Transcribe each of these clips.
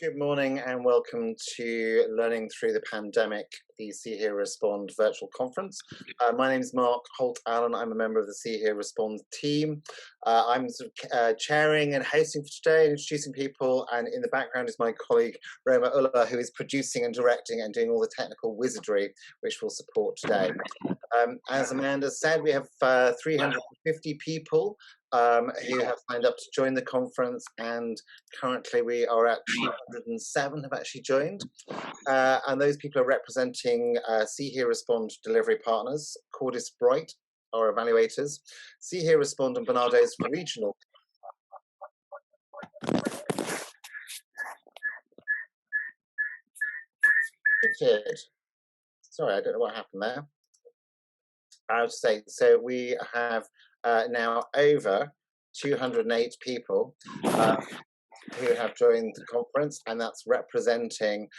Good morning and welcome to Learning Through the Pandemic, the See Here Respond virtual conference. My name is Mark Holt-Allen. I'm a member of the See Here Respond team. I'm chairing and hosting for today and introducing people, and in the background is my colleague Roma Ulla, who is producing and directing and doing all the technical wizardry which will support today. As Amanda said, we have 350 people who have signed up to join the conference, and currently we are at 207 have actually joined. And those people are representing See Here Respond delivery partners, Cordis Bright, our evaluators, See Here Respond and Barnardo's regional. Sorry, I don't know what happened there. I would say, so we have now over 208 people who have joined the conference, and that's representing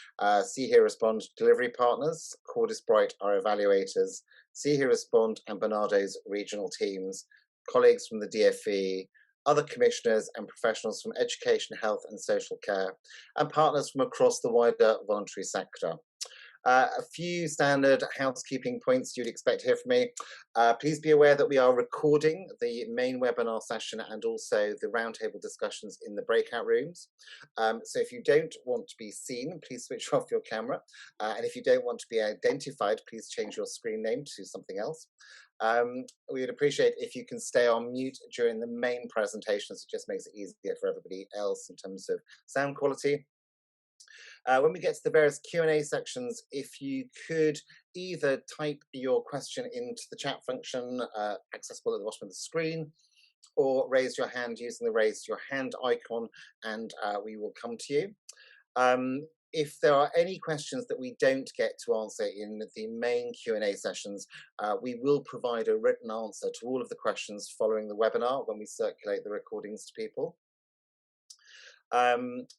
See Here Respond delivery partners, Cordis Bright, our evaluators, See Here Respond and Barnardo's regional teams, colleagues from the DfE, other commissioners and professionals from education, health and social care, and partners from across the wider voluntary sector. A few standard housekeeping points you'd expect to hear from me. Please be aware that we are recording the main webinar session and also the roundtable discussions in the breakout rooms. So if you don't want to be seen, please switch off your camera. And if you don't want to be identified, please change your screen name to something else. We would appreciate if you can stay on mute during the main presentations. It just makes it easier for everybody else in terms of sound quality. When we get to the various Q&A sections, if you could either type your question into the chat function accessible at the bottom of the screen, or raise your hand using the raise your hand icon, and we will come to you. If there are any questions that we don't get to answer in the main Q&A sessions, we will provide a written answer to all of the questions following the webinar when we circulate the recordings to people.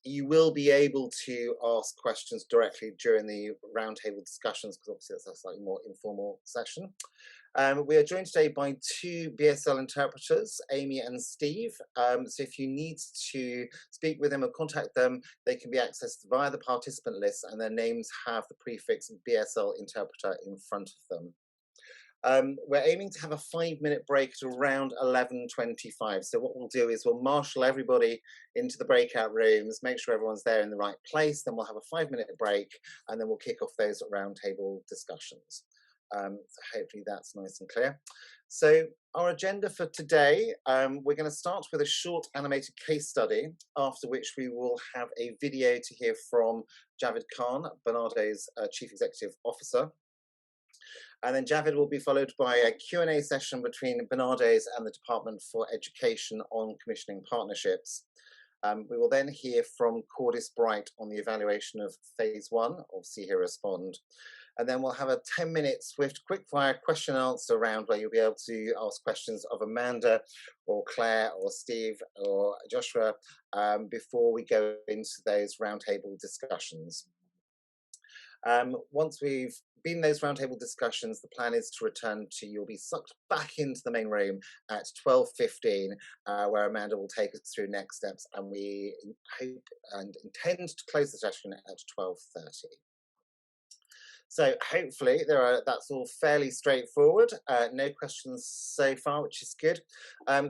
You will be able to ask questions directly during the roundtable discussions, because obviously it's a slightly more informal session. We are joined today by two BSL interpreters, Amy and Steve. So if you need to speak with them or contact them, they can be accessed via the participant list, and their names have the prefix BSL interpreter in front of them. We're aiming to have a 5-minute break at around 11:25. So what we'll do is we'll marshal everybody into the breakout rooms, make sure everyone's there in the right place, then we'll have a 5-minute break, and then we'll kick off those roundtable discussions. So hopefully that's nice and clear. So our agenda for today, we're going to start with a short animated case study, after which we will have a video to hear from Javid Khan, Barnardo's Chief Executive Officer. And then Javid will be followed by a Q&A session between Barnardo's and the Department for Education on commissioning partnerships. We will then hear from Cordis Bright on the evaluation of phase 1 of See Here Respond. And then we'll have a 10-minute swift quickfire question and answer round where you'll be able to ask questions of Amanda or Claire or Steve or Joshua before we go into those roundtable discussions. Once we've been in those roundtable discussions, the plan is to return to, you'll be sucked back into the main room at 12:15, where Amanda will take us through next steps, and we hope and intend to close the session at 12:30. So hopefully that's all fairly straightforward. No questions so far, which is good.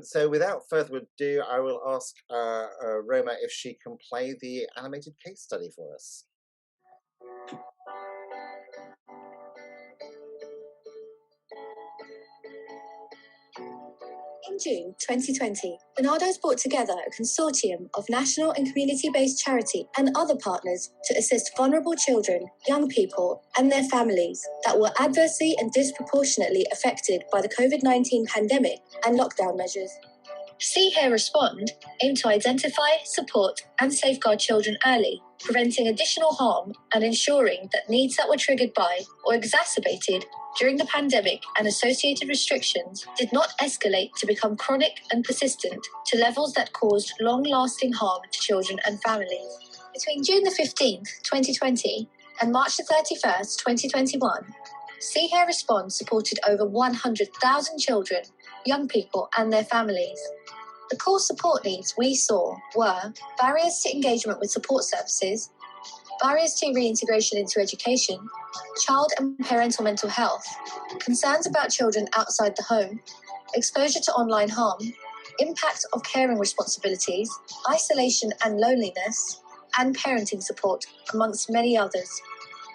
So without further ado, I will ask Roma if she can play the animated case study for us. In June 2020, Barnardo's brought together a consortium of national and community-based charity and other partners to assist vulnerable children, young people, and their families that were adversely and disproportionately affected by the COVID-19 pandemic and lockdown measures. See Here Respond aim to identify, support, and safeguard children early, preventing additional harm and ensuring that needs that were triggered by or exacerbated during the pandemic and associated restrictions did not escalate to become chronic and persistent to levels that caused long-lasting harm to children and families. Between June the 15th, 2020 and March the 31st, 2021, See Here Respond supported over 100,000 children, young people and their families. The core support needs we saw were barriers to engagement with support services, barriers to reintegration into education, child and parental mental health, concerns about children outside the home, exposure to online harm, impact of caring responsibilities, isolation and loneliness, and parenting support, amongst many others.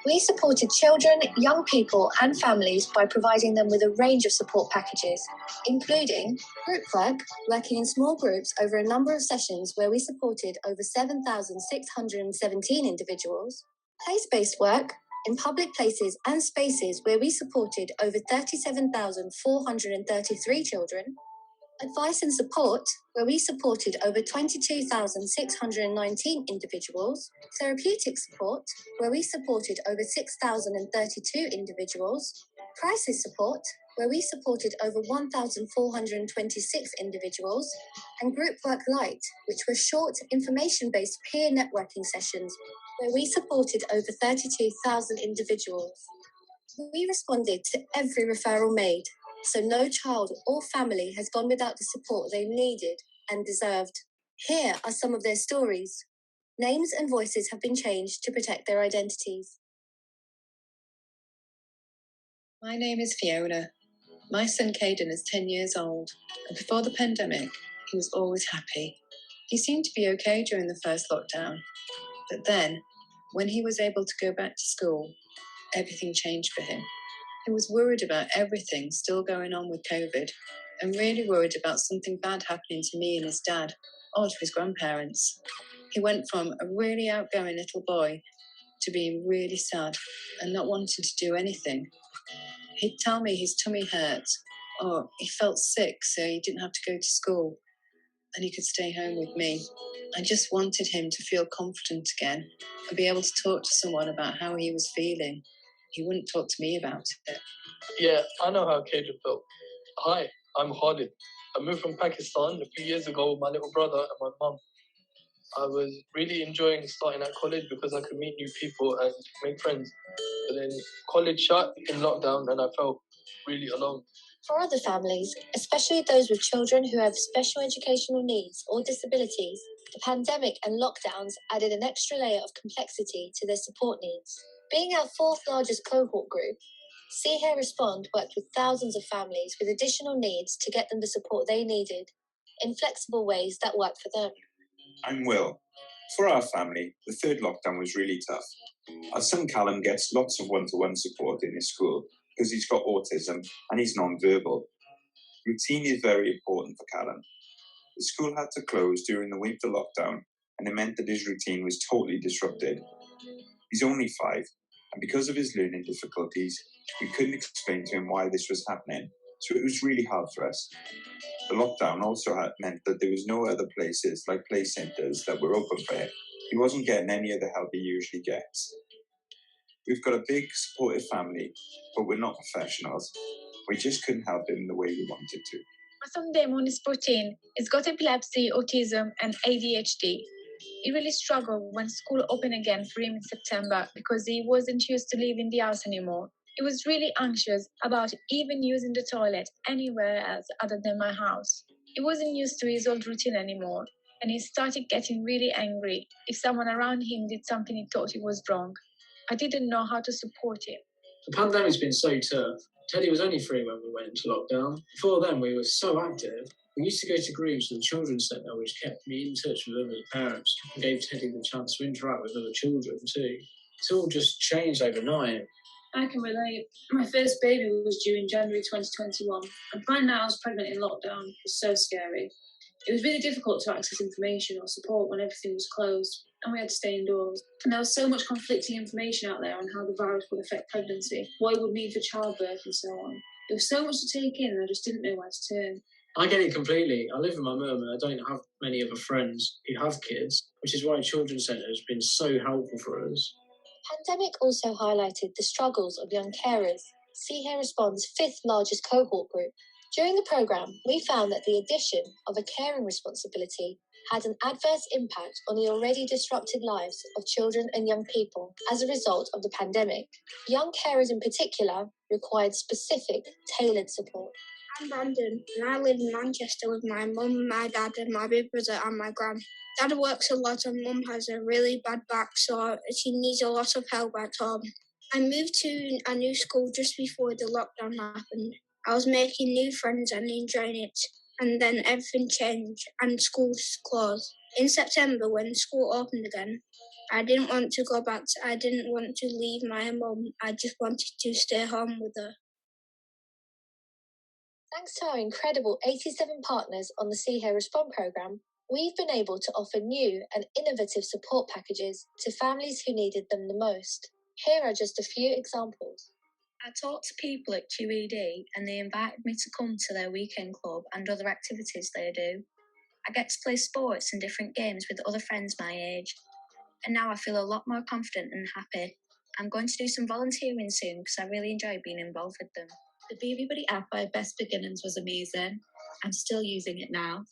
We supported children, young people, and families by providing them with a range of support packages, including group work, working in small groups over a number of sessions where we supported over 7,617 individuals, place-based work in public places and spaces where we supported over 37,433 children, advice and support, where we supported over 22,619 individuals, therapeutic support, where we supported over 6,032 individuals, crisis support, where we supported over 1,426 individuals, and Group Work Light, which were short, information-based peer networking sessions, where we supported over 32,000 individuals. We responded to every referral made, so no child or family has gone without the support they needed and deserved. Here are some of their stories. Names and voices have been changed to protect their identities. My name is Fiona. My son Caden is 10 years old, and before the pandemic, he was always happy. He seemed to be okay during the first lockdown, but then, when he was able to go back to school, everything changed for him. He was worried about everything still going on with COVID, and really worried about something bad happening to me and his dad, or to his grandparents. He went from a really outgoing little boy to being really sad and not wanting to do anything. He'd tell me his tummy hurt, or he felt sick so he didn't have to go to school and he could stay home with me. I just wanted him to feel confident again and be able to talk to someone about how he was feeling. He wouldn't talk to me about it. Yeah, I know how Caden felt. Hi, I'm Khalid. I moved from Pakistan a few years ago with my little brother and my mum. I was really enjoying starting at college because I could meet new people and make friends. But then college shut in lockdown and I felt really alone. For other families, especially those with children who have special educational needs or disabilities, the pandemic and lockdowns added an extra layer of complexity to their support needs. Being our fourth largest cohort group, See Here Respond worked with thousands of families with additional needs to get them the support they needed in flexible ways that work for them. I'm Will. For our family, the third lockdown was really tough. Our son Callum gets lots of one-to-one support in his school because he's got autism and he's non-verbal. Routine is very important for Callum. The school had to close during the winter lockdown and it meant that his routine was totally disrupted. He's only 5, and because of his learning difficulties, we couldn't explain to him why this was happening, so it was really hard for us. The lockdown also meant that there was no other places like play centres that were open for him. He wasn't getting any of the help he usually gets. We've got a big, supportive family, but we're not professionals. We just couldn't help him the way we wanted to. My son Damon is 14. He's got epilepsy, autism, and ADHD. He really struggled when school opened again for him in September because he wasn't used to leaving the house anymore. He was really anxious about even using the toilet anywhere else other than my house. He wasn't used to his old routine anymore, and he started getting really angry if someone around him did something he thought he was wrong. I didn't know how to support him. The pandemic's been so tough. Teddy was only 3 when we went into lockdown. Before then, we were so active. We used to go to groups at the children's centre, which kept me in touch with other parents and gave Teddy the chance to interact with other children too. It's all just changed overnight. I can relate. My first baby was due in January 2021, and finding out I was pregnant in lockdown was so scary. It was really difficult to access information or support when everything was closed and we had to stay indoors. And there was so much conflicting information out there on how the virus would affect pregnancy, what it would mean for childbirth and so on. There was so much to take in and I just didn't know where to turn. I get it completely. I live with my mum and I don't have many other friends who have kids, which is why Children's Centre has been so helpful for us. Pandemic also highlighted the struggles of young carers, See Here Respond's fifth largest cohort group. During the programme, we found that the addition of a caring responsibility had an adverse impact on the already disrupted lives of children and young people as a result of the pandemic. Young carers in particular required specific, tailored support. I'm Brandon, and I live in Manchester with my mum, my dad, and my big brother and my gran. Dad works a lot and mum has a really bad back, so she needs a lot of help at home. I moved to a new school just before the lockdown happened. I was making new friends and enjoying it, and then everything changed and schools closed. In September, when school opened again, I didn't want to go back. I didn't want to leave my mum. I just wanted to stay home with her. Thanks to our incredible 87 partners on the See Here Respond programme, we've been able to offer new and innovative support packages to families who needed them the most. Here are just a few examples. I talked to people at QED and they invited me to come to their weekend club and other activities they do. I get to play sports and different games with other friends my age, and now I feel a lot more confident and happy. I'm going to do some volunteering soon because I really enjoy being involved with them. The Baby Buddy app by Best Beginnings was amazing. I'm still using it now.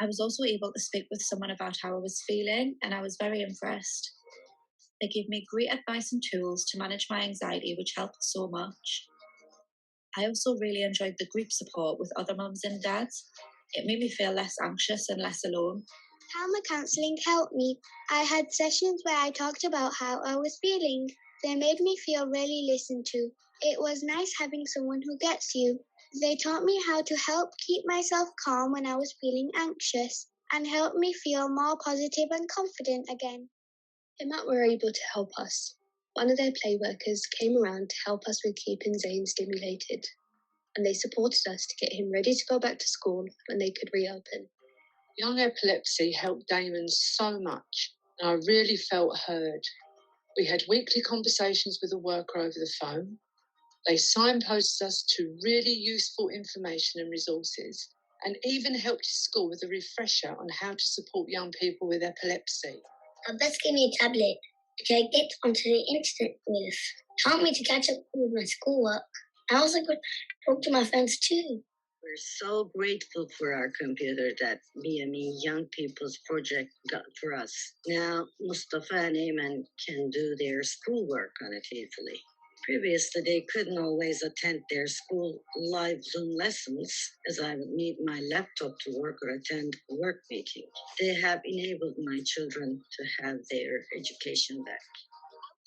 I was also able to speak with someone about how I was feeling, and I was very impressed. They gave me great advice and tools to manage my anxiety, which helped so much. I also really enjoyed the group support with other mums and dads. It made me feel less anxious and less alone. Trauma counselling helped me. I had sessions where I talked about how I was feeling. They made me feel really listened to. It was nice having someone who gets you. They taught me how to help keep myself calm when I was feeling anxious and helped me feel more positive and confident again. Emma were able to help us. One of their play workers came around to help us with keeping Zane stimulated, and they supported us to get him ready to go back to school when they could reopen. Young epilepsy helped Damon so much, and I really felt heard. We had weekly conversations with a worker over the phone. They signposted us to really useful information and resources, and even helped his school with a refresher on how to support young people with epilepsy. My best gave me a tablet, which I get onto the internet with. Helped me to catch up with my schoolwork. I also could talk to my friends too. We're so grateful for our computer that BME Young People's Project got for us. Now, Mustafa and Ayman can do their schoolwork on it easily. Previously, they couldn't always attend their school live Zoom lessons, as I would need my laptop to work or attend a work meeting. They have enabled my children to have their education back.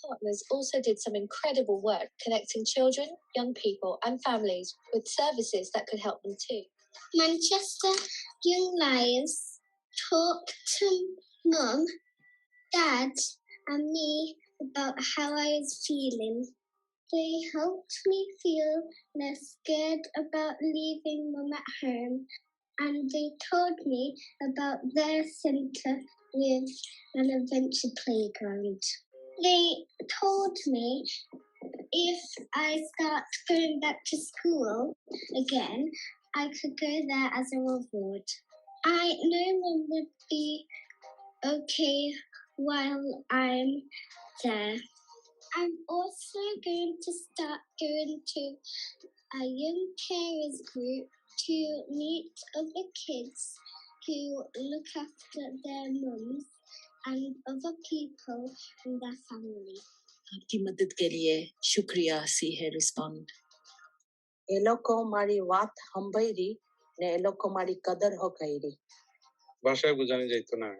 Partners also did some incredible work connecting children, young people and families with services that could help them too. Manchester Young Lions talked to Mum, Dad and me about how I was feeling. They helped me feel less scared about leaving Mum at home, and they told me about their centre with an adventure playground. They told me if I start going back to school again, I could go there as a reward. I know Mum would be okay while I'm there. I'm also going to start going to a young carers group to meet other kids who look after their mums and other people in their family. आपकी मदद के लिए शुक्रिया सी है respond ए लोग को हमारी बात हम बैरी ने ए लोग को हमारी कदर हो गई ভাষায় বোঝানো যাইতো না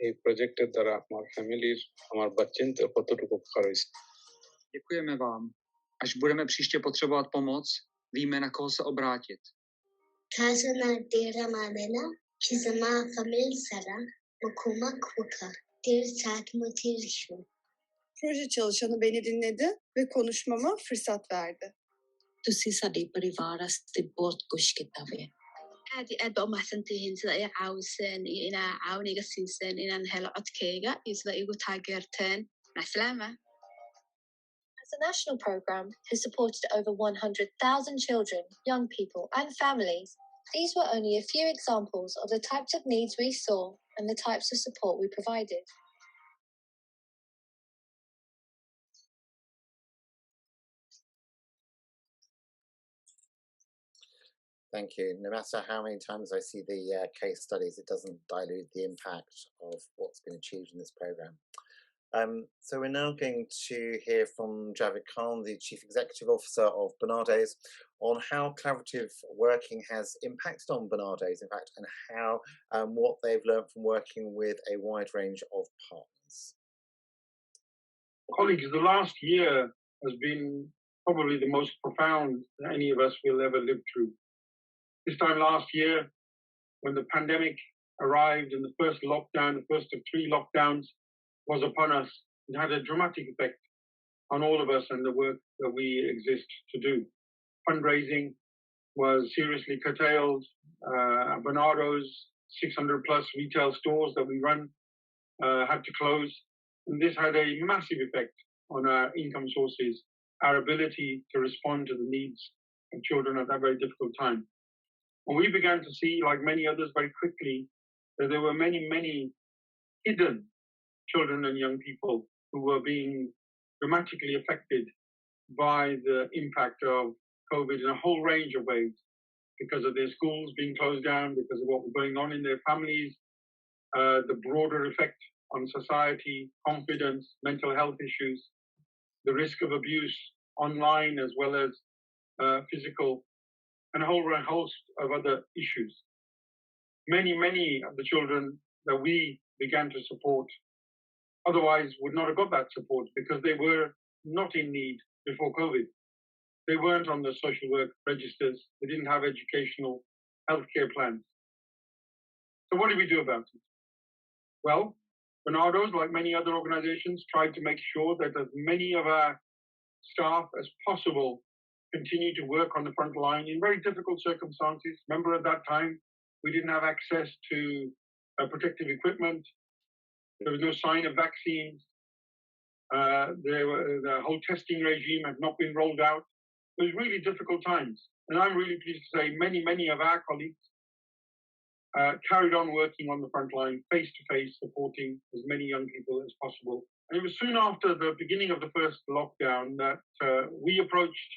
এই প্রজেক্টের দ্বারা আমার ফ্যামিলির আমার বাচ্চাদের কতটুকু উপকার হয়েছে Děkujeme vám. Až budeme příště potřebovat pomoc, víme, na koho se obrátit. Kazana dera manena kizama famil sara makuma kuka der saat motivasyon. Proje çalışanı beni dinledi ve konuşmama fırsat verdi. ਤੁਸੀਂ ਸਾਡੇ ਪਰਿਵਾਰ ਵਾਸਤੇ ਬਹੁਤ ਕੁਝ ਕੀਤਾ ਵੇ aad iyo aad baa u mahadsantihiin sida ay caawiseen iyo inaa caawin iga siiseen inaan helo codkayga iyo sida igu taageerteen macasalaama. As a national programme who supported over 100,000 children, young people and families, these were only a few examples of the types of needs we saw and the types of support we provided. Thank you. No matter how many times I see the case studies, it doesn't dilute the impact of what's been achieved in this programme. So we're now going to hear from Javid Khan, the Chief Executive Officer of Barnardo's, on how collaborative working has impacted on Barnardo's, in fact, and how what they've learned from working with a wide range of partners. Colleagues, the last year has been probably the most profound that any of us will ever live through. This time last year, when the pandemic arrived and the first lockdown, the first of 3 lockdowns was upon us, it had a dramatic effect on all of us and the work that we exist to do. Fundraising was seriously curtailed. Barnardo's 600 plus retail stores that we run had to close. And this had a massive effect on our income sources, our ability to respond to the needs of children at that very difficult time. And we began to see, like many others very quickly, that there were many, many hidden children and young people who were being dramatically affected by the impact of COVID in a whole range of ways, because of their schools being closed down, because of what was going on in their families, the broader effect on society, confidence, mental health issues, the risk of abuse online as well as physical, and a whole host of other issues. Many, many of the children that we began to support otherwise would not have got that support because they were not in need before COVID. They weren't on the social work registers. They didn't have educational healthcare plans. So what did we do about it? Well, Barnardo's, like many other organizations, tried to make sure that as many of our staff as possible continue to work on the front line in very difficult circumstances. Remember, at that time, we didn't have access to protective equipment. There was no sign of vaccines. The whole testing regime had not been rolled out. It was really difficult times. And I'm really pleased to say many, many of our colleagues carried on working on the front line, face-to-face, supporting as many young people as possible. And it was soon after the beginning of the first lockdown that we approached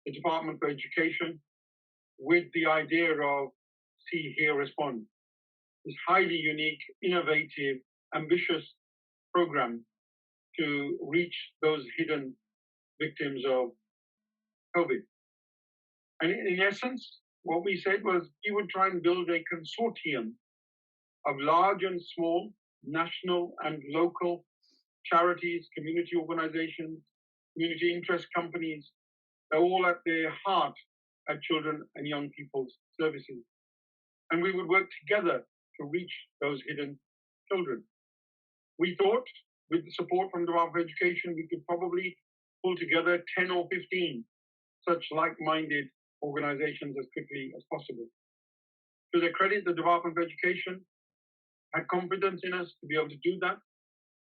the Department for Education with the idea of See, Hear, Respond, this highly unique, innovative, ambitious program to reach those hidden victims of COVID. And in essence, what we said was we would try and build a consortium of large and small, national and local charities, community organizations, community interest companies, they're all at their heart at children and young people's services. And we would work together to reach those hidden children. We thought, with the support from the Department of Education, we could probably pull together 10 or 15 such like-minded organizations as quickly as possible. To their credit, the Department of Education had confidence in us to be able to do that,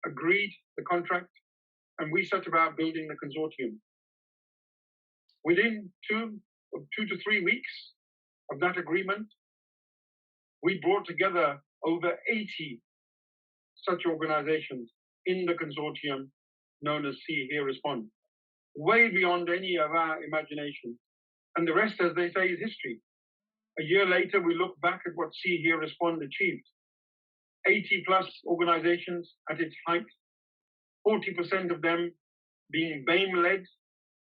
agreed the contract, and we set about building the consortium. Within 2 to 3 weeks of that agreement, we brought together over 80 such organizations in the consortium known as See, Hear, Respond, way beyond any of our imagination. And the rest, as they say, is history. A year later, we look back at what See, Hear, Respond achieved. 80 plus organizations at its height, 40% of them being BAME-led,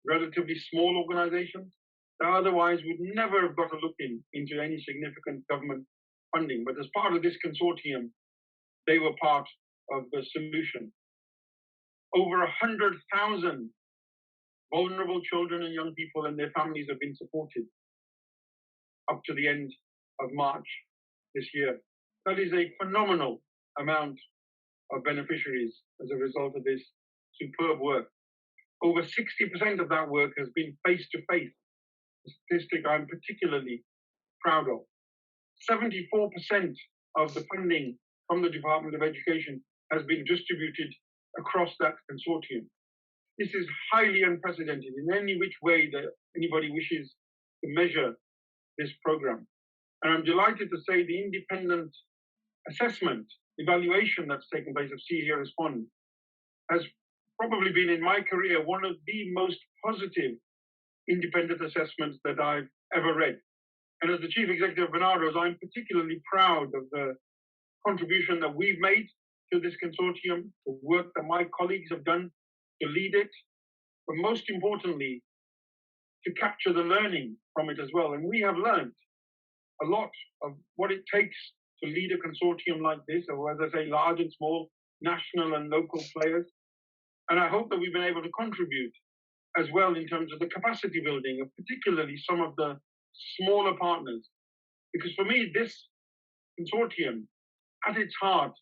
relatively small organizations that otherwise would never have got a look into any significant government funding. But as part of this consortium, they were part of the solution. Over 100,000 vulnerable children and young people and their families have been supported up to the end of March this year. That is a phenomenal amount of beneficiaries as a result of this superb work. Over 60% of that work has been face-to-face, a statistic I'm particularly proud of. 74% of the funding from the Department of Education has been distributed across that consortium. This is highly unprecedented in any which way that anybody wishes to measure this program. And I'm delighted to say the independent assessment, evaluation that's taken place of See, Hear, Respond has probably been in my career one of the most positive independent assessments that I've ever read. And as the Chief Executive of Barnardo's, I'm particularly proud of the contribution that we've made to this consortium, the work that my colleagues have done to lead it, but most importantly, to capture the learning from it as well. And we have learned a lot of what it takes to lead a consortium like this, or as I say, large and small, national and local players. And I hope that we've been able to contribute as well in terms of the capacity building of particularly some of the smaller partners. Because for me, this consortium at its heart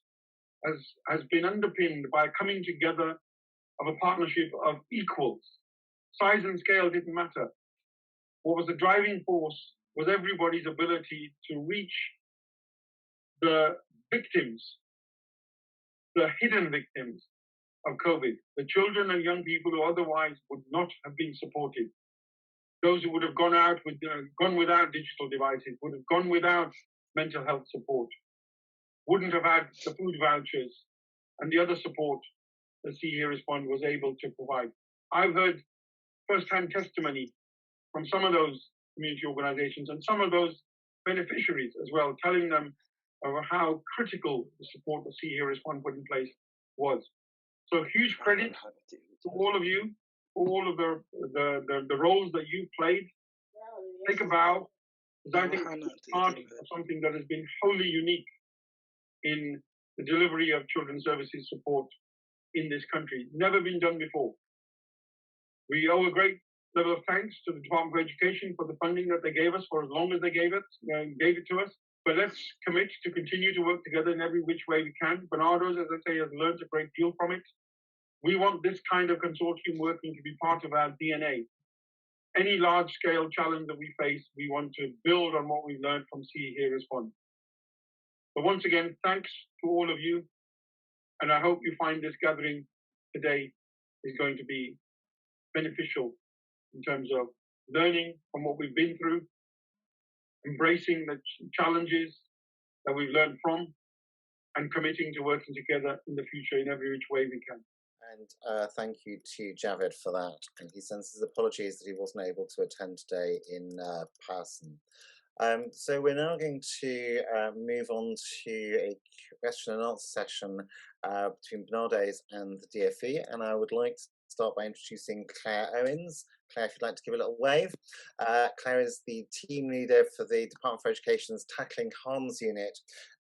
has been underpinned by coming together of a partnership of equals. Size and scale didn't matter. What was the driving force was everybody's ability to reach the victims, the hidden victims of COVID, the children and young people who otherwise would not have been supported. Those who would have gone without digital devices, would have gone without mental health support, wouldn't have had the food vouchers and the other support that See Here Respond was able to provide. I've heard first-hand testimony from some of those community organizations and some of those beneficiaries as well, telling them of how critical the support that See Here Respond put in place was. So huge credit to all of you, for all of the roles that you've played. Take a bow, because I think it's part of something that has been wholly unique in the delivery of children's services support in this country. Never been done before. We owe a great level of thanks to the Department of Education for the funding that they gave us for as long as they gave it to us. But let's commit to continue to work together in every which way we can. Barnardo's, as I say, has learned a great deal from it. We want this kind of consortium working to be part of our DNA. Any large-scale challenge that we face, we want to build on what we've learned from See Here Respond. But once again, thanks to all of you. And I hope you find this gathering today is going to be beneficial in terms of learning from what we've been through, embracing the challenges that we've learned from, and committing to working together in the future in every which way we can. And thank you to Javed for that. And he sends his apologies that he wasn't able to attend today in person. So we're now going to move on to a question and answer session between Barnardo's and the DFE. And I would like to start by introducing Claire Owens. Claire, if you'd like to give a little wave. Claire is the team leader for the Department for Education's Tackling Harms Unit.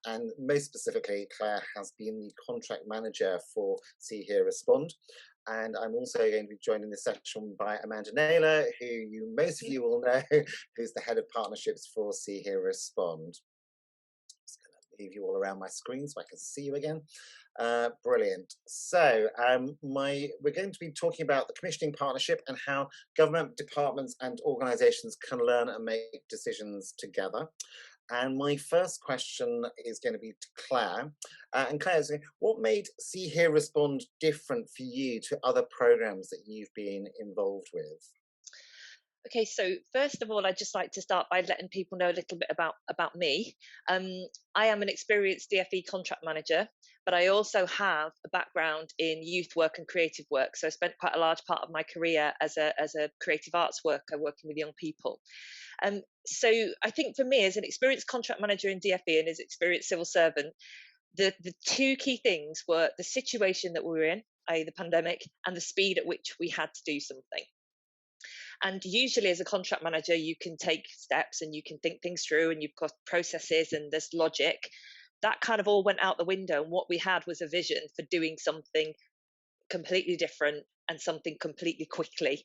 And most specifically, Claire has been the contract manager for See Here Respond. And I'm also going to be joined in this section by Amanda Naylor, who most of you will know, who's the head of partnerships for See Here Respond. Just going to move you all around my screen so I can see you again. Brilliant. So we're going to be talking about the commissioning partnership and how government departments and organisations can learn and make decisions together. And my first question is going to be to Claire. And Claire, what made See Here Respond different for you to other programmes that you've been involved with? Okay, so first of all, I'd just like to start by letting people know a little bit about me. I am an experienced DFE contract manager, but I also have a background in youth work and creative work. So I spent quite a large part of my career as a creative arts worker working with young people. So I think for me, as an experienced contract manager in DFE and as an experienced civil servant, the two key things were the situation that we were in, i.e. the pandemic, and the speed at which we had to do something. And usually as a contract manager, you can take steps and you can think things through and you've got processes and there's logic. That kind of all went out the window. And what we had was a vision for doing something completely different and something completely quickly.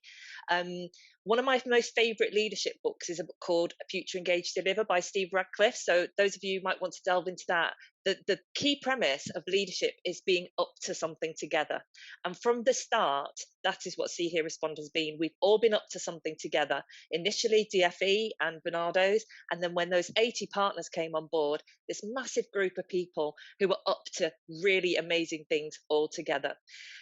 One of my most favourite leadership books is a book called Future Engaged Deliver by Steve Radcliffe. So those of you who might want to delve into that. The key premise of leadership is being up to something together. And from the start, that is what See Here Respond has been. We've all been up to something together. Initially DFE and Barnardo's, and then when those 80 partners came on board, this massive group of people who were up to really amazing things all together.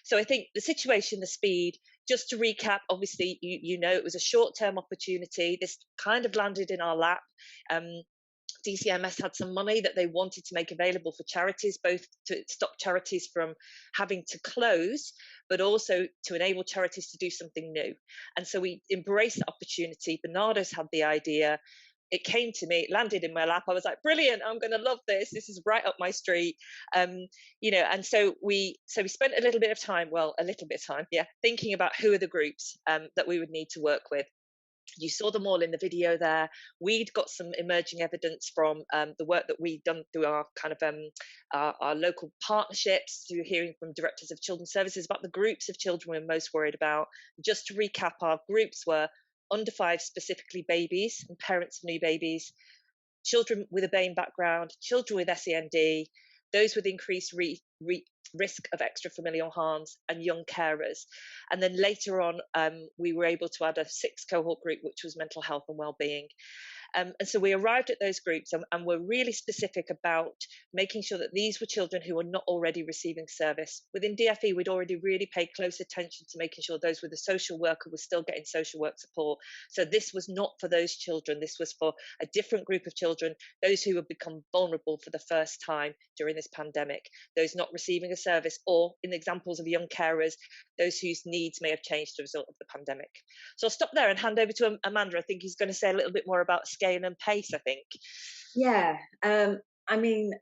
So I think the situation, the speed, just to recap, obviously, you know, it was a short-term opportunity. This kind of landed in our lap. DCMS had some money that they wanted to make available for charities, both to stop charities from having to close, but also to enable charities to do something new. And so we embraced the opportunity. Barnardo's had the idea. It came to me, it landed in my lap. I was like, brilliant, I'm going to love this. This is right up my street. You know, and so we spent a little bit of time, thinking about who are the groups that we would need to work with. You saw them all in the video there. We'd got some emerging evidence from the work that we'd done through our kind of our local partnerships, through hearing from directors of children's services about the groups of children we're most worried about. Just to recap, our groups were under 5, specifically babies and parents of new babies, children with a BAME background, children with SEND, those with increased risk of extrafamilial harms, and young carers. And then later on, we were able to add a 6th cohort group, which was mental health and wellbeing. And so we arrived at those groups and were really specific about making sure that these were children who were not already receiving service. Within DFE, we'd already really paid close attention to making sure those with a social worker were still getting social work support. So this was not for those children. This was for a different group of children, those who had become vulnerable for the first time during this pandemic, those not receiving a service, or in the examples of young carers, those whose needs may have changed as a result of the pandemic. So I'll stop there and hand over to Amanda. I think he's going to say a little bit more about scale and pace, I think. Yeah, I mean,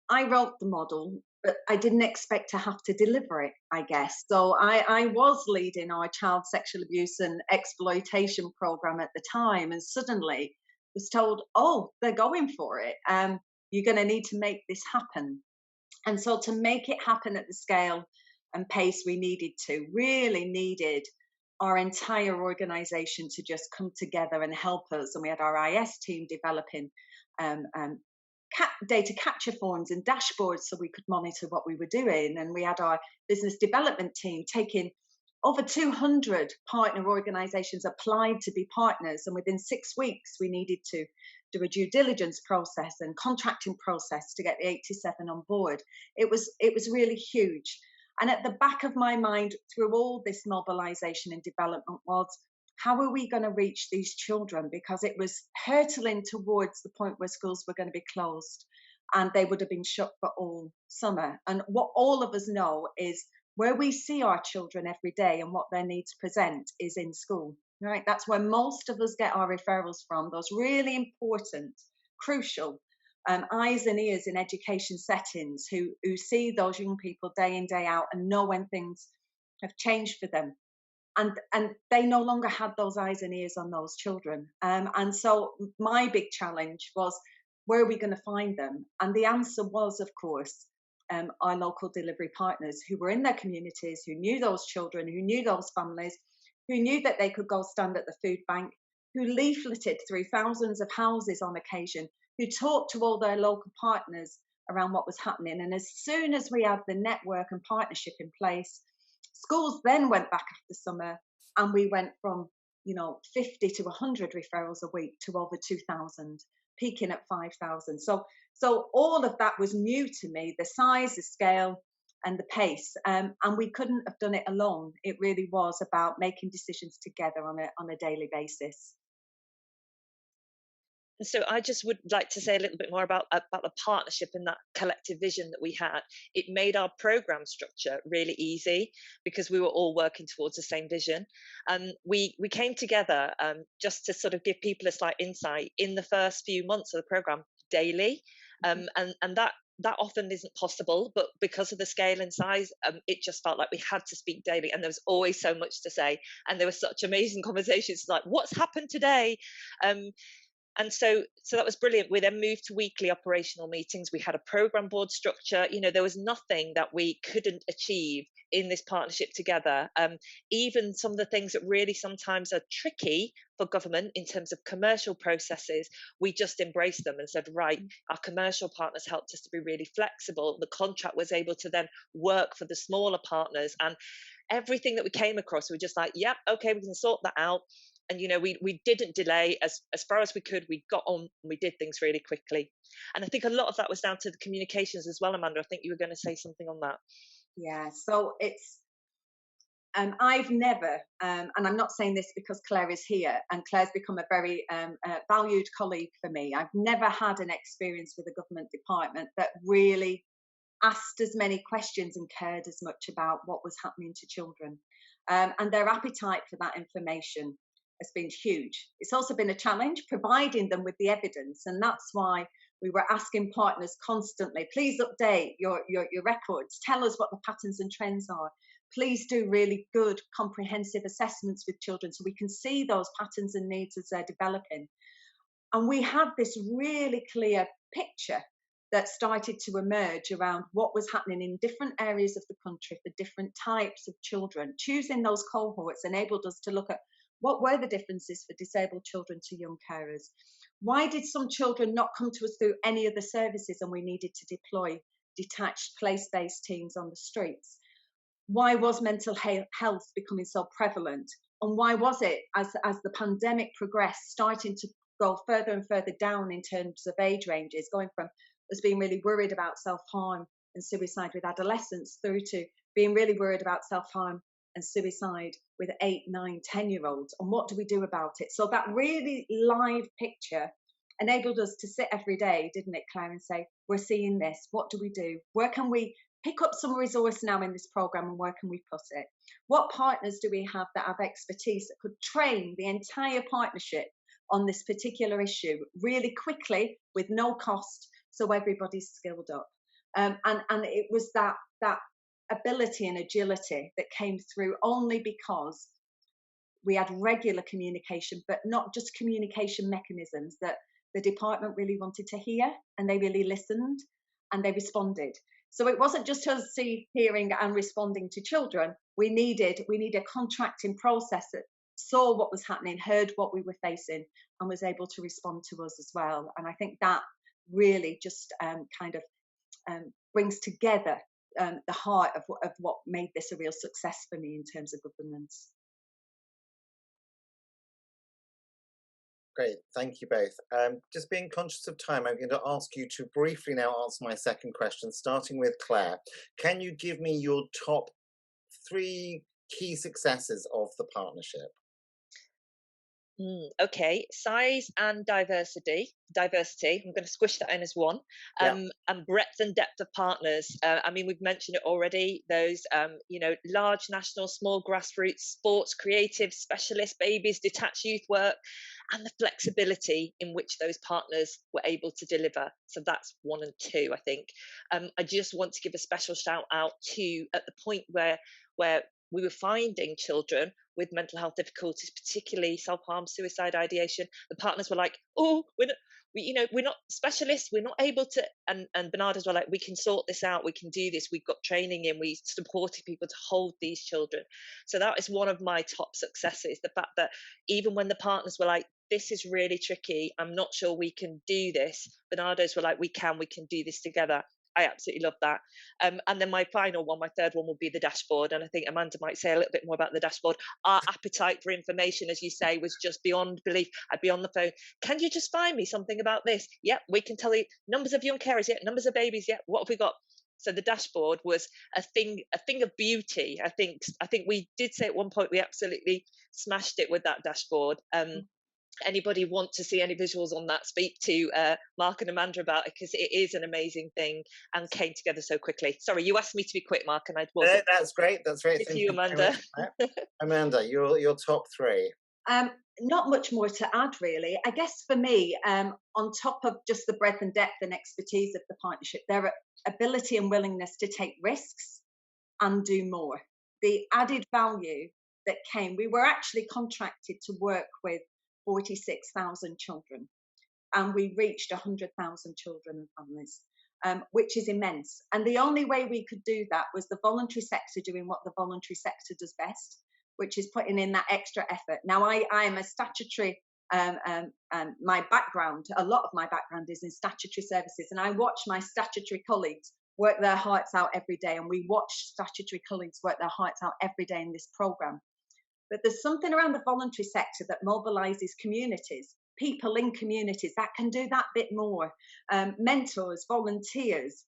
I wrote the model, but I didn't expect to have to deliver it, I guess. So I was leading our child sexual abuse and exploitation program at the time, and suddenly was told, oh, they're going for it. You're going to need to make this happen. And so to make it happen at the scale and pace we really needed our entire organisation to just come together and help us. And we had our IS team developing data capture forms and dashboards so we could monitor what we were doing. And we had our business development team taking over 200 partner organisations applied to be partners. And within 6 weeks, we needed to do a due diligence process and contracting process to get the 87 on board. It was really huge. And at the back of my mind through all this mobilisation and development was, how are we going to reach these children? Because it was hurtling towards the point where schools were going to be closed and they would have been shut for all summer. And what all of us know is where we see our children every day and what their needs present is in school, right? That's where most of us get our referrals from, those really important, crucial eyes and ears in education settings who see those young people day in, day out and know when things have changed for them. And they no longer had those eyes and ears on those children. And so my big challenge was, where are we going to find them? And the answer was, of course, our local delivery partners who were in their communities, who knew those children, who knew those families, who knew that they could go stand at the food bank, who leafleted through thousands of houses on occasion, who talked to all their local partners around what was happening. And as soon as we had the network and partnership in place, schools then went back after summer, and we went from 50 to 100 referrals a week to over 2,000, peaking at 5,000. So all of that was new to me, the size, the scale, and the pace. And we couldn't have done it alone. It really was about making decisions together on a daily basis. So I just would like to say a little bit more about the partnership and that collective vision that we had. It made our program structure really easy because we were all working towards the same vision. We came together just to sort of give people a slight insight in the first few months of the program daily, and that often isn't possible, but because of the scale and size, it just felt like we had to speak daily, and there was always so much to say, and there were such amazing conversations like, what's happened today? And so that was brilliant. We then moved to weekly operational meetings. We had a program board structure. There was nothing that we couldn't achieve in this partnership together. Even some of the things that really sometimes are tricky for government in terms of commercial processes, we just embraced them and said, right, our commercial partners helped us to be really flexible. The contract was able to then work for the smaller partners, and everything that we came across, we were just like, yeah, okay, we can sort that out. And we didn't delay as far as we could. We got on and we did things really quickly. And I think a lot of that was down to the communications as well, Amanda. I think you were going to say something on that. Yeah, so it's I've never, and I'm not saying this because Claire is here, and Claire's become a very valued colleague for me. I've never had an experience with a government department that really asked as many questions and cared as much about what was happening to children. And their appetite for that information has been huge. It's also been a challenge providing them with the evidence, and that's why we were asking partners constantly, please update your records, tell us what the patterns and trends are. please do really good comprehensive assessments with children so we can see those patterns and needs as they're developing. And we had this really clear picture that started to emerge around what was happening in different areas of the country for different types of children. Choosing those cohorts enabled us to look at what were the differences for disabled children to young carers. Why did some children not come to us through any of the services and we needed to deploy detached place-based teams on the streets? Why was mental health becoming so prevalent? And why was it, as the pandemic progressed, starting to go further and further down in terms of age ranges, going from us being really worried about self-harm and suicide with adolescents through to being really worried about self-harm and suicide with 8, 9, 10-year-olds, and what do we do about it? So that really live picture enabled us to sit every day, didn't it, Claire, and say, we're seeing this, what do we do? Where can we pick up some resource now in this programme and where can we put it? What partners do we have that have expertise that could train the entire partnership on this particular issue really quickly with no cost, so everybody's skilled up? And it was that ability and agility that came through only because we had regular communication, but not just communication mechanisms that the department really wanted to hear, and they really listened and they responded. So it wasn't just us hearing and responding to children. We needed a contracting process that saw what was happening, heard what we were facing, and was able to respond to us as well. And I think that really just brings together the heart of what made this a real success for me in terms of governance. Great, thank you both. Just being conscious of time, I'm going to ask you to briefly now answer my second question, starting with Claire. Can you give me your top 3 key successes of the partnership? Okay, size and diversity. I'm going to squish that in as one. And breadth and depth of partners. I mean, we've mentioned it already. Those, large national, small grassroots, sports, creative, specialist, babies, detached youth work, and the flexibility in which those partners were able to deliver. So that's 1 and 2, I think. I just want to give a special shout out to at the point where we were finding children with mental health difficulties, particularly self-harm, suicide ideation. The partners were like, "Oh, we're not specialists. We're not able to." And Barnardo's were like, "We can sort this out. We can do this. We've got training in. We supported people to hold these children." So that is one of my top successes. The fact that even when the partners were like, "This is really tricky. I'm not sure we can do this," Barnardo's were like, we can do this together. I absolutely love that. And then my final one, my third one, will be the dashboard. And I think Amanda might say a little bit more about the dashboard. Our appetite for information, as you say, was just beyond belief. I'd be on the phone. "Can you just find me something about this?" "Yep, we can tell you numbers of young carers. Yep, numbers of babies. Yep, what have we got?" So the dashboard was a thing of beauty. I think we did say at one point we absolutely smashed it with that dashboard. Anybody want to see any visuals on that, speak to Mark and Amanda about it, because it is an amazing thing and came together so quickly. Sorry, you asked me to be quick, Mark, and I wasn't. That's great. Thank you, Amanda. Amanda, your top 3. Not much more to add, really. I guess for me, on top of just the breadth and depth and expertise of the partnership, their ability and willingness to take risks and do more. The added value that came, we were actually contracted to work with 46,000 children, and we reached 100,000 children and families, which is immense. And the only way we could do that was the voluntary sector doing what the voluntary sector does best, which is putting in that extra effort. Now, I am a statutory, my background, a lot of my background is in statutory services, and I watch my statutory colleagues work their hearts out every day, and we watch statutory colleagues work their hearts out every day in this programme. But there's something around the voluntary sector that mobilises communities, people in communities that can do that bit more. Mentors, volunteers,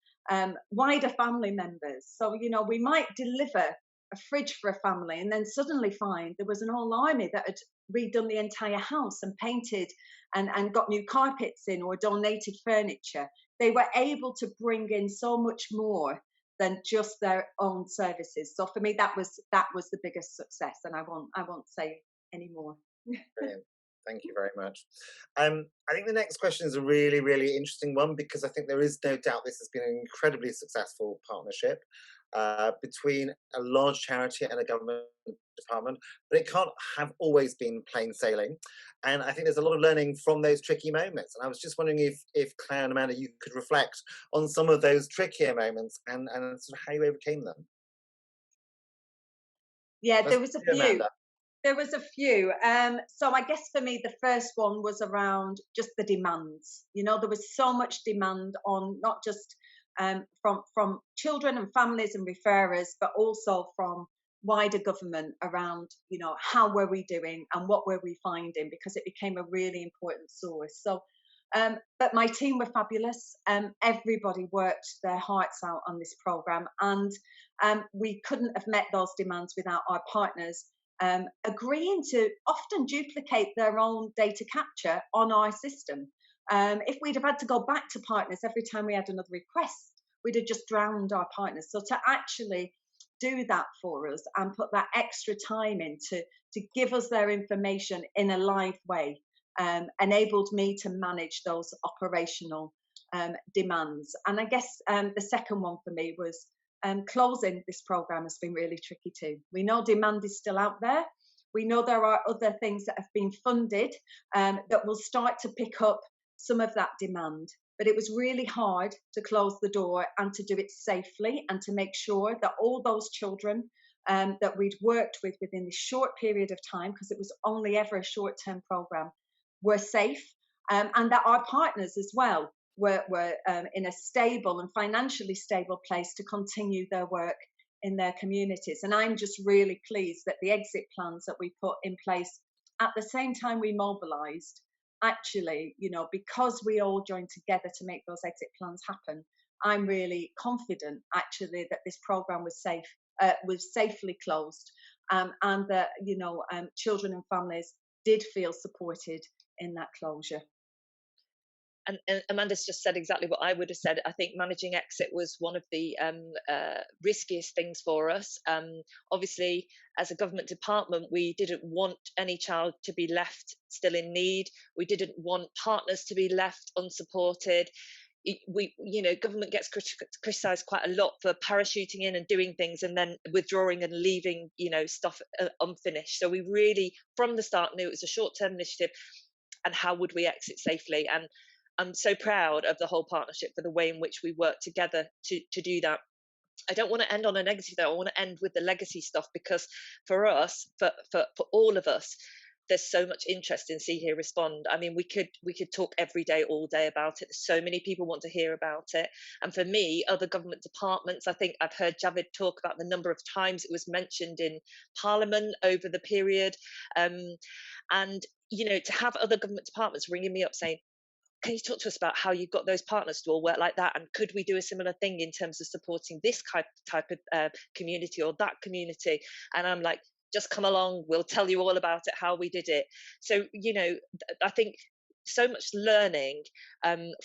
wider family members. So, we might deliver a fridge for a family and then suddenly find there was an whole army that had redone the entire house and painted and got new carpets in or donated furniture. They were able to bring in so much more than just their own services. So for me, that was the biggest success, and I won't say any more. Brilliant. Thank you very much. I think the next question is a really, really interesting one, because I think there is no doubt this has been an incredibly successful partnership. between a large charity and a government department, but it can't have always been plain sailing. And I think there's a lot of learning from those tricky moments. And I was just wondering if Claire and Amanda, you could reflect on some of those trickier moments and sort of how you overcame them. Yeah, there was a few. Amanda. There was a few. So I guess for me, the first one was around just the demands. You know, there was so much demand on not just from children and families and referrers, but also from wider government around, you know, how were we doing and what were we finding, because it became a really important source. So, but my team were fabulous. Everybody worked their hearts out on this programme, and we couldn't have met those demands without our partners agreeing to often duplicate their own data capture on our system. If we'd have had to go back to partners every time we had another request, we'd have just drowned our partners. So to actually do that for us and put that extra time in to give us their information in a live way enabled me to manage those operational demands. And I guess the second one for me was closing this programme has been really tricky too. We know demand is still out there. We know there are other things that have been funded that will start to pick up some of that demand. But it was really hard to close the door and to do it safely and to make sure that all those children that we'd worked with within this short period of time, because it was only ever a short-term programme, were safe, and that our partners as well were in a stable and financially stable place to continue their work in their communities. And I'm just really pleased that the exit plans that we put in place at the same time we mobilised, actually, you know, because we all joined together to make those exit plans happen, I'm really confident actually that this programme was safe, was safely closed, and that, you know, children and families did feel supported in that closure. And Amanda's just said exactly what I would have said. I think managing exit was one of the riskiest things for us. Obviously, as a government department, we didn't want any child to be left still in need. We didn't want partners to be left unsupported. We, you know, government gets criticised quite a lot for parachuting in and doing things and then withdrawing and leaving, you know, stuff unfinished. So we really, from the start, knew it was a short-term initiative, and how would we exit safely? And I'm so proud of the whole partnership for the way in which we work together to do that. I don't want to end on a negative though. I want to end with the legacy stuff, because for us, for all of us, there's so much interest in See Hear Respond. I mean, we could talk every day, all day about it. So many people want to hear about it. And for me, other government departments, I think I've heard Javid talk about the number of times it was mentioned in Parliament over the period. And, you know, to have other government departments ringing me up saying, can you talk to us about how you've got those partners to all work like that? And could we do a similar thing in terms of supporting this type of community or that community? And I'm like, just come along, we'll tell you all about it, how we did it. So, you know, I think so much learning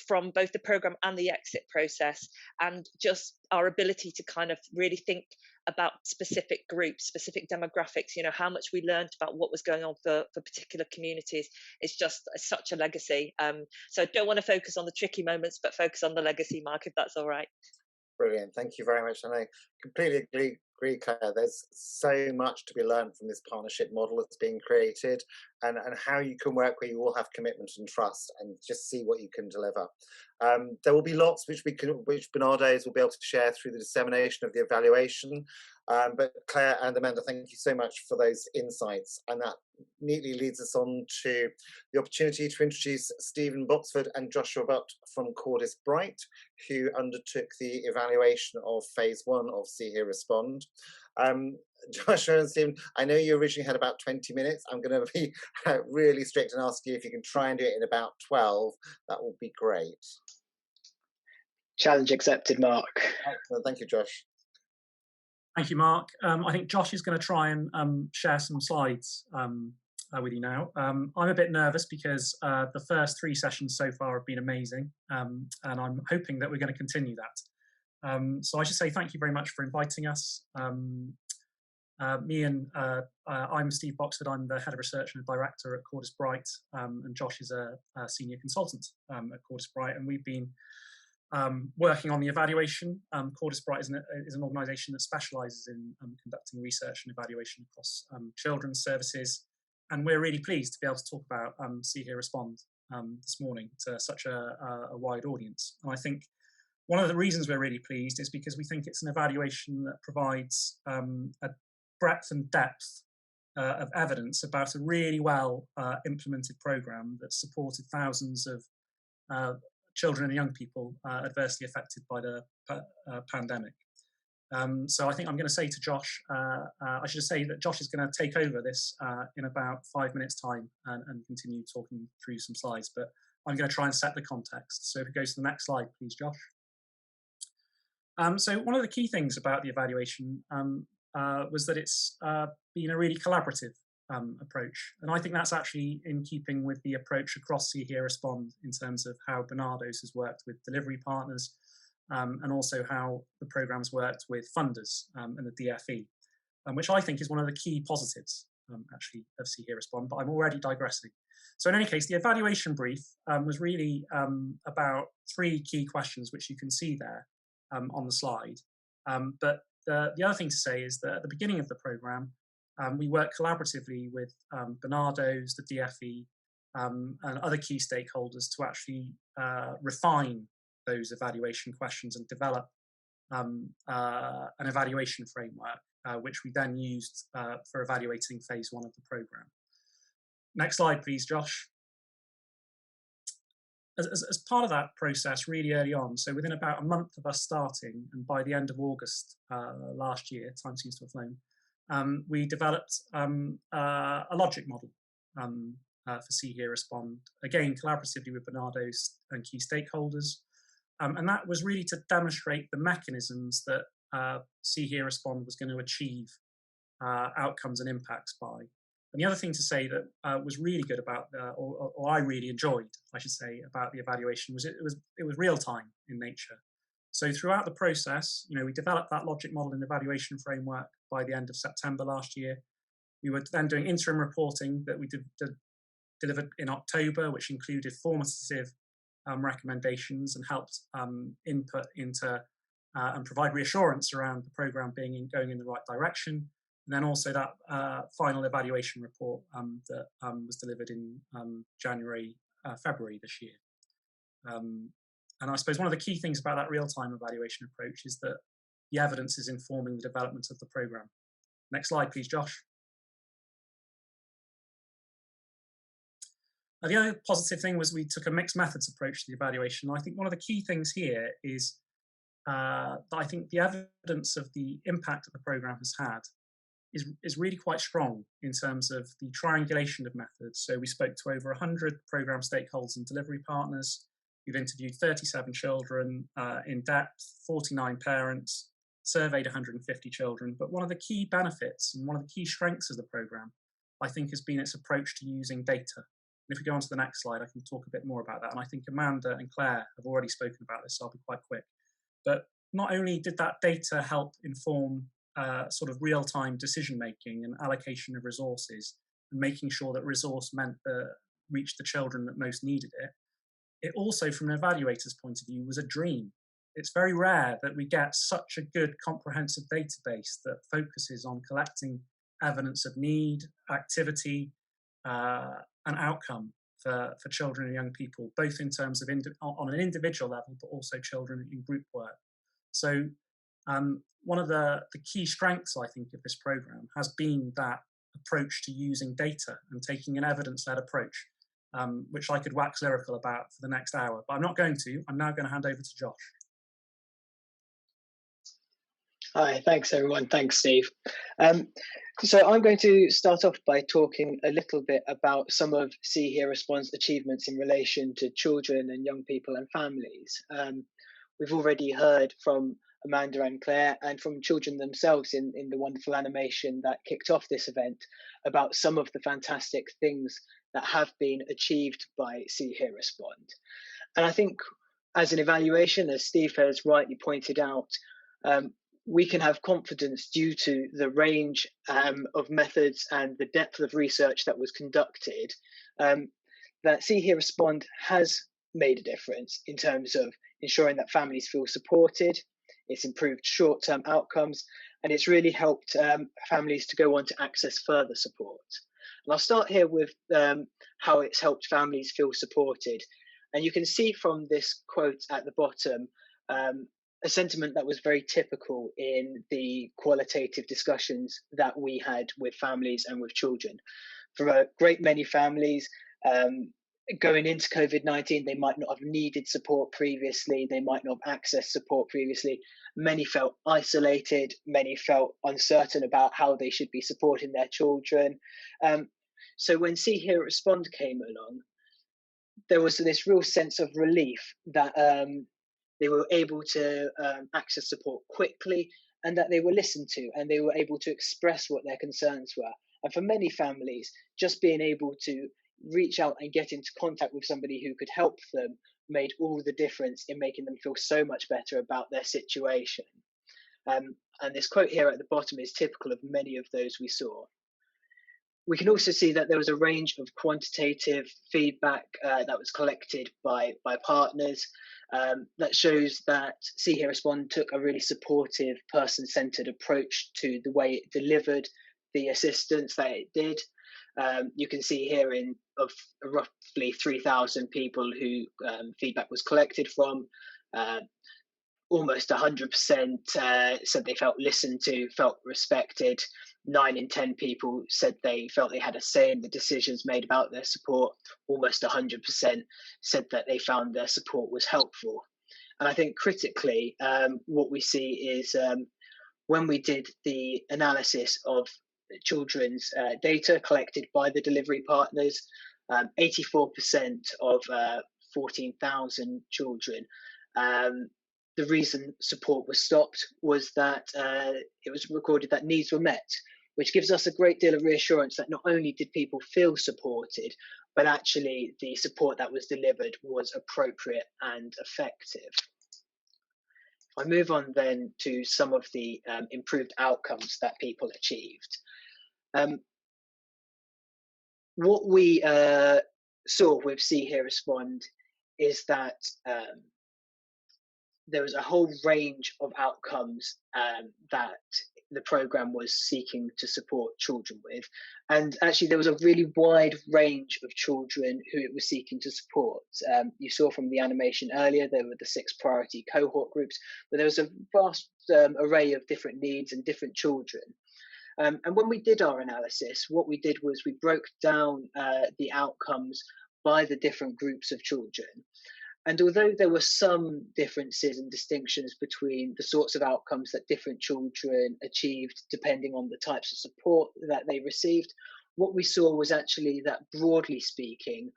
from both the programme and the exit process, and just our ability to kind of really think about specific groups, specific demographics, you know, how much we learned about what was going on for particular communities is just such a legacy. So I don't want to focus on the tricky moments, but focus on the legacy, Mark, if that's all right. Brilliant, thank you very much. And I completely agree, Claire. There's so much to be learned from this partnership model that's being created, and how you can work where you all have commitment and trust, and just see what you can deliver. There will be lots which Barnardo's will be able to share through the dissemination of the evaluation. But Claire and Amanda, thank you so much for those insights, and that neatly leads us on to the opportunity to introduce Stephen Boxford and Joshua Butt from Cordis Bright, who undertook the evaluation of phase 1 of See Hear Respond. Joshua and Stephen, I know you originally had about 20 minutes. I'm going to be really strict and ask you if you can try and do it in about 12. That would be great. Challenge accepted, Mark. Excellent. Thank you, Josh. Thank you, Mark. I think Josh is going to try and share some slides with you now. I'm a bit nervous because the first 3 sessions so far have been amazing, and I'm hoping that we're going to continue that. So I should say thank you very much for inviting us. I'm Steve Boxford. I'm the head of research and director at Cordis Bright, and Josh is a senior consultant at Cordis Bright, and we've been working on the evaluation. Cordis Bright is an organisation that specialises in conducting research and evaluation across children's services, and we're really pleased to be able to talk about See Hear Respond this morning to such a wide audience. And I think one of the reasons we're really pleased is because we think it's an evaluation that provides a breadth and depth of evidence about a really well implemented programme that supported thousands of children and young people adversely affected by the pandemic. So I think I'm going to say to Josh, I should say that Josh is going to take over this in about 5 minutes time and continue talking through some slides, but I'm going to try and set the context. So if it goes to the next slide, please, Josh. So one of the key things about the evaluation was that it's been a really collaborative approach. And I think that's actually in keeping with the approach across See Hear Respond in terms of how Barnardo's has worked with delivery partners and also how the program's worked with funders and the DFE, which I think is one of the key positives actually of See Hear Respond, but I'm already digressing. So in any case, the evaluation brief was really about 3 key questions, which you can see there on the slide. But the other thing to say is that at the beginning of the programme, we worked collaboratively with Barnardo's, the DFE, and other key stakeholders to actually refine those evaluation questions and develop an evaluation framework, which we then used for evaluating phase 1 of the programme. Next slide, please, Josh. As part of that process, really early on, so within about a month of us starting, and by the end of August last year, time seems to have flown, we developed a logic model for See Hear Respond, again collaboratively with Barnardo's and key stakeholders, and that was really to demonstrate the mechanisms that See Hear Respond was going to achieve outcomes and impacts by. And the other thing to say that was really good about, or I really enjoyed, I should say, about the evaluation was it was real time in nature. So throughout the process, we developed that logic model and evaluation framework by the end of September last year. We were then doing interim reporting that we delivered in October, which included formative recommendations and helped input into and provide reassurance around the programme going in the right direction. And then also that final evaluation report that was delivered in February this year. And I suppose one of the key things about that real-time evaluation approach is that the evidence is informing the development of the programme. Next slide, please, Josh. The other positive thing was we took a mixed methods approach to the evaluation. I think one of the key things here is that I think the evidence of the impact that the programme has had is really quite strong in terms of the triangulation of methods. So we spoke to over 100 programme stakeholders and delivery partners. We've interviewed 37 children in depth, 49 parents, surveyed 150 children. But one of the key benefits and one of the key strengths of the programme, I think, has been its approach to using data. And if we go on to the next slide, I can talk a bit more about that. And I think Amanda and Claire have already spoken about this, so I'll be quite quick. But not only did that data help inform sort of real-time decision-making and allocation of resources, and making sure that resource reached the children that most needed it, it also, from an evaluator's point of view, was a dream. It's very rare that we get such a good comprehensive database that focuses on collecting evidence of need, activity, and outcome for children and young people, both in terms of on an individual level, but also children in group work. So one of the key strengths, I think, of this programme has been that approach to using data and taking an evidence-led approach, which I could wax lyrical about for the next hour, but I'm not going to. I'm now going to hand over to Josh. Hi, thanks everyone. Thanks, Steve. So I'm going to start off by talking a little bit about some of See Hear Respond's achievements in relation to children and young people and families. We've already heard from Amanda and Claire and from children themselves in the wonderful animation that kicked off this event about some of the fantastic things that have been achieved by See Hear Respond. And I think as an evaluation, as Steve has rightly pointed out, we can have confidence due to the range of methods and the depth of research that was conducted, that See Hear Respond has made a difference in terms of ensuring that families feel supported. It's improved short-term outcomes, and it's really helped families to go on to access further support. And I'll start here with how it's helped families feel supported. And you can see from this quote at the bottom a sentiment that was very typical in the qualitative discussions that we had with families and with children. For a great many families, going into COVID-19, they might not have needed support previously, they might not have accessed support previously. Many felt isolated, many felt uncertain about how they should be supporting their children. So when See Hear Respond came along, there was this real sense of relief that they were able to access support quickly, and that they were listened to, and they were able to express what their concerns were. And for many families, just being able to reach out and get into contact with somebody who could help them made all the difference in making them feel so much better about their situation. And this quote here at the bottom is typical of many of those we saw. We can also see that there was a range of quantitative feedback that was collected by partners that shows that See Hear Respond took a really supportive, person-centered approach to the way it delivered the assistance that it did. You can see here of roughly 3,000 people who feedback was collected from, almost 100% said they felt listened to, felt respected. 9 in 10 people said they felt they had a say in the decisions made about their support. Almost 100% said that they found their support was helpful. And I think critically, what we see is when we did the analysis of children's data collected by the delivery partners, 84% of 14,000 children, the reason support was stopped was that it was recorded that needs were met, which gives us a great deal of reassurance that not only did people feel supported, but actually the support that was delivered was appropriate and effective. If I move on then to some of the improved outcomes that people achieved. What we saw with See Hear Respond is that there was a whole range of outcomes that the programme was seeking to support children with. And actually there was a really wide range of children who it was seeking to support. You saw from the animation earlier, there were the 6 priority cohort groups, but there was a vast array of different needs and different children. And when we did our analysis, what we did was we broke down the outcomes by the different groups of children. And although there were some differences and distinctions between the sorts of outcomes that different children achieved depending on the types of support that they received, what we saw was actually that, broadly speaking,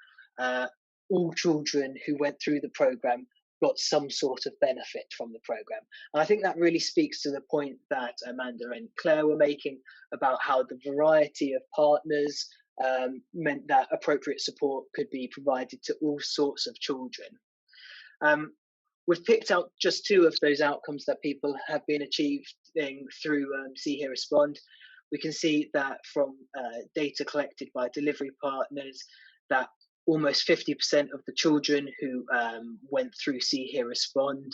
all children who went through the programme got some sort of benefit from the programme. And I think that really speaks to the point that Amanda and Claire were making about how the variety of partners meant that appropriate support could be provided to all sorts of children. We've picked out just 2 of those outcomes that people have been achieving through See Hear Respond. We can see that from data collected by delivery partners that almost 50% of the children who went through See Hear Respond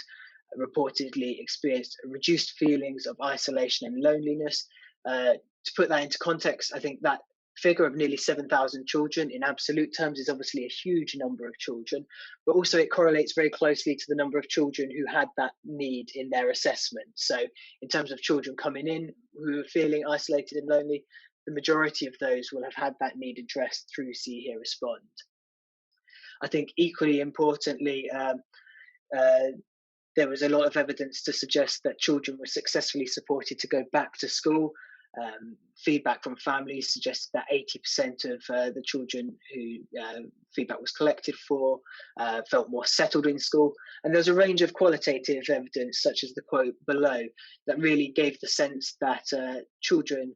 reportedly experienced reduced feelings of isolation and loneliness. To put that into context, I think that figure of nearly 7,000 children in absolute terms is obviously a huge number of children, but also it correlates very closely to the number of children who had that need in their assessment. So in terms of children coming in who are feeling isolated and lonely, the majority of those will have had that need addressed through See Hear Respond. I think equally importantly, there was a lot of evidence to suggest that children were successfully supported to go back to school. Feedback from families suggested that 80% of the children who feedback was collected for felt more settled in school. And there's a range of qualitative evidence, such as the quote below, that really gave the sense that children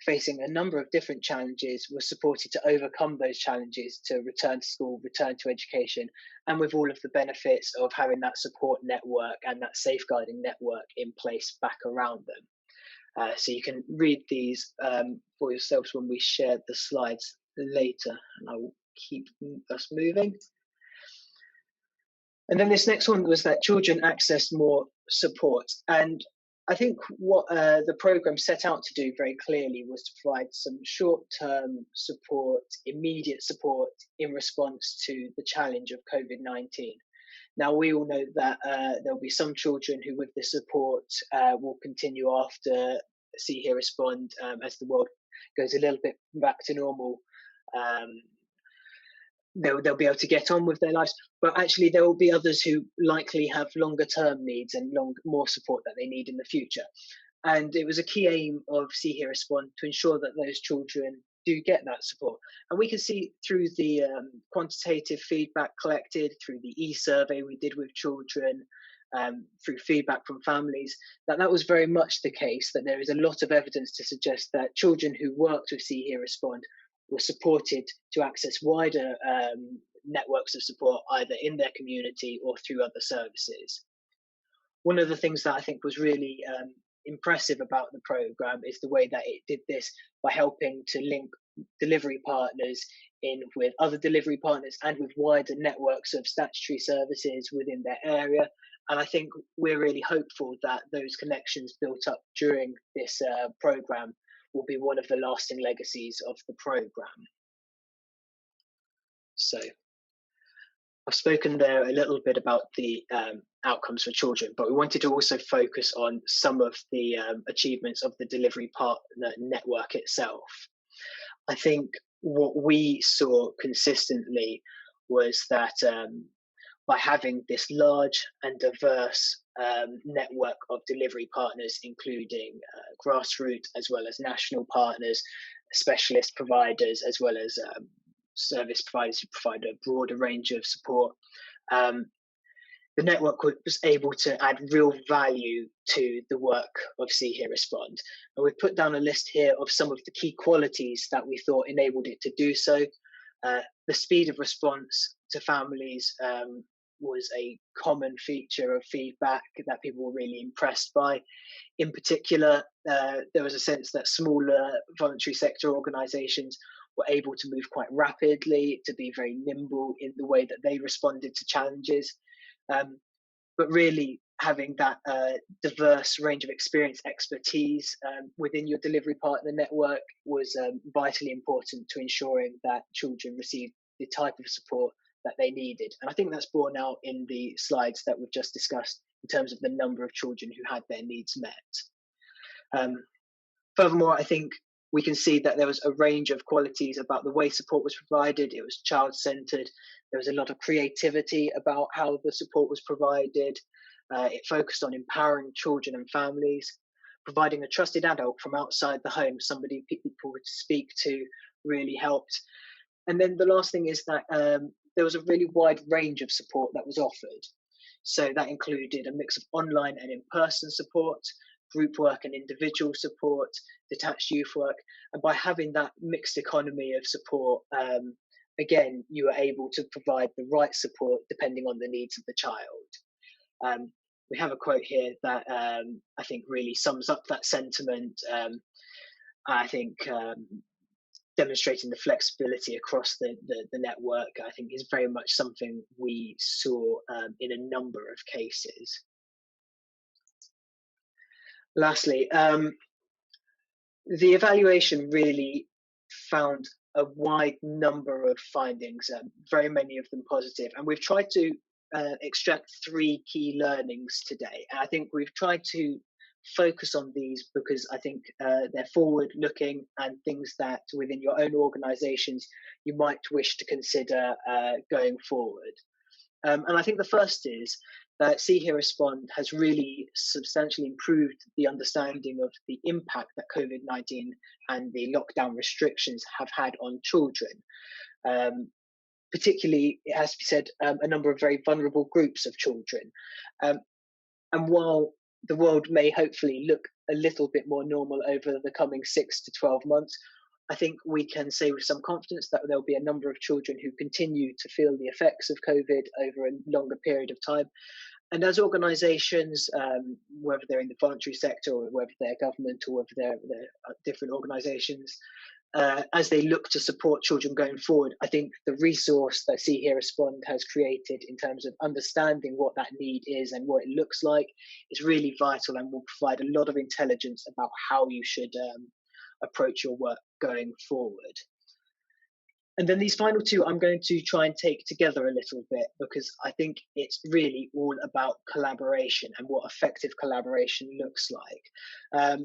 facing a number of different challenges were supported to overcome those challenges, to return to school, return to education, and with all of the benefits of having that support network and that safeguarding network in place back around them. So you can read these for yourselves when we share the slides later, and I will keep us moving. And then this next one was that children access more support. And I think what the programme set out to do very clearly was to provide some short-term support, immediate support in response to the challenge of COVID-19. Now, we all know that there'll be some children who, with this support, will continue after See Here Respond as the world goes a little bit back to normal. They'll be able to get on with their lives, but actually there will be others who likely have longer term needs and more support that they need in the future. And it was a key aim of See Here Respond to ensure that those children do get that support. And we can see through the quantitative feedback collected, through the e-survey we did with children, through feedback from families, that was very much the case, that there is a lot of evidence to suggest that children who worked with See Here Respond were supported to access wider networks of support, either in their community or through other services. One of the things that I think was really impressive about the programme is the way that it did this by helping to link delivery partners in with other delivery partners and with wider networks of statutory services within their area. And I think we're really hopeful that those connections built up during this programme will be one of the lasting legacies of the programme. So I've spoken there a little bit about the outcomes for children, but we wanted to also focus on some of the achievements of the delivery partner network itself. I think what we saw consistently was that by having this large and diverse network of delivery partners, including grassroots as well as national partners, specialist providers, as well as service providers who provide a broader range of support, the network was able to add real value to the work of See Here Respond. And we've put down a list here of some of the key qualities that we thought enabled it to do so. The speed of response to families was a common feature of feedback that people were really impressed by. In particular, there was a sense that smaller voluntary sector organisations were able to move quite rapidly, to be very nimble in the way that they responded to challenges. But really having that diverse range of experience, expertise within your delivery partner network was vitally important to ensuring that children received the type of support that they needed. And I think that's borne out in the slides that we've just discussed in terms of the number of children who had their needs met. Furthermore, I think we can see that there was a range of qualities about the way support was provided. It was child-centred. There was a lot of creativity about how the support was provided. It focused on empowering children and families, providing a trusted adult from outside the home, somebody people would speak to, really helped. And then the last thing is that there was a really wide range of support that was offered. So that included a mix of online and in-person support, group work and individual support, detached youth work. And by having that mixed economy of support, again, you are able to provide the right support depending on the needs of the child. We have a quote here that I think really sums up that sentiment. I think demonstrating the flexibility across the network, I think, is very much something we saw in a number of cases. Lastly, the evaluation really found a wide number of findings, very many of them positive, and we've tried to extract 3 key learnings today. And I think we've tried to focus on these because I think they're forward-looking and things that within your own organisations you might wish to consider going forward. And I think the first is that See Here Respond has really substantially improved the understanding of the impact that COVID-19 and the lockdown restrictions have had on children. Particularly, it has to be said, a number of very vulnerable groups of children. And while the world may hopefully look a little bit more normal over the coming 6 to 12 months, I think we can say with some confidence that there'll be a number of children who continue to feel the effects of COVID over a longer period of time. And as organisations, whether they're in the voluntary sector or whether they're government or whether they're different organisations, as they look to support children going forward, I think the resource that See Here Respond has created in terms of understanding what that need is and what it looks like is really vital and will provide a lot of intelligence about how you should approach your work going forward. And then these final two, I'm going to try and take together a little bit because I think it's really all about collaboration and what effective collaboration looks like.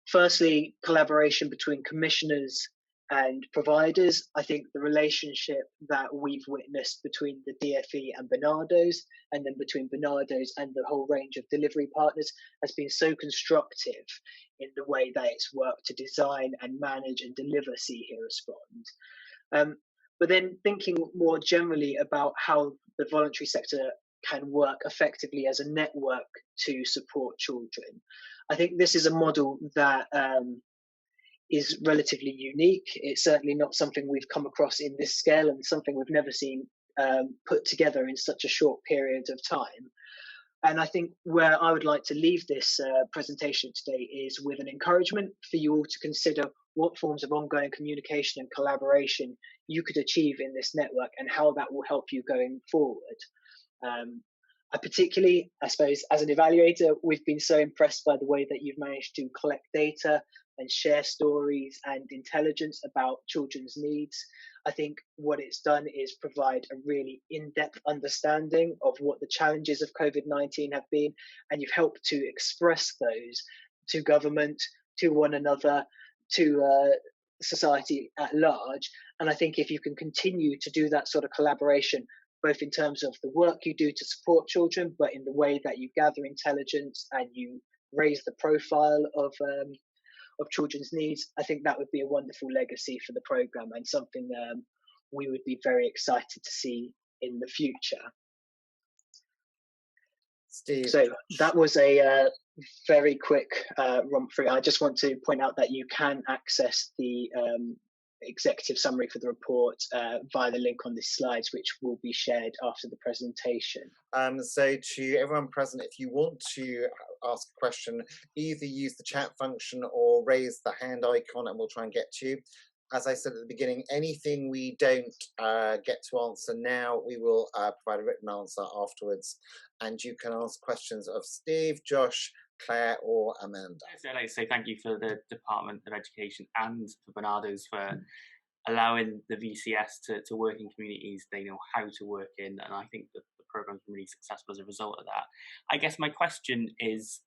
Firstly, collaboration between commissioners and providers. I think the relationship that we've witnessed between the DFE and Barnardo's, and then between Barnardo's and the whole range of delivery partners, has been so constructive in the way that it's worked to design and manage and deliver See Here Respond. But then thinking more generally about how the voluntary sector can work effectively as a network to support children. I think this is a model that is relatively unique. It's certainly not something we've come across in this scale and something we've never seen put together in such a short period of time. And I think where I would like to leave this presentation today is with an encouragement for you all to consider what forms of ongoing communication and collaboration you could achieve in this network and how that will help you going forward. I particularly, I suppose, as an evaluator, we've been so impressed by the way that you've managed to collect data and share stories and intelligence about children's needs. I think what it's done is provide a really in-depth understanding of what the challenges of COVID-19 have been, and you've helped to express those to government, to one another, to society at large. And I think if you can continue to do that sort of collaboration, both in terms of the work you do to support children, but in the way that you gather intelligence and you raise the profile of children's needs, I think that would be a wonderful legacy for the programme and something we would be very excited to see in the future. Steve. So that was a very quick romp through. I just want to point out that you can access the executive summary for the report via the link on this slides, which will be shared after the presentation. So to everyone present, if you want to ask a question, either use the chat function or raise the hand icon and we'll try and get to you. As I said at the beginning, anything we don't get to answer now, we will provide a written answer afterwards. And you can ask questions of Steve, Josh, Claire or Amanda. So I'd like to say thank you for the Department of Education and for Barnardo's for allowing the VCS to work in communities they know how to work in, and I think that the program's been really successful as a result of that. I guess my question is,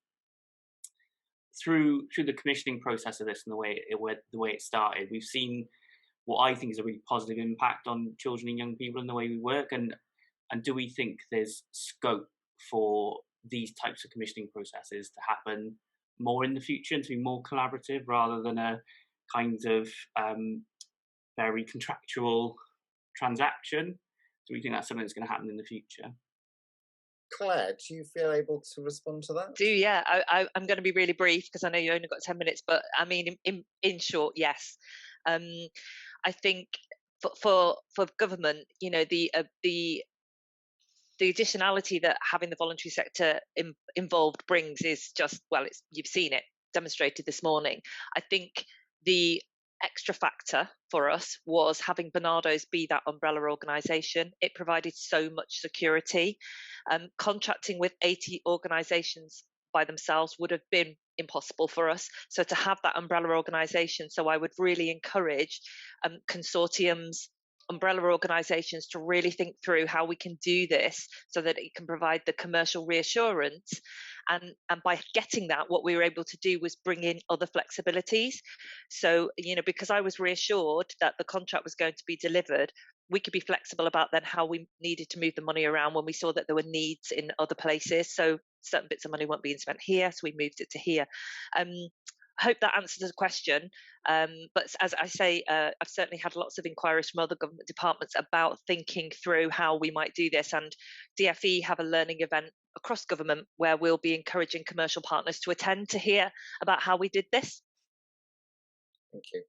through the commissioning process of this and the way it started, we've seen what I think is a really positive impact on children and young people in the way we work, and do we think there's scope for these types of commissioning processes to happen more in the future and to be more collaborative rather than a kind of very contractual transaction? Do we think that's something that's going to happen in the future? Claire, do you feel able to respond to that? Yeah. I'm going to be really brief because I know you only got 10 minutes, but I mean, in short, yes. I think for government, you know, the additionality that having the voluntary sector involved brings is just, well, you've seen it demonstrated this morning. I think the extra factor for us was having Barnardo's be that umbrella organisation. It provided so much security. Contracting with 80 organisations by themselves would have been impossible for us. So to have that umbrella organisation, so I would really encourage consortiums, umbrella organisations to really think through how we can do this so that it can provide the commercial reassurance. And by getting that, what we were able to do was bring in other flexibilities. So, you know, because I was reassured that the contract was going to be delivered, we could be flexible about then how we needed to move the money around when we saw that there were needs in other places. So certain bits of money weren't being spent here, so we moved it to here. I hope that answers the question. But as I say, I've certainly had lots of inquiries from other government departments about thinking through how we might do this. And DFE have a learning event across government where we'll be encouraging commercial partners to attend to hear about how we did this. Thank you.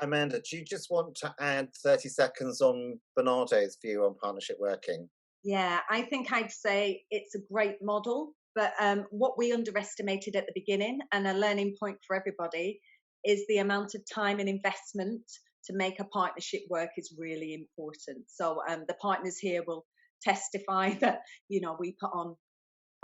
Amanda, do you just want to add 30 seconds on Barnardo's view on partnership working? Yeah, I think I'd say it's a great model. But what we underestimated at the beginning, and a learning point for everybody, is the amount of time and investment to make a partnership work is really important. So the partners here will testify that, you know, we put on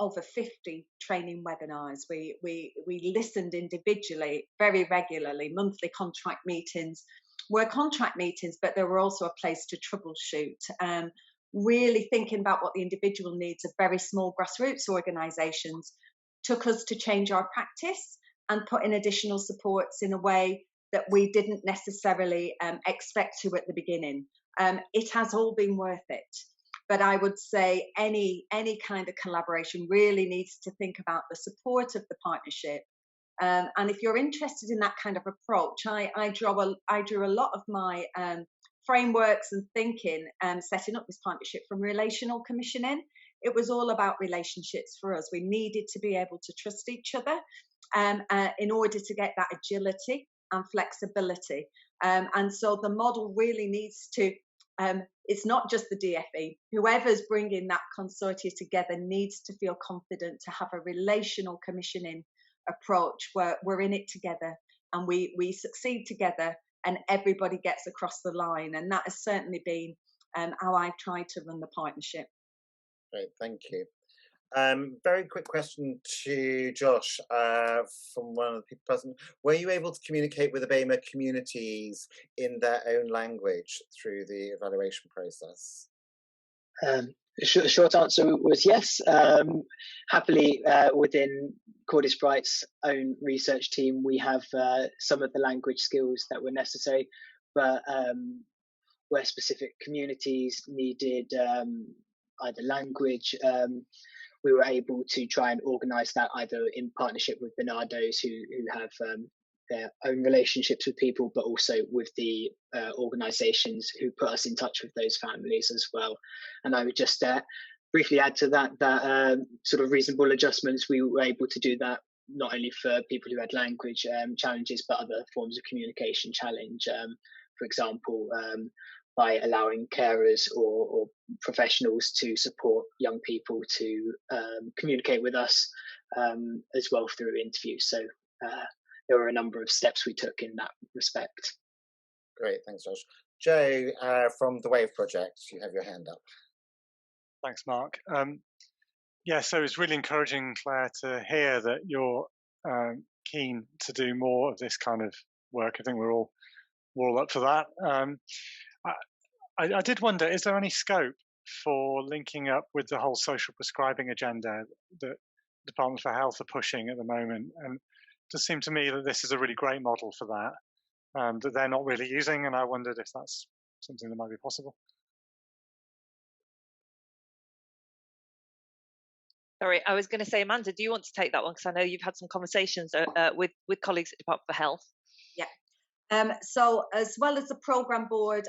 over 50 training webinars. We listened individually very regularly, monthly contract meetings were contract meetings, but there were also a place to troubleshoot. Really thinking about what the individual needs of very small grassroots organisations took us to change our practice and put in additional supports in a way that we didn't necessarily expect to at the beginning. It has all been worth it. But I would say any kind of collaboration really needs to think about the support of the partnership. And if you're interested in that kind of approach, I drew a lot of my frameworks and thinking setting up this partnership from relational commissioning. It was all about relationships for us. We needed to be able to trust each other in order to get that agility and flexibility. And so the model really needs to, it's not just the DFE. Whoever's bringing that consortia together needs to feel confident to have a relational commissioning approach where we're in it together and we succeed together and everybody gets across the line. And that has certainly been how I've tried to run the partnership. Great, thank you. Very quick question to Josh from one of the people present. Were you able to communicate with the BEMA communities in their own language through the evaluation process? The short answer was yes. Happily, within Cordis Bright's own research team, we have some of the language skills that were necessary, but where specific communities needed either language, we were able to try and organise that either in partnership with Barnardo's who have their own relationships with people, but also with the organisations who put us in touch with those families as well. And I would just briefly add to that sort of reasonable adjustments, we were able to do that not only for people who had language challenges, but other forms of communication challenge. For example, by allowing carers or professionals to support young people to communicate with us as well through interviews. So there were a number of steps we took in that respect. Great, thanks, Josh. Joe, from the WAVE project, you have your hand up. Thanks, Mark. Yeah, so it's really encouraging, Claire, to hear that you're keen to do more of this kind of work. I think we're all up for that. I did wonder, is there any scope for linking up with the whole social prescribing agenda that Department for Health are pushing at the moment? And it does seem to me that this is a really great model for that, that they're not really using, and I wondered if that's something that might be possible. Sorry, I was going to say, Amanda, do you want to take that one? Because I know you've had some conversations with colleagues at Department for Health. Yeah. So as well as the programme board,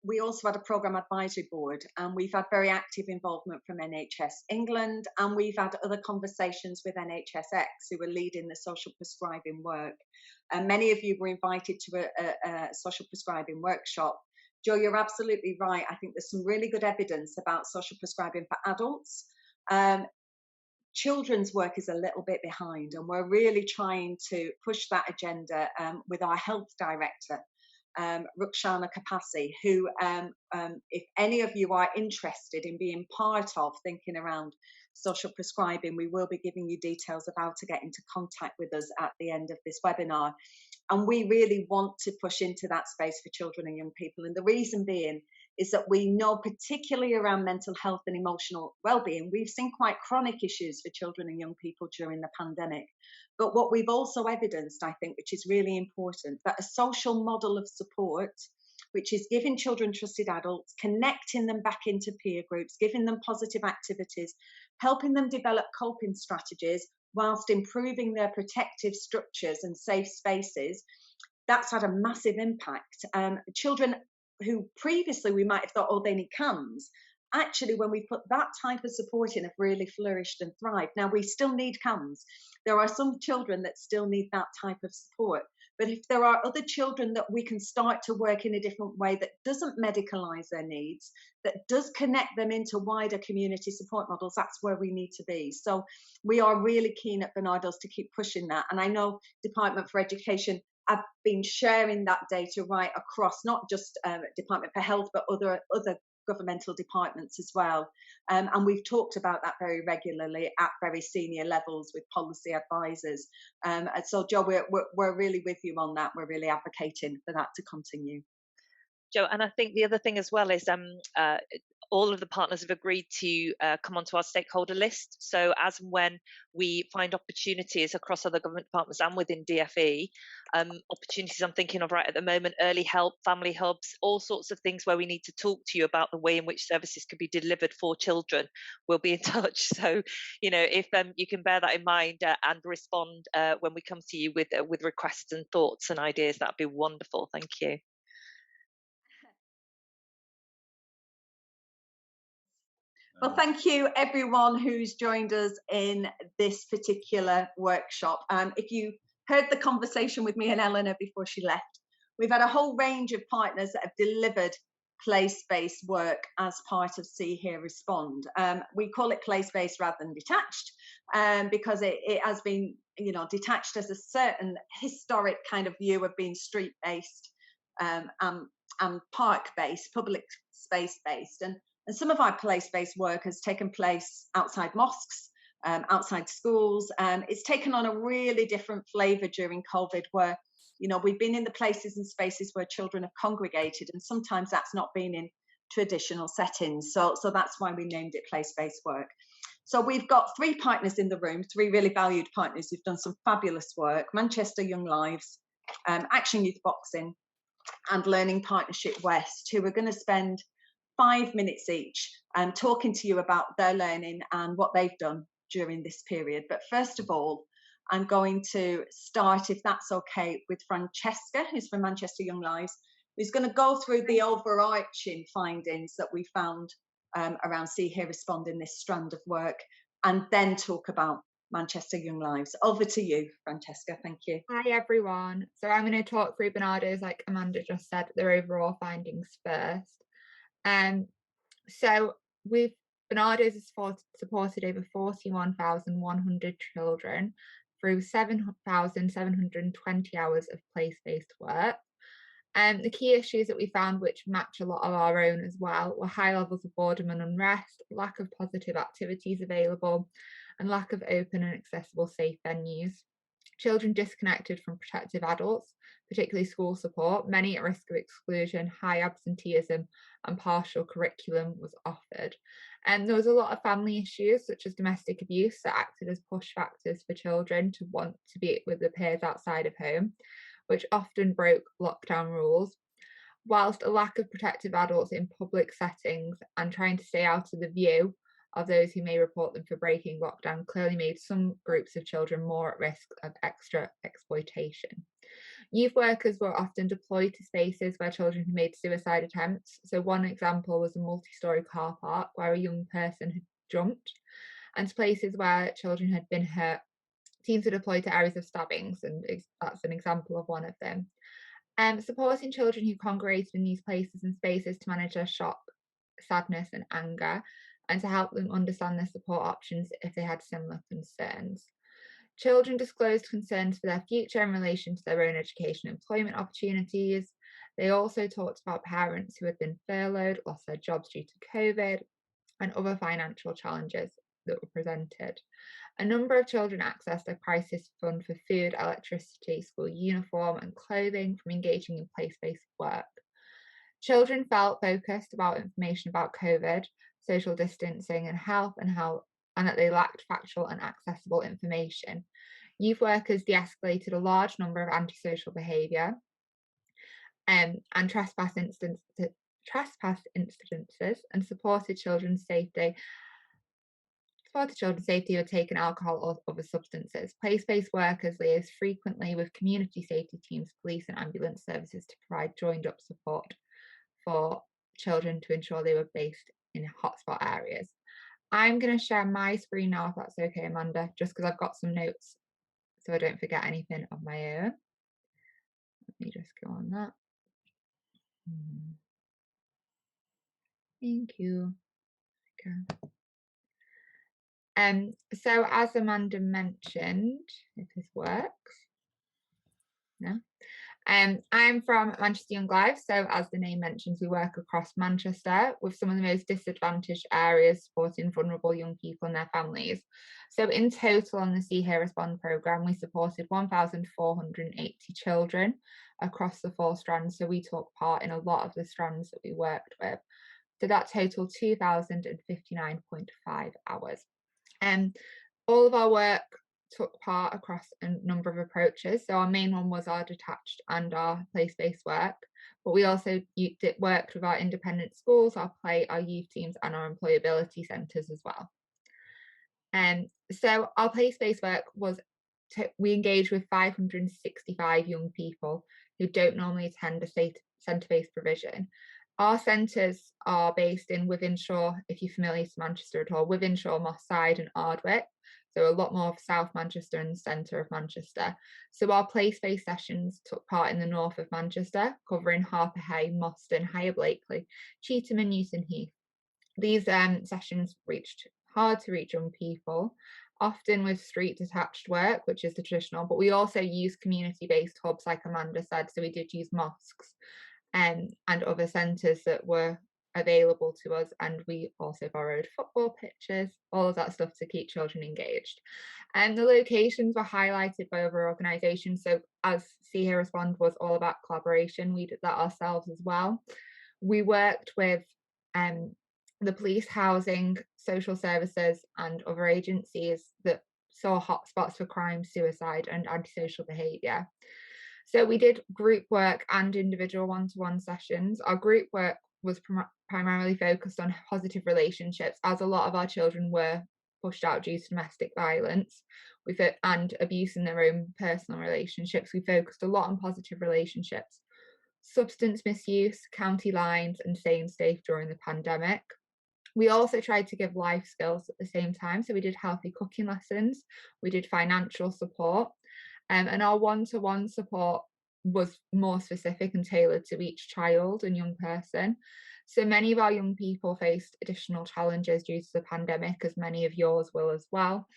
we also had a programme advisory board, and we've had very active involvement from NHS England, and we've had other conversations with NHSX, who are leading the social prescribing work. And many of you were invited to a social prescribing workshop. Joe, you're absolutely right. I think there's some really good evidence about social prescribing for adults. Children's work is a little bit behind, and we're really trying to push that agenda with our health director, Rukhsana Kapasi, who, if any of you are interested in being part of thinking around social prescribing, we will be giving you details of how to get into contact with us at the end of this webinar. And we really want to push into that space for children and young people. And the reason being is that we know, particularly around mental health and emotional well-being, we've seen quite chronic issues for children and young people during the pandemic. But what we've also evidenced, I think, which is really important, that a social model of support, which is giving children trusted adults, connecting them back into peer groups, giving them positive activities, helping them develop coping strategies whilst improving their protective structures and safe spaces, that's had a massive impact. Children who previously we might have thought, oh, they need CAMS, actually, when we put that type of support in, have really flourished and thrived. Now, we still need CAMS. There are some children that still need that type of support. But if there are other children that we can start to work in a different way that doesn't medicalise their needs, that does connect them into wider community support models, that's where we need to be. So we are really keen at Barnardo's to keep pushing that. And I know Department for Education I've been sharing that data right across not just Department for Health, but other governmental departments as well. And we've talked about that very regularly at very senior levels with policy advisors. So Jo, we're really with you on that. We're really advocating for that to continue. Jo, and I think the other thing as well is all of the partners have agreed to come onto our stakeholder list. So as and when we find opportunities across other government departments and within DFE, opportunities I'm thinking of right at the moment, early help, family hubs, all sorts of things where we need to talk to you about the way in which services could be delivered for children, we'll be in touch. So, you know, if you can bear that in mind and respond when we come to you with requests and thoughts and ideas, that'd be wonderful. Thank you. Well, thank you everyone who's joined us in this particular workshop. If you heard the conversation with me and Eleanor before she left, we've had a whole range of partners that have delivered place-based work as part of See, Hear, Respond. We call it place-based rather than detached because it has been, you know, detached as a certain historic kind of view of being street-based and park-based, public space-based. And some of our place-based work has taken place outside mosques, outside schools. It's taken on a really different flavour during COVID where, you know, we've been in the places and spaces where children have congregated, and sometimes that's not been in traditional settings. So that's why we named it place-based work. So we've got 3 partners in the room, 3 really valued partners who've done some fabulous work: Manchester Young Lives, Action Youth Boxing, and Learning Partnership West, who are going to spend 5 minutes each talking to you about their learning and what they've done during this period. But first of all, I'm going to start, if that's okay, with Francesca, who's from Manchester Young Lives, who's going to go through the overarching findings that we found around See, Hear, Respond in this strand of work, and then talk about Manchester Young Lives. Over to you, Francesca. Thank you. Hi, everyone. So I'm going to talk through Barnardo's, like Amanda just said, their overall findings first. So Barnardo's has supported over 41,100 children through 7,720 hours of place-based work. The key issues that we found, which match a lot of our own as well, were high levels of boredom and unrest, lack of positive activities available, and lack of open and accessible safe venues. Children disconnected from protective adults, particularly school support, many at risk of exclusion, high absenteeism, and partial curriculum was offered. And there was a lot of family issues, such as domestic abuse, that acted as push factors for children to want to be with their peers outside of home, which often broke lockdown rules. Whilst a lack of protective adults in public settings and trying to stay out of the view of those who may report them for breaking lockdown clearly made some groups of children more at risk of extra exploitation. Youth workers were often deployed to spaces where children had made suicide attempts. So one example was a multi-storey car park where a young person had jumped, and to places where children had been hurt. Teams were deployed to areas of stabbings, and that's an example of one of them. Supporting children who congregated in these places and spaces to manage their shock, sadness and anger, and to help them understand their support options if they had similar concerns. Children disclosed concerns for their future in relation to their own education and employment opportunities. They also talked about parents who had been furloughed, lost their jobs due to COVID, and other financial challenges that were presented. A number of children accessed a crisis fund for food, electricity, school uniform and clothing from engaging in place-based work. Children felt focused about information about COVID, social distancing and health, and that they lacked factual and accessible information. Youth workers de-escalated a large number of antisocial behaviour and trespass incidences and supported children's safety who had taken alcohol or other substances. Place-based workers liaised frequently with community safety teams, police and ambulance services to provide joined-up support for children to ensure they were based in hotspot areas. I'm going to share my screen now, if that's okay, Amanda, just because I've got some notes so I don't forget anything of my own. Let me just go on that. Thank you. Okay. So as Amanda mentioned, if this works, No. I'm from Manchester Young Life, so as the name mentions, we work across Manchester with some of the most disadvantaged areas supporting vulnerable young people and their families. So in total on the See Hear Respond programme, we supported 1,480 children across the 4 strands, so we took part in a lot of the strands that we worked with. So that totaled 2,059.5 hours. All of our work took part across a number of approaches. So our main one was our detached and our place-based work, but we also worked with our independent schools, our play, our youth teams, and our employability centres as well. So our place-based work was we engaged with 565 young people who don't normally attend a centre-based provision. Our centres are based in Wythenshawe, if you're familiar to Manchester at all, Wythenshawe, Moss Side and Ardwick. So a lot more of South Manchester and the centre of Manchester. So our place-based sessions took part in the north of Manchester, covering Harper Hay, Moston, Higher Blakely, Cheetham and Newton Heath. These sessions reached hard to reach young people, often with street detached work, which is the traditional, but we also use community-based hubs like Amanda said. So we did use mosques and other centres that were available to us, and we also borrowed football pitches, all of that stuff to keep children engaged. And the locations were highlighted by other organisations. So as See Hear Respond was all about collaboration, we did that ourselves as well. We worked with the police, housing, social services and other agencies that saw hotspots for crime, suicide and antisocial behaviour. So we did group work and individual one-to-one sessions. Our group work was primarily focused on positive relationships, as a lot of our children were pushed out due to domestic violence and abuse in their own personal relationships. We focused a lot on positive relationships, substance misuse, county lines and staying safe during the pandemic. We also tried to give life skills at the same time. So we did healthy cooking lessons, we did financial support, and our one-to-one support was more specific and tailored to each child and young person. So many of our young people faced additional challenges due to the pandemic, as many of yours will as well.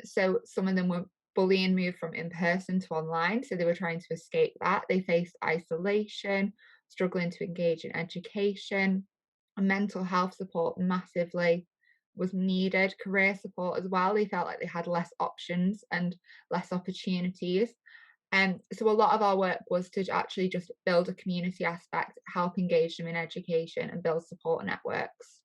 So some of them were bullying moved from in-person to online, so they were trying to escape that. They faced isolation, struggling to engage in education, and mental health support massively was needed, career support as well. They felt like they had less options and less opportunities. And so a lot of our work was to actually just build a community aspect, help engage them in education and build support networks.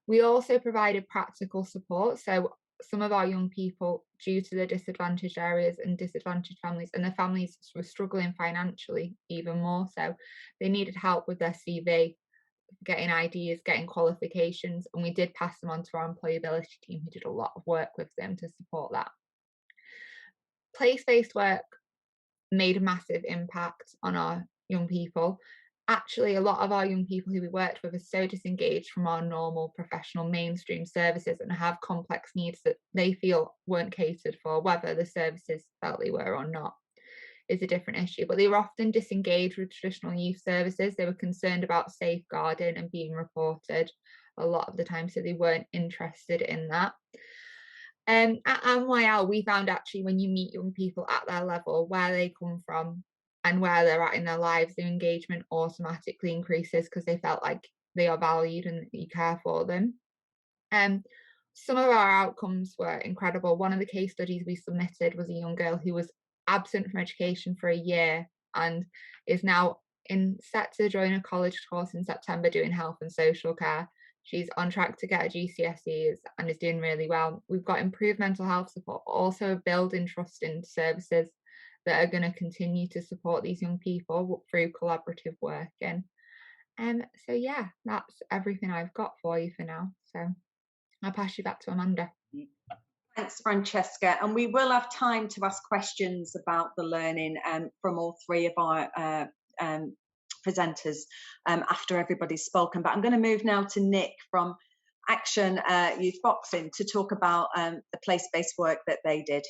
We also provided practical support. So some of our young people, due to the disadvantaged areas and disadvantaged families, and the families were struggling financially even more so, they needed help with their CV, getting ideas, getting qualifications, and we did pass them on to our employability team, who did a lot of work with them to support that. Place-based work made a massive impact on our young people. Actually, a lot of our young people who we worked with are so disengaged from our normal professional mainstream services and have complex needs that they feel weren't catered for, whether the services felt they were or not is a different issue. But they were often disengaged with traditional youth services. They were concerned about safeguarding and being reported a lot of the time, so they weren't interested in that. At NYL, we found actually when you meet young people at their level, where they come from and where they're at in their lives, their engagement automatically increases because they felt like they are valued and that you care for them. Some of our outcomes were incredible. One of the case studies we submitted was a young girl who was absent from education for a year and is now set to join a college course in September doing health and social care. She's on track to get her GCSEs and is doing really well. We've got improved mental health support, but also building trust in services that are going to continue to support these young people through collaborative working. So yeah, that's everything I've got for you for now. So I'll pass you back to Amanda. Thanks, Francesca. And we will have time to ask questions about the learning from all three of our presenters after everybody's spoken. But I'm going to move now to Nick from Action Youth Boxing to talk about the place-based work that they did.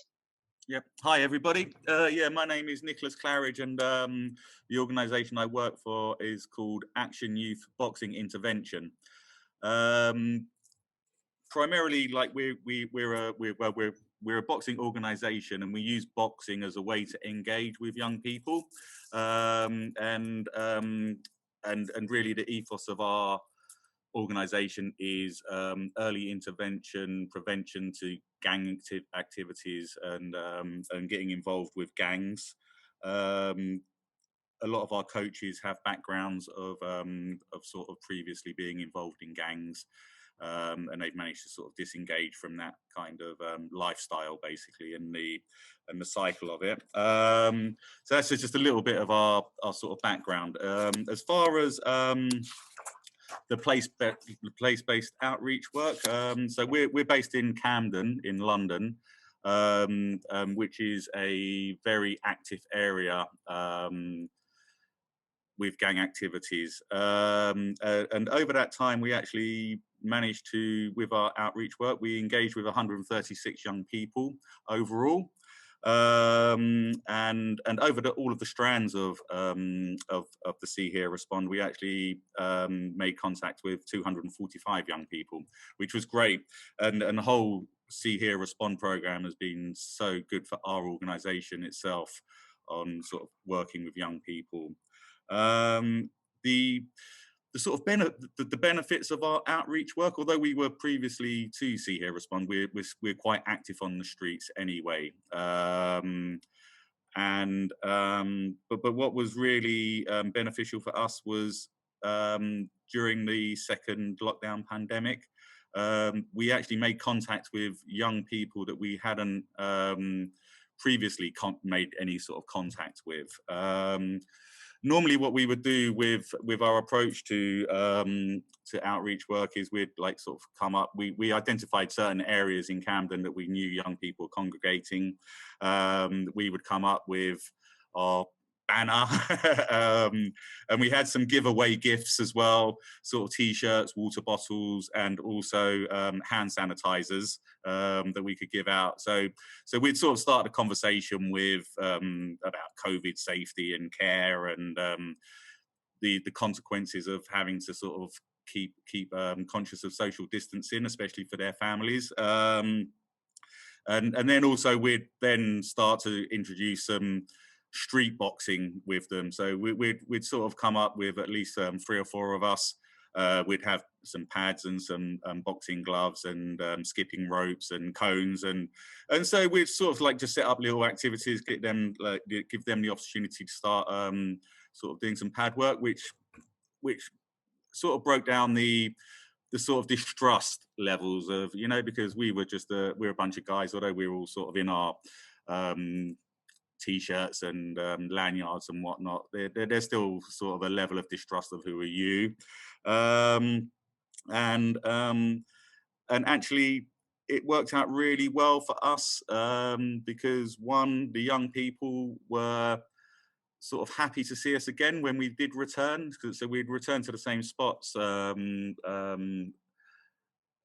Yep. Hi, everybody. Yeah, my name is Nicholas Claridge, and the organisation I work for is called Action Youth Boxing Intervention. Primarily, like we're we're a boxing organisation, and we use boxing as a way to engage with young people, and really the ethos of our organisation is early intervention, prevention to gang activities, and getting involved with gangs. A lot of our coaches have backgrounds of sort of previously being involved in gangs, and they've managed to sort of disengage from that kind of lifestyle, basically, and the cycle of it. So that's just a little bit of our sort of background. As far as the place-based outreach work, so we're based in Camden in London, which is a very active area with gang activities, and over that time we actually managed to, with our outreach work, we engaged with 136 young people overall, and over all of the strands of the See Hear Respond, we actually made contact with 245 young people, which was great, and the whole See Hear Respond program has been so good for our organisation itself on sort of working with young people. The sort of the benefits of our outreach work, although we were previously to See Hear Respond, we're quite active on the streets anyway. But what was really beneficial for us was during the second lockdown pandemic, we actually made contact with young people that we hadn't previously made any sort of contact with. Normally what we would do with our approach to outreach work is we'd like sort of come up, we identified certain areas in Camden that we knew young people congregating. We would come up with our banner, and we had some giveaway gifts as well, sort of t-shirts, water bottles, and also hand sanitizers that we could give out. So we'd sort of start a conversation with about COVID safety and care, and the consequences of having to sort of keep conscious of social distancing, especially for their families. And then also we'd then start to introduce some street boxing with them. So we'd sort of come up with at least 3 or 4 of us. We'd have some pads and some boxing gloves and skipping ropes and cones, and so we'd sort of like just set up little activities, give them the opportunity to start sort of doing some pad work, which sort of broke down the sort of distrust levels of, you know, because we were just we're a bunch of guys, although we were all sort of in our t-shirts and lanyards and whatnot, there's still sort of a level of distrust of who are you, and actually it worked out really well for us, because one, the young people were sort of happy to see us again when we did return, so we'd return to the same spots,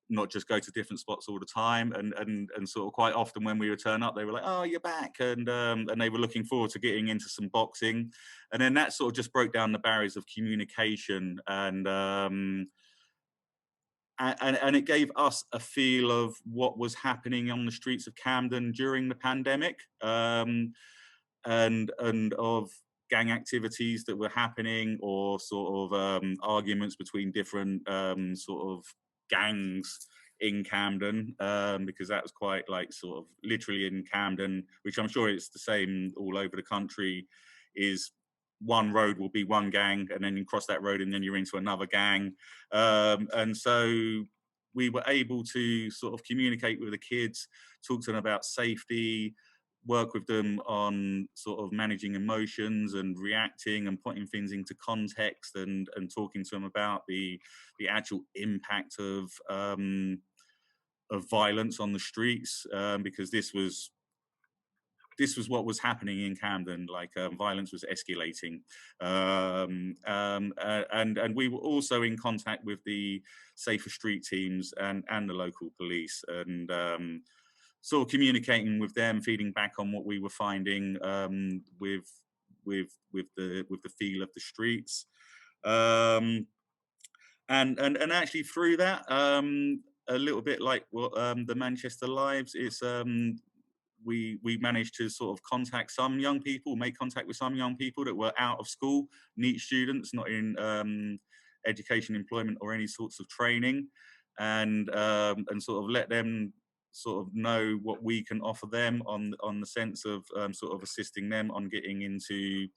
not just go to different spots all the time, and sort of quite often when we would turn up, they were like, "Oh, you're back," and they were looking forward to getting into some boxing, and then that sort of just broke down the barriers of communication, and it gave us a feel of what was happening on the streets of Camden during the pandemic, and of gang activities that were happening, or sort of arguments between different sort of gangs in Camden, because that was quite like sort of literally in Camden, which I'm sure it's the same all over the country, is one road will be one gang, and then you cross that road and then you're into another gang, and so we were able to sort of communicate with the kids, talk to them about safety, work with them on sort of managing emotions and reacting and putting things into context, and talking to them about the actual impact of violence on the streets, because this was what was happening in Camden. Like violence was escalating, and we were also in contact with the Safer Street teams and the local police, and sort of communicating with them, feeding back on what we were finding with the feel of the streets, and actually through that, a little bit like what the Manchester Lives. It's we managed to sort of contact some young people, make contact with some young people that were out of school, NEET students, not in education, employment, or any sorts of training, and sort of let them sort of know what we can offer them on the sense of sort of assisting them on getting into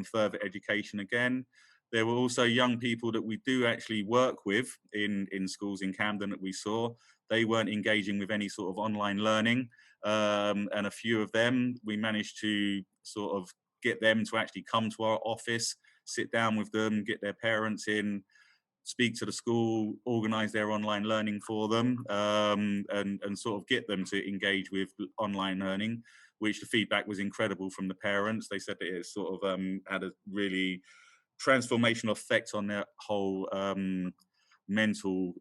further education again. There were also young people that we do actually work with in schools in Camden that we saw. They weren't engaging with any sort of online learning. And a few of them, we managed to sort of get them to actually come to our office, sit down with them, get their parents in, speak to the school, organise their online learning for them, and sort of get them to engage with online learning, which the feedback was incredible from the parents. They said that it sort of had a really transformational effect on their whole mental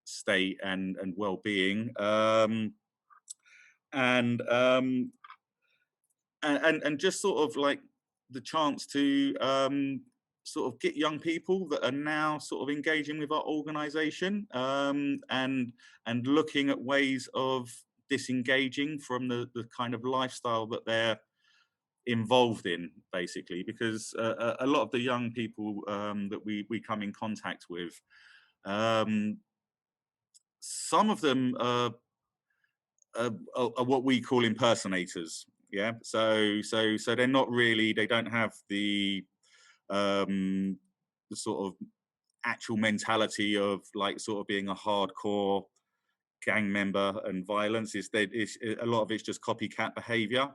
state and well-being, and just sort of like the chance to sort of get young people that are now sort of engaging with our organisation, and looking at ways of disengaging from the kind of lifestyle that they're involved in, basically, because a lot of the young people that we come in contact with, some of them are what we call impersonators. Yeah, so they're not really, they don't have the sort of actual mentality of like sort of being a hardcore gang member and violence. A lot of it's just copycat behavior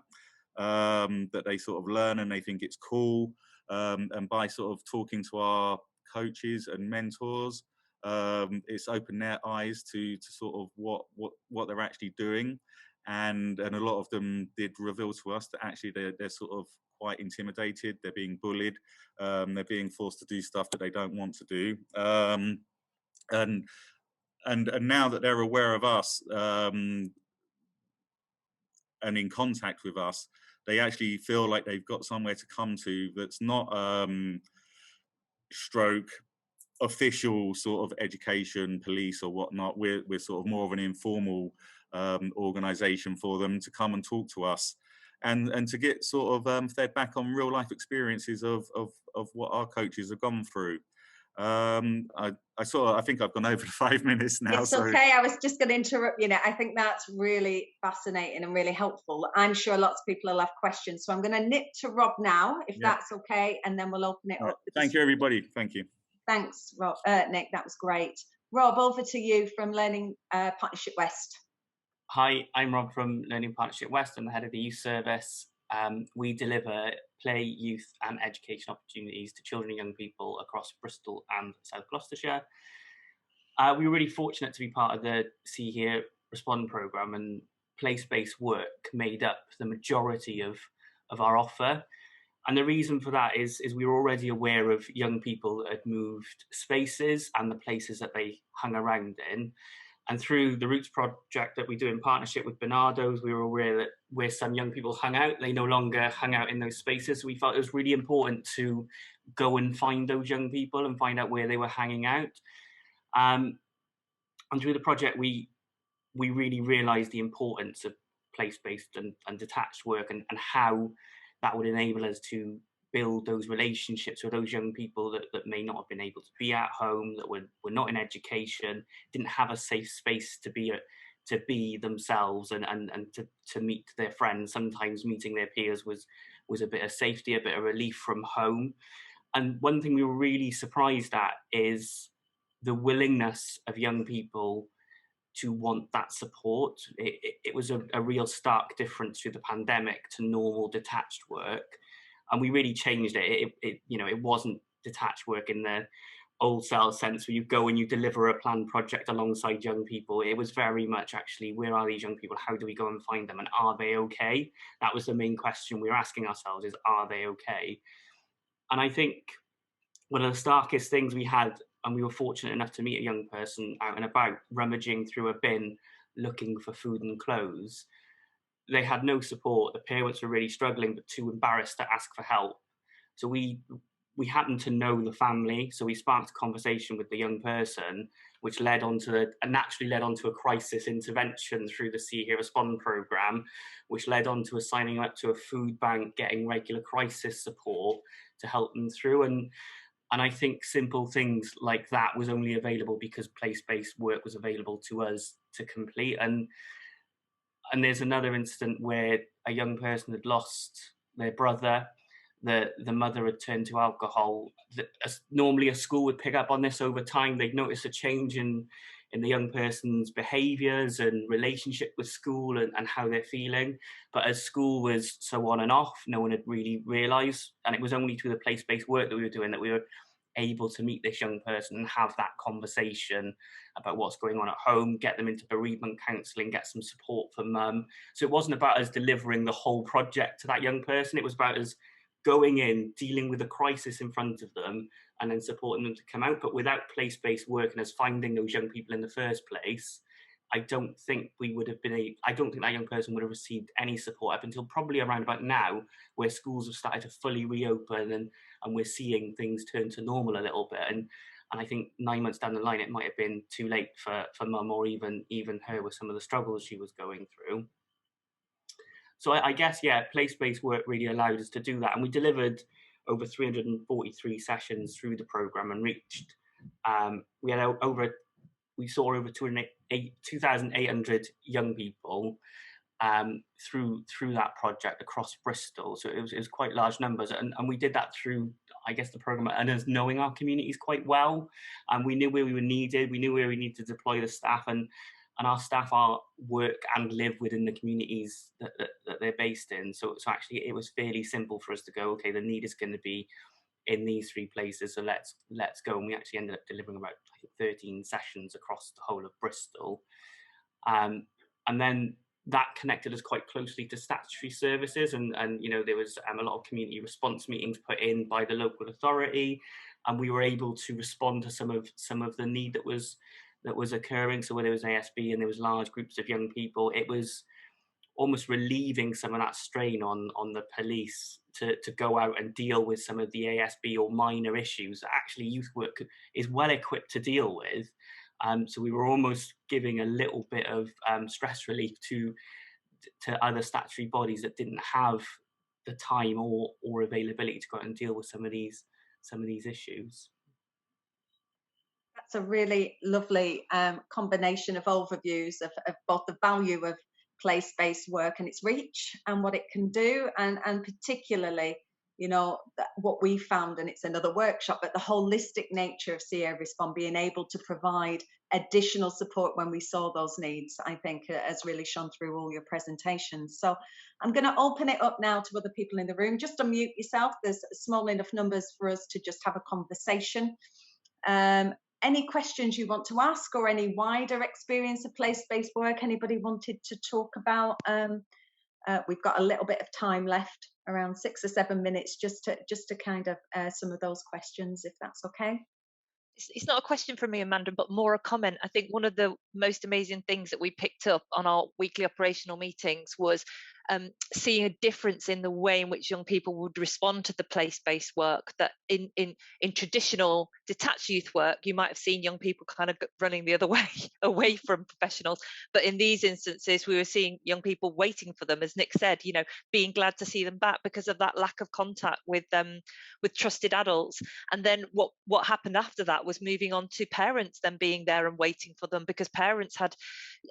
that they sort of learn and they think it's cool. And by sort of talking to our coaches and mentors, it's opened their eyes to sort of what they're actually doing. And a lot of them did reveal to us that actually they're sort of quite intimidated, they're being bullied, they're being forced to do stuff that they don't want to do. And now that they're aware of us and in contact with us, they actually feel like they've got somewhere to come to that's not stroke official sort of education, police or whatnot. We're sort of more of an informal organisation for them to come and talk to us, and to get sort of fed back on real life experiences of what our coaches have gone through. I think I've gone over the 5 minutes now. It's okay. I was just going to interrupt you now. I think that's really fascinating and really helpful. I'm sure lots of people will have questions. So I'm going to nip to Rob now, if that's okay, and then we'll open it up. Thank you, everybody. Thank you. Thanks, Rob. Nick, that was great. Rob, over to you from Learning Partnership West. Hi, I'm Rob from Learning Partnership West. I'm the head of the youth service. We deliver play, youth and education opportunities to children and young people across Bristol and South Gloucestershire. We were really fortunate to be part of the See Here Respond programme, and place-based work made up the majority of our offer. And the reason for that is we were already aware of young people that had moved spaces and the places that they hung around in. And through the Roots project that we do in partnership with Barnardo's, we were aware that where some young people hung out, they no longer hung out in those spaces. So we felt it was really important to go and find those young people and find out where they were hanging out. And through the project, we really realised the importance of place-based and detached work, and how that would enable us to build those relationships with those young people that may not have been able to be at home, that were not in education, didn't have a safe space to be themselves and to meet their friends. Sometimes meeting their peers was a bit of safety, a bit of relief from home. And one thing we were really surprised at is the willingness of young people to want that support. It was a real stark difference through the pandemic to normal detached work, and we really changed it. It wasn't detached work in the old style sense where you go and you deliver a planned project alongside young people. It was very much actually, where are these young people? How do we go and find them? And are they okay? That was the main question we were asking ourselves, is are they okay? And I think one of the starkest things we had, and we were fortunate enough to meet a young person out and about, rummaging through a bin, looking for food and clothes. They had no support. The parents were really struggling, but too embarrassed to ask for help. So we we happened to know the family, so we sparked a conversation with the young person, which naturally led on to a crisis intervention through the See Hear Respond programme, which led on to signing up to a food bank, getting regular crisis support to help them through. And I think simple things like that was only available because place-based work was available to us to complete. And there's another incident where a young person had lost their brother. The mother had turned to alcohol. Normally a school would pick up on this over time. They'd notice a change in the young person's behaviours and relationship with school and how they're feeling. But as school was so on and off, no one had really realised. And it was only through the place-based work that we were doing that we were able to meet this young person and have that conversation about what's going on at home, get them into bereavement counselling, get some support for mum. So it wasn't about us delivering the whole project to that young person. It was about us going in, dealing with the crisis in front of them, and then supporting them to come out. But without place-based work and us finding those young people in the first place, I don't think that young person would have received any support up until probably around about now, where schools have started to fully reopen and we're seeing things turn to normal a little bit. And I think 9 months down the line, it might have been too late for mum or even her with some of the struggles she was going through. So I guess, place-based work really allowed us to do that. And we delivered over 343 sessions through the programme and reached, we saw over 2,800 young people through that project across Bristol. So it was quite large numbers. And we did that through, I guess, the programme and us knowing our communities quite well. And we knew where we were needed. We knew where we needed to deploy the staff. And our staff work and live within the communities that they're based in. So actually it was fairly simple for us to go, okay, the need is going to be in these 3 places, so let's go. And we actually ended up delivering about 13 sessions across the whole of Bristol. And then that connected us quite closely to statutory services, and there was a lot of community response meetings put in by the local authority, and we were able to respond to some of the need that was occurring. So where there was ASB and there was large groups of young people, it was almost relieving some of that strain on the police to go out and deal with some of the ASB or minor issues that actually youth work is well equipped to deal with. So we were almost giving a little bit of stress relief to other statutory bodies that didn't have the time or availability to go out and deal with some of these issues. That's a really lovely combination of overviews of both the value of place-based work and its reach and what it can do, and particularly, what we found, and it's another workshop, but the holistic nature of See Hear Respond, being able to provide additional support when we saw those needs, I think has really shone through all your presentations. So I'm going to open it up now to other people in the room. Just unmute yourself. There's small enough numbers for us to just have a conversation. Any questions you want to ask, or any wider experience of place-based work anybody wanted to talk about? We've got a little bit of time left, around 6 or 7 minutes, just to kind of some of those questions, if that's okay. It's not a question from me, Amanda, but more a comment. I think one of the most amazing things that we picked up on our weekly operational meetings was seeing a difference in the way in which young people would respond to the place-based work. That in traditional detached youth work, you might have seen young people kind of running the other way, away from professionals. But in these instances, we were seeing young people waiting for them, as Nick said, being glad to see them back because of that lack of contact with trusted adults. And then what happened after that was moving on to parents then being there and waiting for them, because parents had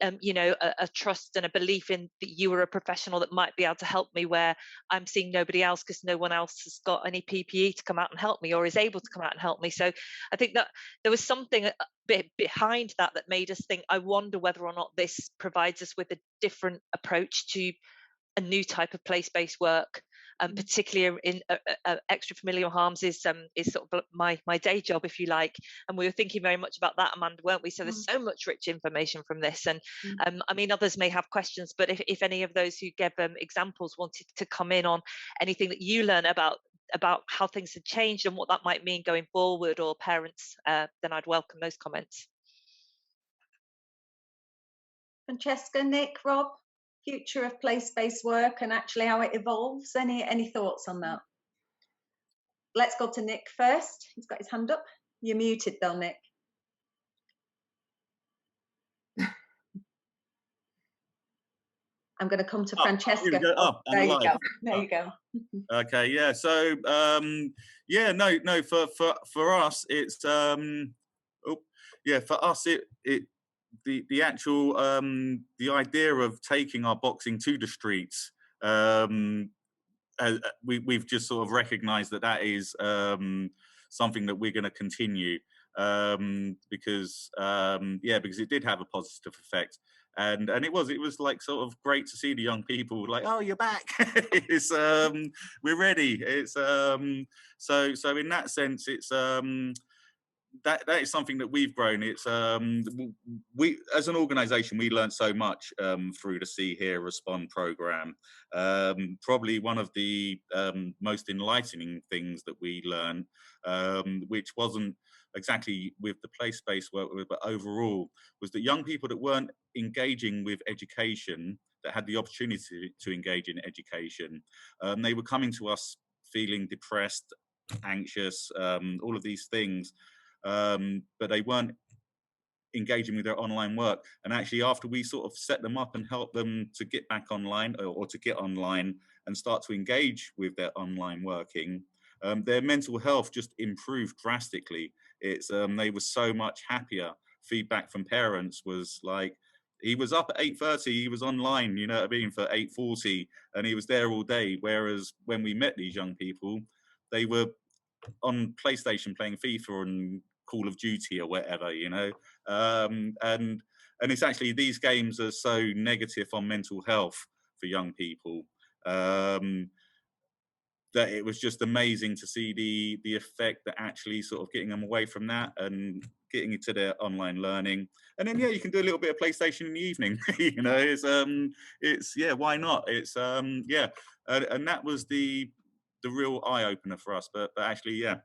a trust and a belief in that you were a professional that might be able to help me, where I'm seeing nobody else because no one else has got any PPE to come out and help me or is able to come out and help me. So I think that there was something a bit behind that made us think, I wonder whether or not this provides us with a different approach to a new type of place-based work. Particularly in extra familial harms is sort of my day job, if you like, and we were thinking very much about that, Amanda, weren't we? So there's so much rich information from this, and I mean, others may have questions, but if any of those who gave examples wanted to come in on anything that you learn about how things have changed and what that might mean going forward, or parents, then I'd welcome those comments. Francesca, Nick, Rob, future of place-based work and actually how it evolves. Any thoughts on that? let's go to Nick first. He's got his hand up. You're muted though, Nick. I'm going to come to Francesca. There you go. There you go. Okay, yeah. So, yeah, no. For us, it's for us, the actual the idea of taking our boxing to the streets. We've just sort of recognised that is something that we're going to continue because it did have a positive effect. And it was like sort of great to see the young people like, oh, you're back. It's we're ready. It's so in that sense, it's that is something that we've grown. It's we as an organisation, we learned so much through the See Hear Respond programme. Probably one of the most enlightening things that we learned, which wasn't exactly with the place-based work, but overall, was that young people that weren't engaging with education, that had the opportunity to engage in education, they were coming to us feeling depressed, anxious, all of these things. But they weren't engaging with their online work. And actually, after we sort of set them up and help them to get back online or to get online and start to engage with their online working, their mental health just improved drastically. It's they were so much happier. Feedback from parents was like, he was up at 8:30, he was online, you know what I mean, for 8:40, and he was there all day. Whereas when we met these young people, they were on PlayStation playing FIFA and Call of Duty or whatever, you know, and it's actually, these games are so negative on mental health for young people that it was just amazing to see the effect that actually sort of getting them away from that and getting into their online learning. And then you can do a little bit of PlayStation in the evening. You know, it's why not? It's and that was the real eye opener for us. But actually, And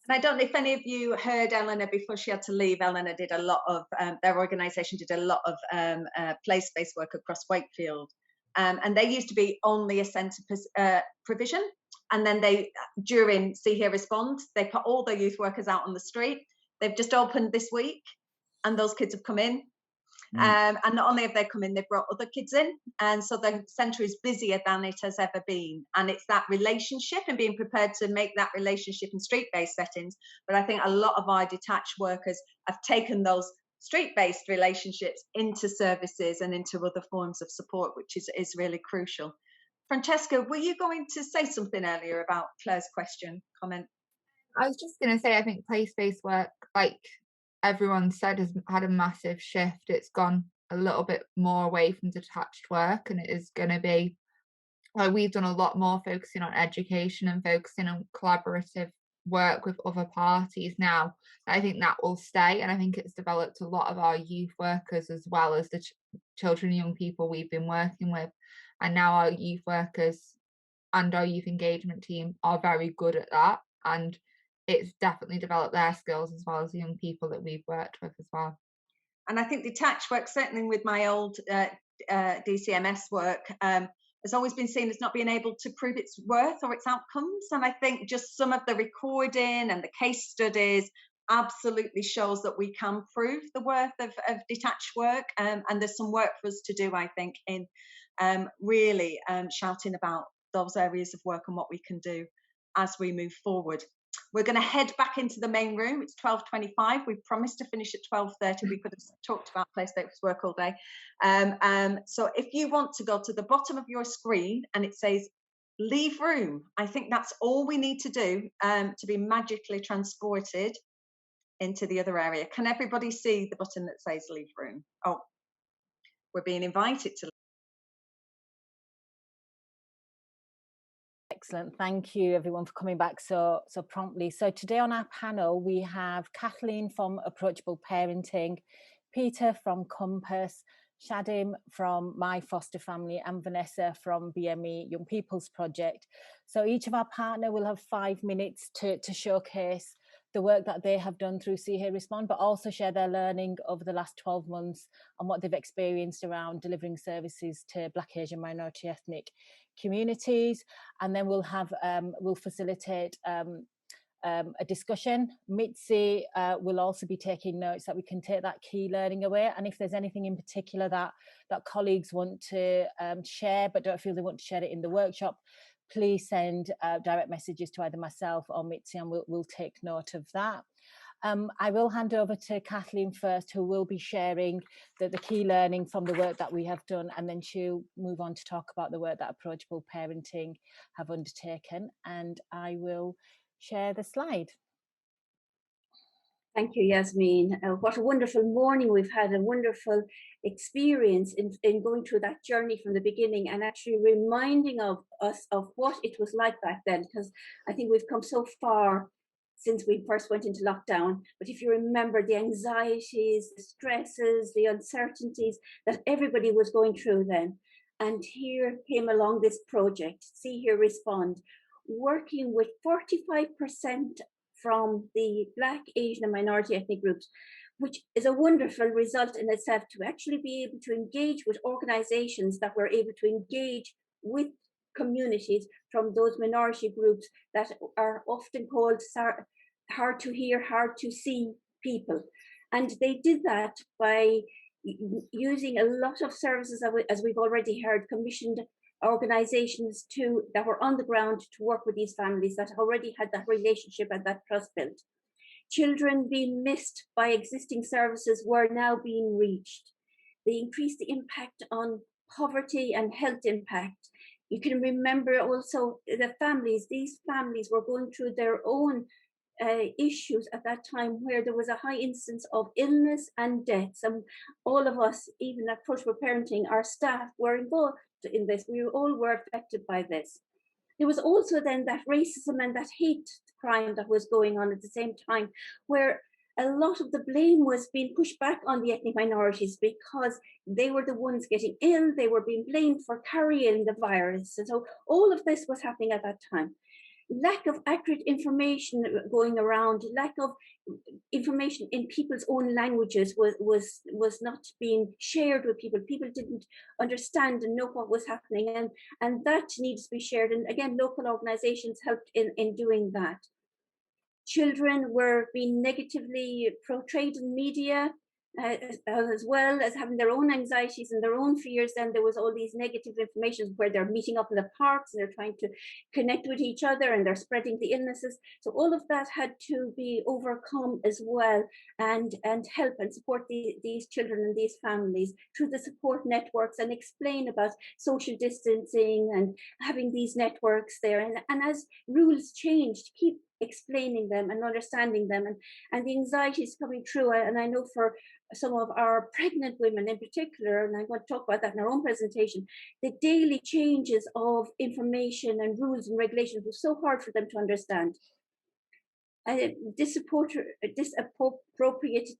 I don't know if any of you heard Eleanor before she had to leave. Eleanor did a lot of, their organisation did a lot of place-based work across Wakefield. And they used to be only a centre provision. And then they, during See Hear Respond, they put all their youth workers out on the street. They've just opened this week and those kids have come in. And not only have they come in, they've brought other kids in. And so the centre is busier than it has ever been. And it's that relationship and being prepared to make that relationship in street-based settings. But I think a lot of our detached workers have taken those street-based relationships into services and into other forms of support, which is really crucial. Francesca, were you going to say something earlier about Claire's comment? I was just going to say, I think place-based work, like everyone said, has had a massive shift. It's gone a little bit more away from detached work, and it is going to be, like, we've done a lot more focusing on education and focusing on collaborative work with other parties now. I think that will stay, and I think it's developed a lot of our youth workers as well as the children and young people we've been working with. And now our youth workers and our youth engagement team are very good at that, and it's definitely developed their skills as well as the young people that we've worked with as well. And I think detached work, certainly with my old DCMS work, has always been seen as not being able to prove its worth or its outcomes. And I think just some of the recording and the case studies absolutely shows that we can prove the worth of detached work. And there's some work for us to do, I think, in really shouting about those areas of work and what we can do as we move forward. We're going to head back into the main room. It's 12:25. We promised to finish at 12:30. We could have talked about place-based work all day. So if you want to go to the bottom of your screen and it says leave room, I think that's all we need to do to be magically transported into the other area. Can everybody see the button that says leave room? Oh, we're being invited to. Excellent. Thank you everyone for coming back so promptly. So today on our panel we have Kathleen from Approachable Parenting, Peter from Compass, Shadim from My Foster Family, and Vanessa from BME Young People's Project. So each of our partner will have 5 minutes to showcase the work that they have done through See Hear Respond, but also share their learning over the last 12 months and what they've experienced around delivering services to Black, Asian, minority ethnic communities. And then we'll facilitate a discussion. Mitzi will also be taking notes that we can take that key learning away. And if there's anything in particular that colleagues want to share but don't feel they want to share it in the workshop, please send direct messages to either myself or Mitzi, and we'll take note of that. I will hand over to Kathleen first, who will be sharing the key learning from the work that we have done, and then she'll move on to talk about the work that Approachable Parenting have undertaken, and I will share the slide. Thank you, Yasmin. What a wonderful morning we've had, a wonderful experience in going through that journey from the beginning and actually reminding of us of what it was like back then, because I think we've come so far since we first went into lockdown. But if you remember the anxieties, the stresses, the uncertainties that everybody was going through then, and here came along this project, See Here Respond, working with 45% from the Black, Asian and minority ethnic groups, which is a wonderful result in itself, to actually be able to engage with organizations that were able to engage with communities from those minority groups that are often called hard to hear, hard to see people. And they did that by using a lot of services, as we've already heard, commissioned organizations that were on the ground to work with these families that already had that relationship and that trust built. Children being missed by existing services were now being reached. They increased the impact on poverty and health impact. You can remember also the families, these families were going through their own issues at that time, where there was a high incidence of illness and deaths. And all of us, even at Approachable Parenting, our staff were involved in this. We all were affected by this. There was also then that racism and that hate crime that was going on at the same time, where a lot of the blame was being pushed back on the ethnic minorities because they were the ones getting ill, they were being blamed for carrying the virus. And so all of this was happening at that time. Lack of accurate information going around, lack of information in people's own languages was not being shared with people. People didn't understand and know what was happening, and that needs to be shared. And again, local organizations helped in doing that. Children were being negatively portrayed in media, as well as having their own anxieties and their own fears. Then there was all these negative information where they're meeting up in the parks and they're trying to connect with each other and they're spreading the illnesses. So all of that had to be overcome as well, and help and support these children and these families through the support networks, and explain about social distancing and having these networks there. And as rules changed, keep explaining them and understanding them, and the anxiety is coming through. And I know for some of our pregnant women in particular, and I'm going to talk about that in our own presentation, the daily changes of information and rules and regulations was so hard for them to understand. Disappropriate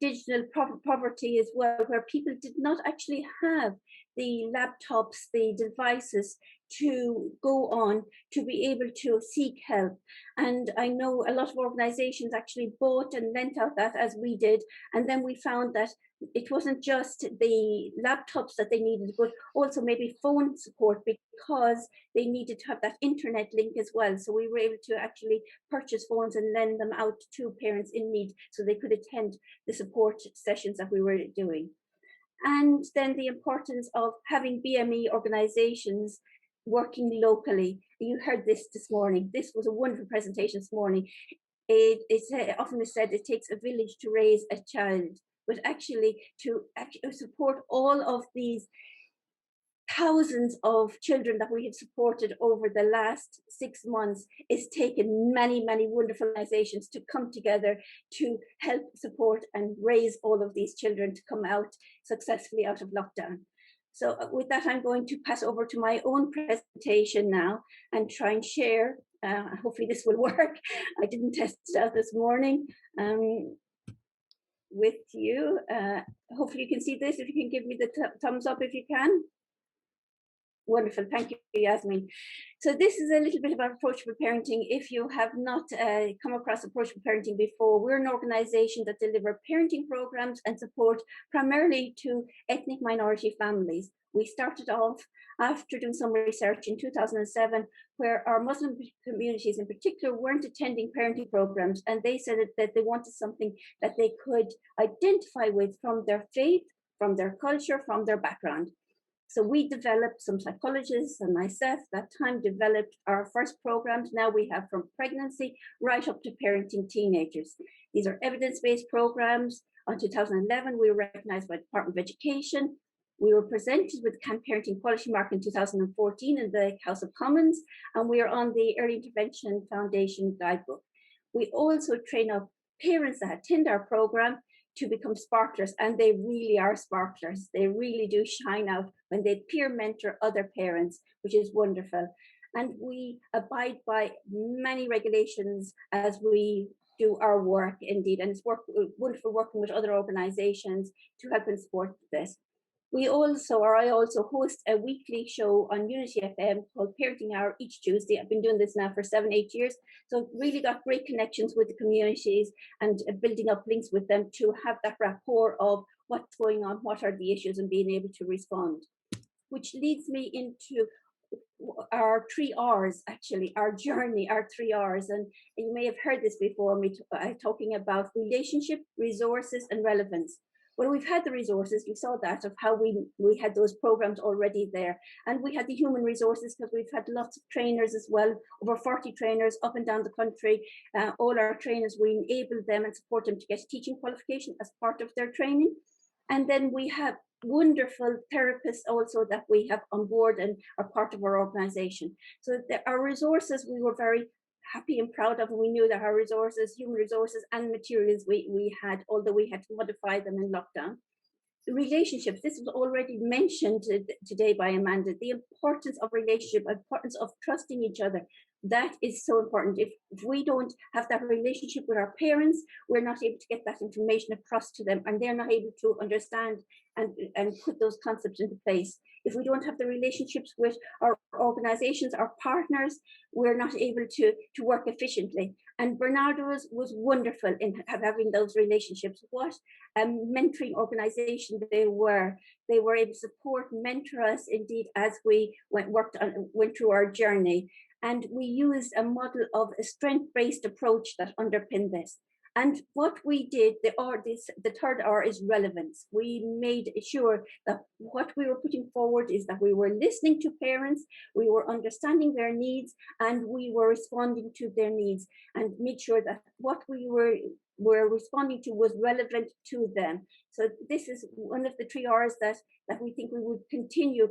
digital poverty as well, where people did not actually have the laptops, the devices to go on to be able to seek help. And I know a lot of organizations actually bought and lent out that, as we did, and then we found that it wasn't just the laptops that they needed, but also maybe phone support, because they needed to have that internet link as well. So we were able to actually purchase phones and lend them out to parents in need so they could attend the support sessions that we were doing. And then the importance of having BME organizations working locally. You heard this morning. This was a wonderful presentation this morning. It's often said it takes a village to raise a child, but actually to support all of these thousands of children that we have supported over the last 6 months, it's taken many, many wonderful organizations to come together to help support and raise all of these children to come out successfully out of lockdown. So with that, I'm going to pass over to my own presentation now and try and share. Hopefully this will work. I didn't test it out this morning with you. Hopefully you can see this. If you can give me the thumbs up if you can. Wonderful, thank you, Yasmin. So this is a little bit about approachable parenting. If you have not come across approachable parenting before, we're an organisation that deliver parenting programs and support primarily to ethnic minority families. We started off after doing some research in 2007, where our Muslim communities in particular weren't attending parenting programs, and they said that they wanted something that they could identify with from their faith, from their culture, from their background. So we developed, some psychologists and myself that time developed our first programs. Now we have from pregnancy right up to parenting teenagers. These are evidence-based programs. In 2011, we were recognized by the Department of Education. We were presented with the Camp Parenting Quality Mark in 2014 in the House of Commons, and we are on the Early Intervention Foundation Guidebook. We also train up parents that attend our program to become sparklers, and they really are sparklers. They really do shine out when they peer mentor other parents, which is wonderful. And we abide by many regulations as we do our work indeed, and it's wonderful working with other organizations to help and support this. I also host a weekly show on Unity FM called Parenting Hour each Tuesday. I've been doing this now for 7-8 years. So really got great connections with the communities and building up links with them to have that rapport of what's going on, what are the issues, and being able to respond. Which leads me into our 3 R's, actually, our journey, our 3 R's. And you may have heard this before, me talking about relationship, resources, and relevance. Well, we've had the resources, you saw that, of how we had those programs already there. And we had the human resources because we've had lots of trainers as well, over 40 trainers up and down the country. All our trainers, we enable them and support them to get a teaching qualification as part of their training. And then we have wonderful therapists also that we have on board and are part of our organization. So our resources, we were very happy and proud of. We knew that our resources, human resources and materials we had, although we had to modify them in lockdown. The relationships, this was already mentioned today by Amanda, the importance of relationship, importance of trusting each other. That is so important. If we don't have that relationship with our parents, we're not able to get that information across to them, and they're not able to understand and put those concepts into place. If we don't have the relationships with our organizations, our partners, we're not able to work efficiently. And Barnardo was wonderful in having those relationships. What a mentoring organization they were. They were able to support, mentor us indeed as we went through our journey. And we used a model of a strength-based approach that underpinned this. And what we did, the third R is relevance. We made sure that what we were putting forward is that we were listening to parents, we were understanding their needs, and we were responding to their needs, and made sure that what we were responding to was relevant to them. So this is one of the 3 R's that we think we would continue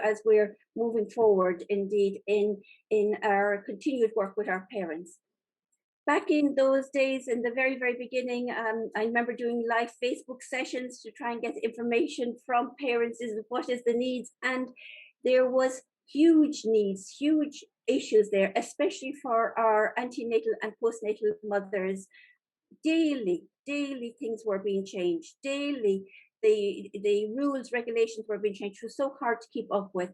as we're moving forward indeed in our continued work with our parents. Back in those days, in the very, very beginning, I remember doing live Facebook sessions to try and get information from parents, what is the needs, and there was huge needs, huge issues there, especially for our antenatal and postnatal mothers. Daily things were being changed. Daily, the rules, regulations were being changed. It was so hard to keep up with.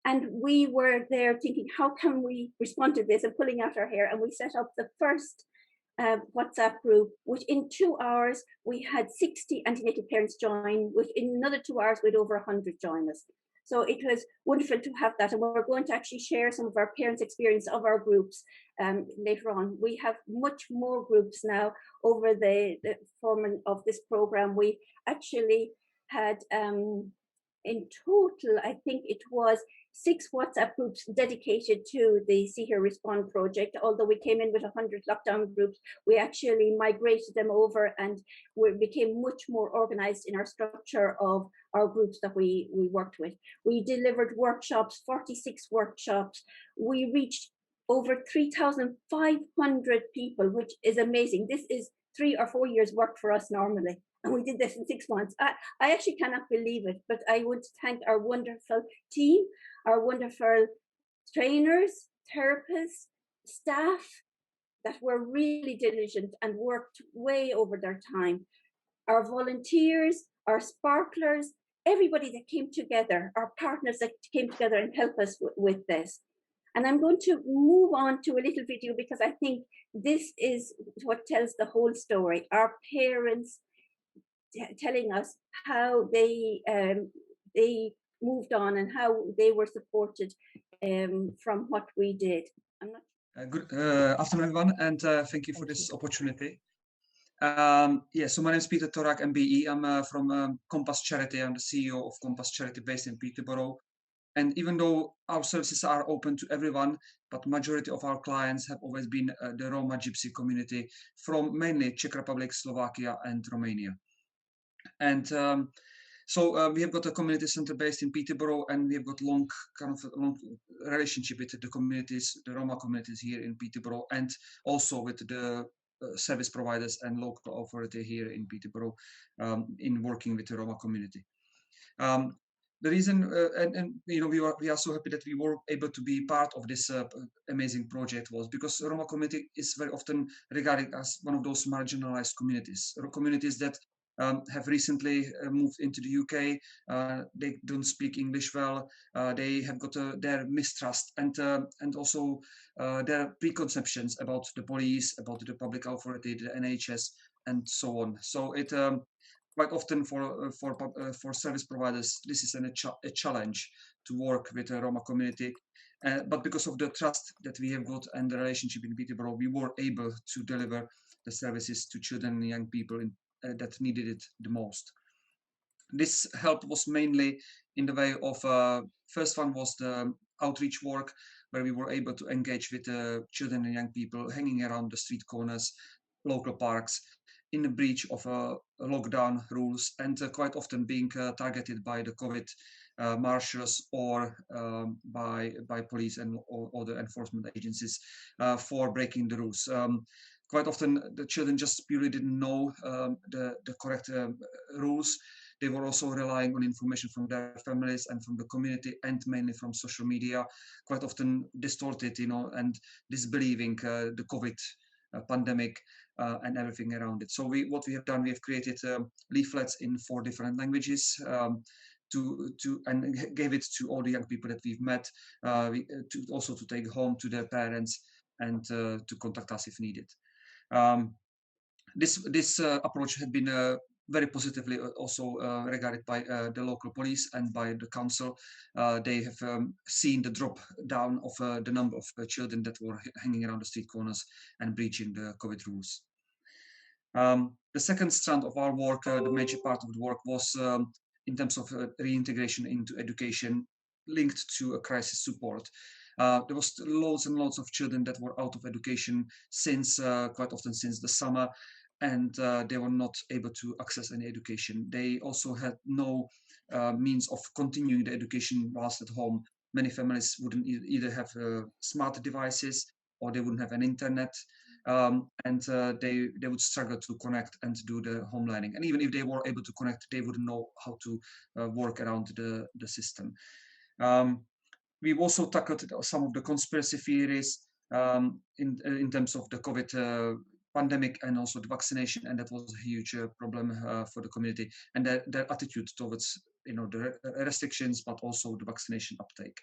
And we were there thinking, how can we respond to this, and pulling out our hair. And we set up the first WhatsApp group, which in 2 hours, we had 60 antenatal parents join, which in another 2 hours, we had over 100 join us. So it was wonderful to have that. And we're going to actually share some of our parents' experience of our groups later on. We have much more groups now over the form of this program. We actually had, in total, I think it was 6 WhatsApp groups dedicated to the See Here Respond project. Although we came in with 100 lockdown groups, we actually migrated them over, and we became much more organized in our structure of our groups that we worked with. We delivered workshops, 46 workshops. We reached over 3,500 people, which is amazing. This is 3 or 4 years work for us normally. And we did this in 6 months. I actually cannot believe it, but I would thank our wonderful team, our wonderful trainers, therapists, staff that were really diligent and worked way over their time. Our volunteers, our sparklers, everybody that came together, our partners that came together and helped us with this. And I'm going to move on to a little video because I think this is what tells the whole story. Our parents telling us how they moved on and how they were supported from what we did. Good afternoon, everyone, and thank you for this opportunity. So my name is Peter Torak, MBE. I'm from Compass Charity. I'm the CEO of Compass Charity based in Peterborough. And even though our services are open to everyone, but majority of our clients have always been the Roma Gypsy community from mainly Czech Republic, Slovakia, and Romania. And so we have got a community center based in Peterborough, and we have got long relationship with the communities, the Roma communities here in Peterborough, and also with the service providers and local authority here in Peterborough in working with the Roma community. The reason, and you know, we are so happy that we were able to be part of this amazing project was because the Roma community is very often regarded as one of those marginalized communities, communities that have recently moved into the UK. They don't speak English well. They have got their mistrust and also their preconceptions about the police, about the public authority, the NHS, and so on. So it quite often for service providers, this is a challenge to work with the Roma community. But because of the trust that we have got and the relationship in Peterborough, we were able to deliver the services to children and young people that needed it the most. This help was mainly in the way of, first one was the outreach work, where we were able to engage with children and young people hanging around the street corners, local parks, in the breach of lockdown rules, and quite often being targeted by the COVID marshals or by police and or the enforcement agencies for breaking the rules. Quite often the children just purely didn't know the correct rules. They were also relying on information from their families and from the community, and mainly from social media, quite often distorted, you know, and disbelieving the COVID pandemic and everything around it. So what we have done, we have created leaflets in 4 different languages and gave it to all the young people that we've met, also to take home to their parents and to contact us if needed. This approach had been very positively also regarded by the local police and by the council. They have seen the drop down of the number of children that were hanging around the street corners and breaching the COVID rules. The second strand of our work, the major part of the work, was in terms of reintegration into education linked to a crisis support. There was loads and loads of children that were out of education since quite often since the summer, and they were not able to access any education. They also had no means of continuing the education whilst at home. Many families wouldn't either have smart devices or they wouldn't have an internet, and they would struggle to connect and to do the home learning. And even if they were able to connect, they wouldn't know how to work around the system. We've also tackled some of the conspiracy theories in terms of the COVID pandemic and also the vaccination, and that was a huge problem for the community and their attitude towards, you know, the restrictions, but also the vaccination uptake.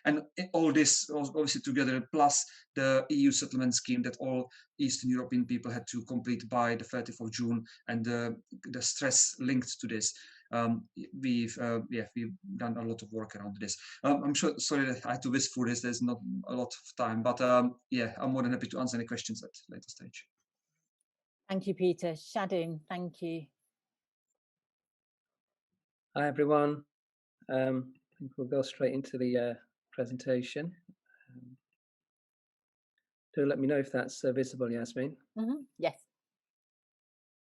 And all this obviously together, plus the EU settlement scheme that all Eastern European people had to complete by the 30th of June, and the stress linked to this. We've done a lot of work around this. I'm sure, sorry that I had to whisk through this, there's not a lot of time, but yeah, I'm more than happy to answer any questions at a later stage. Thank you, Peter. Shadim, thank you. Hi, everyone. I think we'll go straight into the presentation. Do let me know if that's visible, Yasmin. Yes.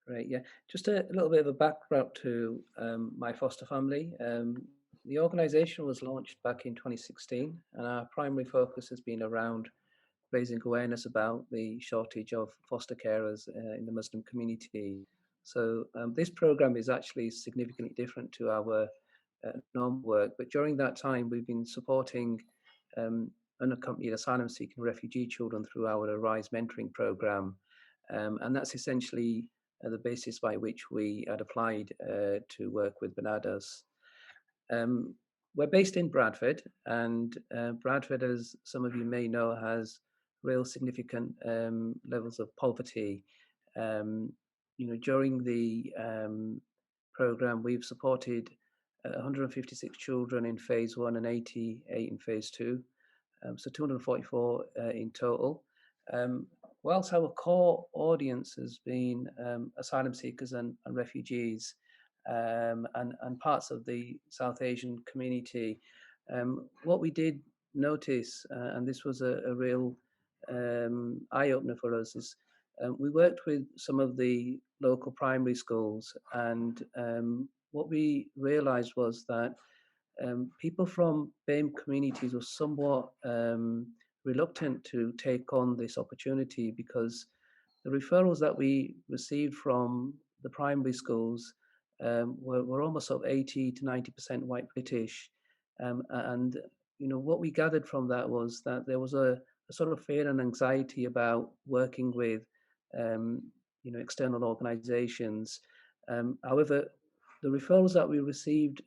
Great, yeah. Just a little bit of a background to my foster family. The organisation was launched back in 2016, and our primary focus has been around raising awareness about the shortage of foster carers in the Muslim community. So this program is actually significantly different to our normal work, but during that time we've been supporting unaccompanied asylum seeking refugee children through our Arise mentoring program, and that's essentially the basis by which we had applied to work with Barnardo's. We're based in Bradford, and Bradford, as some of you may know, has real significant levels of poverty. During the program, we've supported 156 children in phase 1 and 88 in phase 2, so 244 in total. Whilst our core audience has been asylum seekers and refugees, and parts of the South Asian community, what we did notice, and this was a real eye-opener for us, is we worked with some of the local primary schools, and what we realized was that people from BAME communities were somewhat reluctant to take on this opportunity, because the referrals that we received from the primary schools were almost sort of 80 to 90% white British. And what we gathered from that was that there was a sort of fear and anxiety about working with external organizations. However, the referrals that we received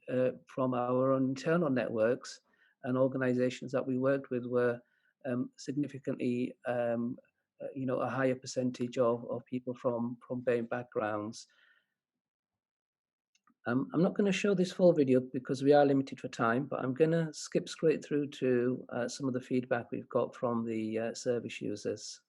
from our own internal networks and organizations that we worked with were significantly a higher percentage of people from BAME backgrounds. I'm not going to show this full video because we are limited for time, but I'm going to skip straight through to some of the feedback we've got from the service users.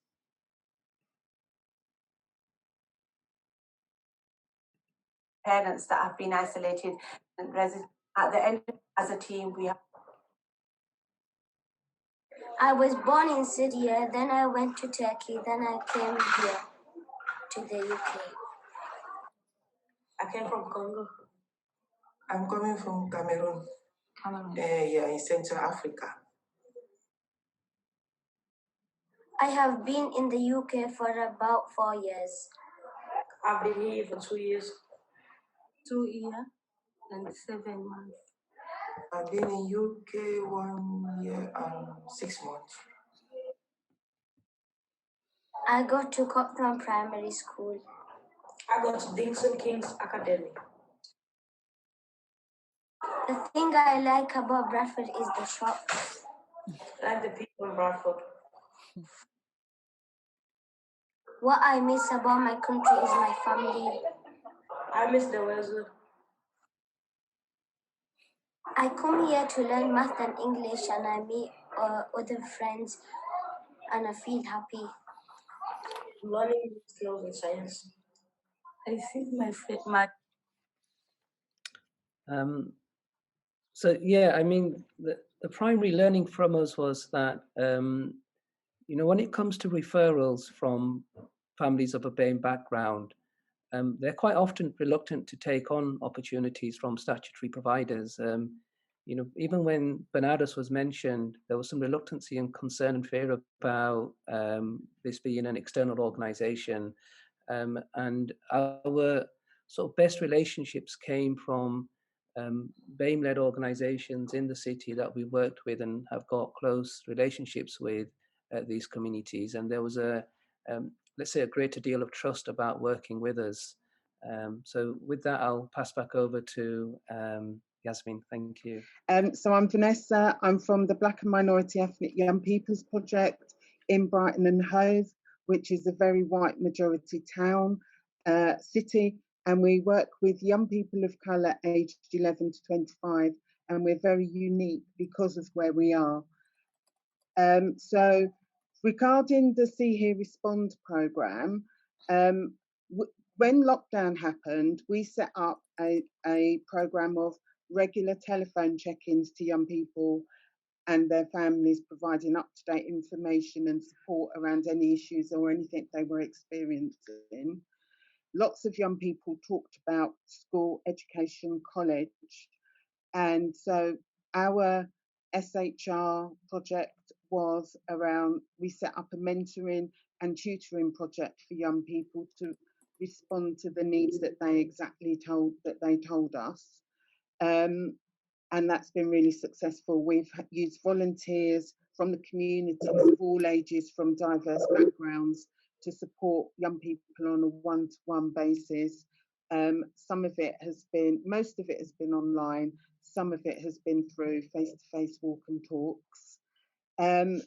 Parents that have been isolated and at the end, as a team, we have. I was born in Syria, then I went to Turkey, then I came here to the UK. I came from Congo. I'm coming from Cameroon. Yeah, in Central Africa. I have been in the UK for about 4 years. I've been here for 2 years. 2 years and 7 months. I've been in UK 1 year and 6 months. I go to Coptham Primary School. I go to Dingson King's Academy. The thing I like about Bradford is the shops. I like the people in Bradford. What I miss about my country is my family. I miss the weather. I come here to learn math and English, and I meet other friends, and I feel happy. Learning skills and science. I think my So yeah, I mean, the primary learning from us was that when it comes to referrals from families of a BAME background, they're quite often reluctant to take on opportunities from statutory providers. Even when Barnardo was mentioned, there was some reluctancy and concern and fear about this being an external organization. And our sort of best relationships came from BAME-led organizations in the city that we worked with and have got close relationships with these communities. And there was let's say, a greater deal of trust about working with us. So with that, I'll pass back over to Yasmin. Thank you. So I'm Vanessa. I'm from the Black and Minority Ethnic Young People's Project in Brighton and Hove, which is a very white majority town, city. And we work with young people of colour aged 11 to 25. And we're very unique because of where we are. So regarding the See Hear Respond programme, when lockdown happened, we set up a programme of regular telephone check-ins to young people and their families, providing up-to-date information and support around any issues or anything they were experiencing. Lots of young people talked about school, education, college. And so our SHR project was around, we set up a mentoring and tutoring project for young people to respond to the needs that they told us. And that's been really successful. We've used volunteers from the community of all ages, from diverse backgrounds, to support young people on a one-to-one basis. Most of it has been online. some of it has been through face-to-face walk and talks. And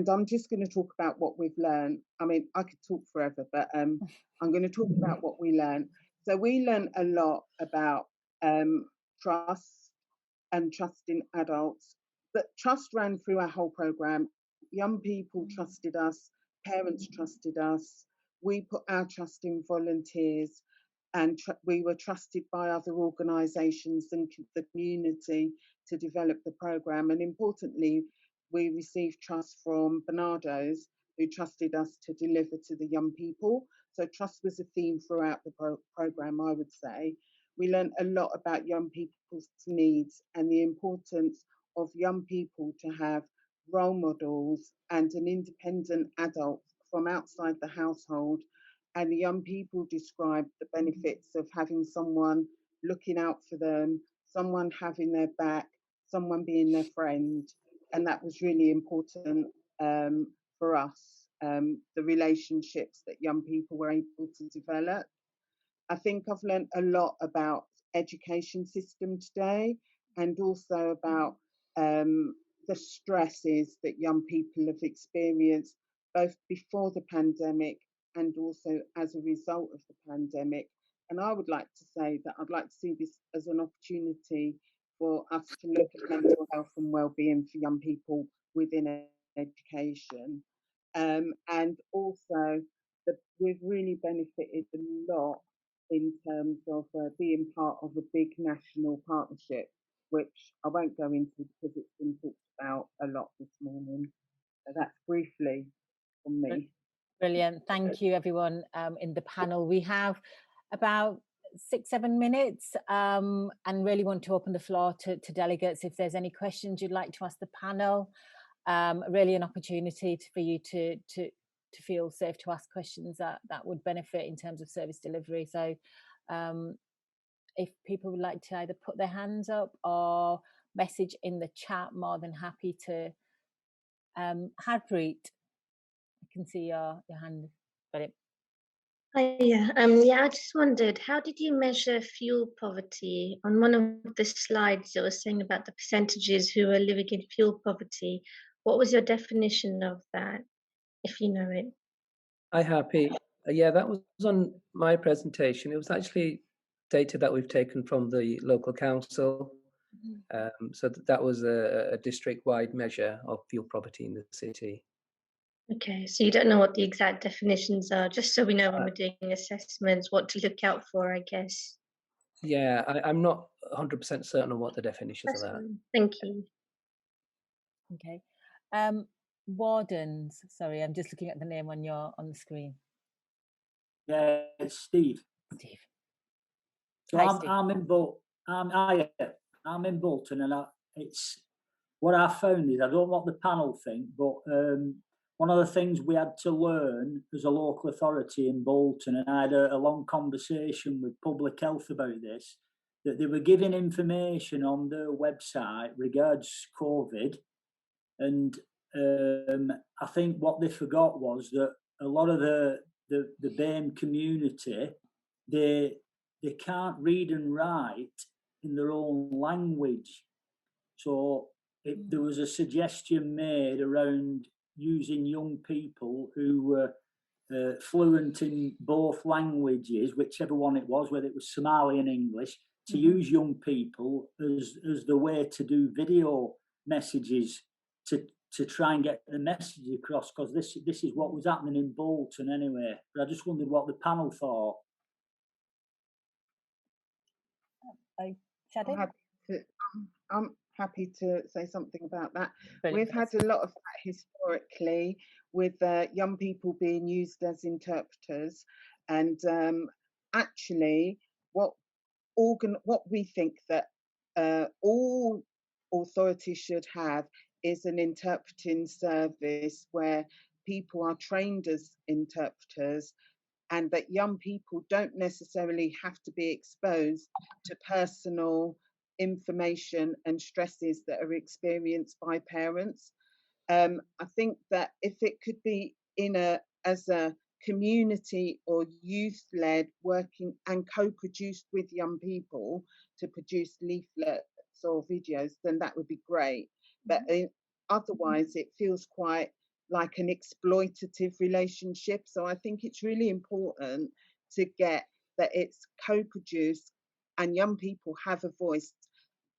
I'm just going to talk about what we've learned. I mean, I could talk forever, but I'm going to talk about what we learned. So we learned a lot about trust and trust in adults. But trust ran through our whole program. Young people trusted us, parents trusted us. We put our trust in volunteers, and we were trusted by other organisations and the community to develop the program. And importantly, we received trust from Barnardo's, who trusted us to deliver to the young people. So trust was a theme throughout the program, I would say. We learned a lot about young people's needs and the importance of young people to have role models and an independent adult from outside the household. And the young people described the benefits of having someone looking out for them, someone having their back, someone being their friend. And that was really important for us, the relationships that young people were able to develop. I think I've learned a lot about education system today, and also about the stresses that young people have experienced both before the pandemic and also as a result of the pandemic. And I would like to say that I'd like to see this as an opportunity for us to look at mental health and well-being for young people within education. And also that we've really benefited a lot in terms of being part of a big national partnership, which I won't go into because it's been talked about a lot this morning. So that's briefly from me. Brilliant. Thank you, everyone in the panel. We have about 6-7 minutes and really want to open the floor to delegates. If there's any questions you'd like to ask the panel, really an opportunity for you to feel safe to ask questions that would benefit in terms of service delivery. So if people would like to either put their hands up or message in the chat, more than happy to. Harpreet, I can see your hand. Brilliant. Yeah, I just wondered, how did you measure fuel poverty? On one of the slides, it was saying about the percentages who are living in fuel poverty. What was your definition of that, if you know it? Hi, Happy. Yeah, that was on my presentation. It was actually data that we've taken from the local council. So that was a district-wide measure of fuel poverty in the city. Okay, so you don't know what the exact definitions are, just so we know when we're doing assessments, what to look out for, I guess. Yeah, I'm not 100% certain on what the definitions That's of that. fine. Thank you. Okay. Wardens, sorry, I'm just looking at the name on the screen. Yeah, it's Steve. Steve. So Hi, I'm in Bolton, and it's what I found is, I don't know what the panel think, but one of the things we had to learn as a local authority in Bolton, and I had a long conversation with public health about this, that they were giving information on their website regards COVID, and I think what they forgot was that a lot of the BAME community, they can't read and write in their own language. So there was a suggestion made around using young people who were fluent in both languages, whichever one it was, whether it was Somali and English, to use young people as the way to do video messages to try and get the message across, because this is what was happening in Bolton anyway. But I just wondered what the panel thought. I'm happy to say something about that. Brilliant. We've had a lot of that historically with young people being used as interpreters, and actually what we think that all authorities should have is an interpreting service where people are trained as interpreters, and that young people don't necessarily have to be exposed to personal information and stresses that are experienced by parents. I think that if it could be as a community or youth-led working and co-produced with young people to produce leaflets clips or videos, then that would be great. But otherwise, it feels quite like an exploitative relationship. So I think it's really important to get that it's co-produced and young people have a voice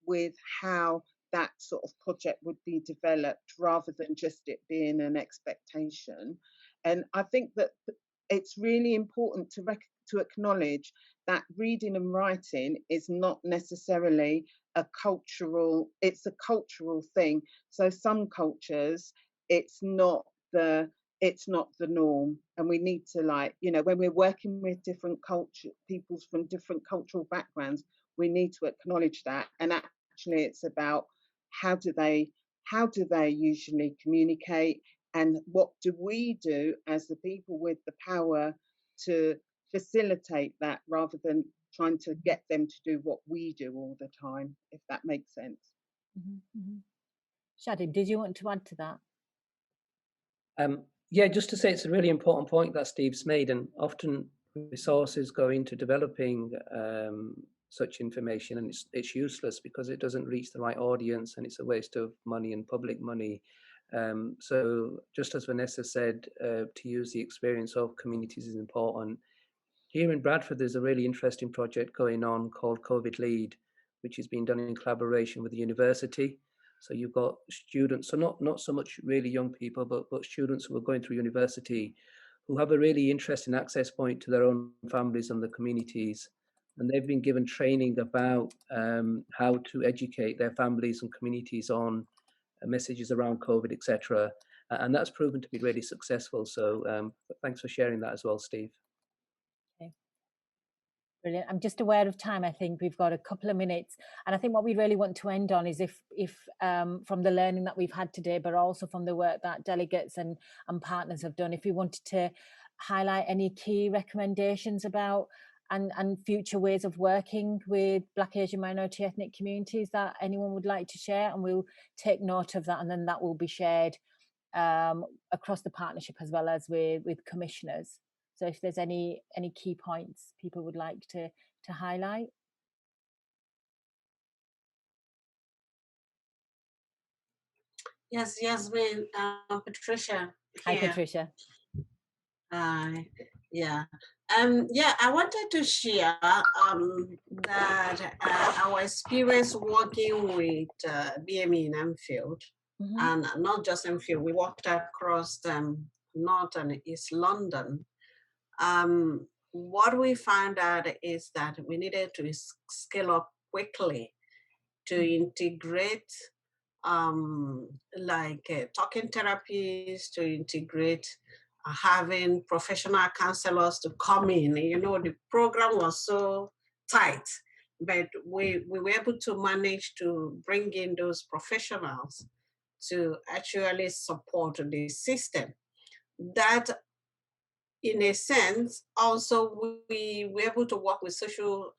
with how that sort of project would be developed, rather than just it being an expectation. And I think that it's really important to acknowledge that reading and writing is not necessarily it's a cultural thing. So some cultures, it's not the norm, and we need to, like, you know, when we're working with different people from different cultural backgrounds, we need to acknowledge that. And actually it's about how do they usually communicate, and what do we do as the people with the power to facilitate that, rather than trying to get them to do what we do all the time, if that makes sense. Shadim, did you want to add to that? Yeah, just to say it's a really important point that Steve's made, and often resources go into developing such information, and it's useless because it doesn't reach the right audience, and it's a waste of money and public money. So just as Vanessa said, to use the experience of communities is important. Here in Bradford, there's a really interesting project going on called COVID Lead, which is being done in collaboration with the university. So you've got students, so not so much really young people, but students who are going through university who have a really interesting access point to their own families and the communities. And they've been given training about how to educate their families and communities on messages around COVID, etc. And that's proven to be really successful. So thanks for sharing that as well, Steve. Brilliant. I'm just aware of time. I think we've got a couple of minutes, and I think what we really want to end on is if from the learning that we've had today, but also from the work that delegates and partners have done, if we wanted to highlight any key recommendations about and future ways of working with Black, Asian, minority ethnic communities that anyone would like to share, and we'll take note of that, and then that will be shared across the partnership as well as with commissioners. So if there's any key points people would like to highlight. Yes, Yasmin, Patricia. Hi, Patricia. Yeah. I wanted to share that our experience working with BME in Enfield, and not just Enfield, we worked across North and East London. What we found out is that we needed to scale up quickly to integrate talking therapies, to integrate having professional counselors to come in. You know, the program was so tight, but we were able to manage to bring in those professionals to actually support the system. That, in a sense, also we were able to work with social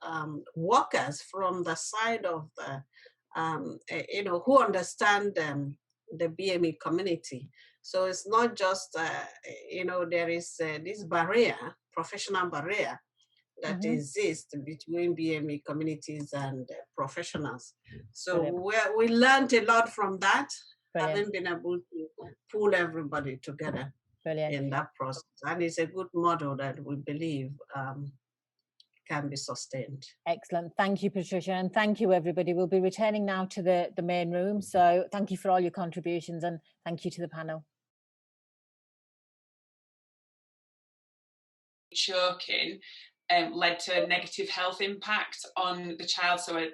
workers from the side of the, who understand the BME community. So it's not just, there is this barrier, professional barrier that exists between BME communities and professionals. So we learned a lot from that, having been able to pull everybody together. In that process. And it's a good model that we believe can be sustained. Excellent. Thank you, Patricia, and thank you, everybody. We'll be returning now to the main room. So thank you for all your contributions, and thank you to the panel. Choking led to a negative health impact on the child. So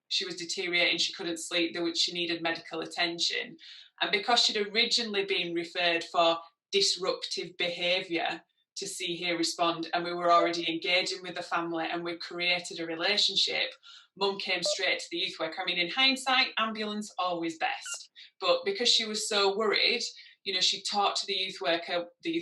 she was deteriorating, she couldn't sleep, she needed medical attention. And because she'd originally been referred for disruptive behaviour to See Hear Respond, and we were already engaging with the family and we created a relationship, Mum came straight to the youth worker. I mean, in hindsight, ambulance always best, but because she was so worried, she talked to the youth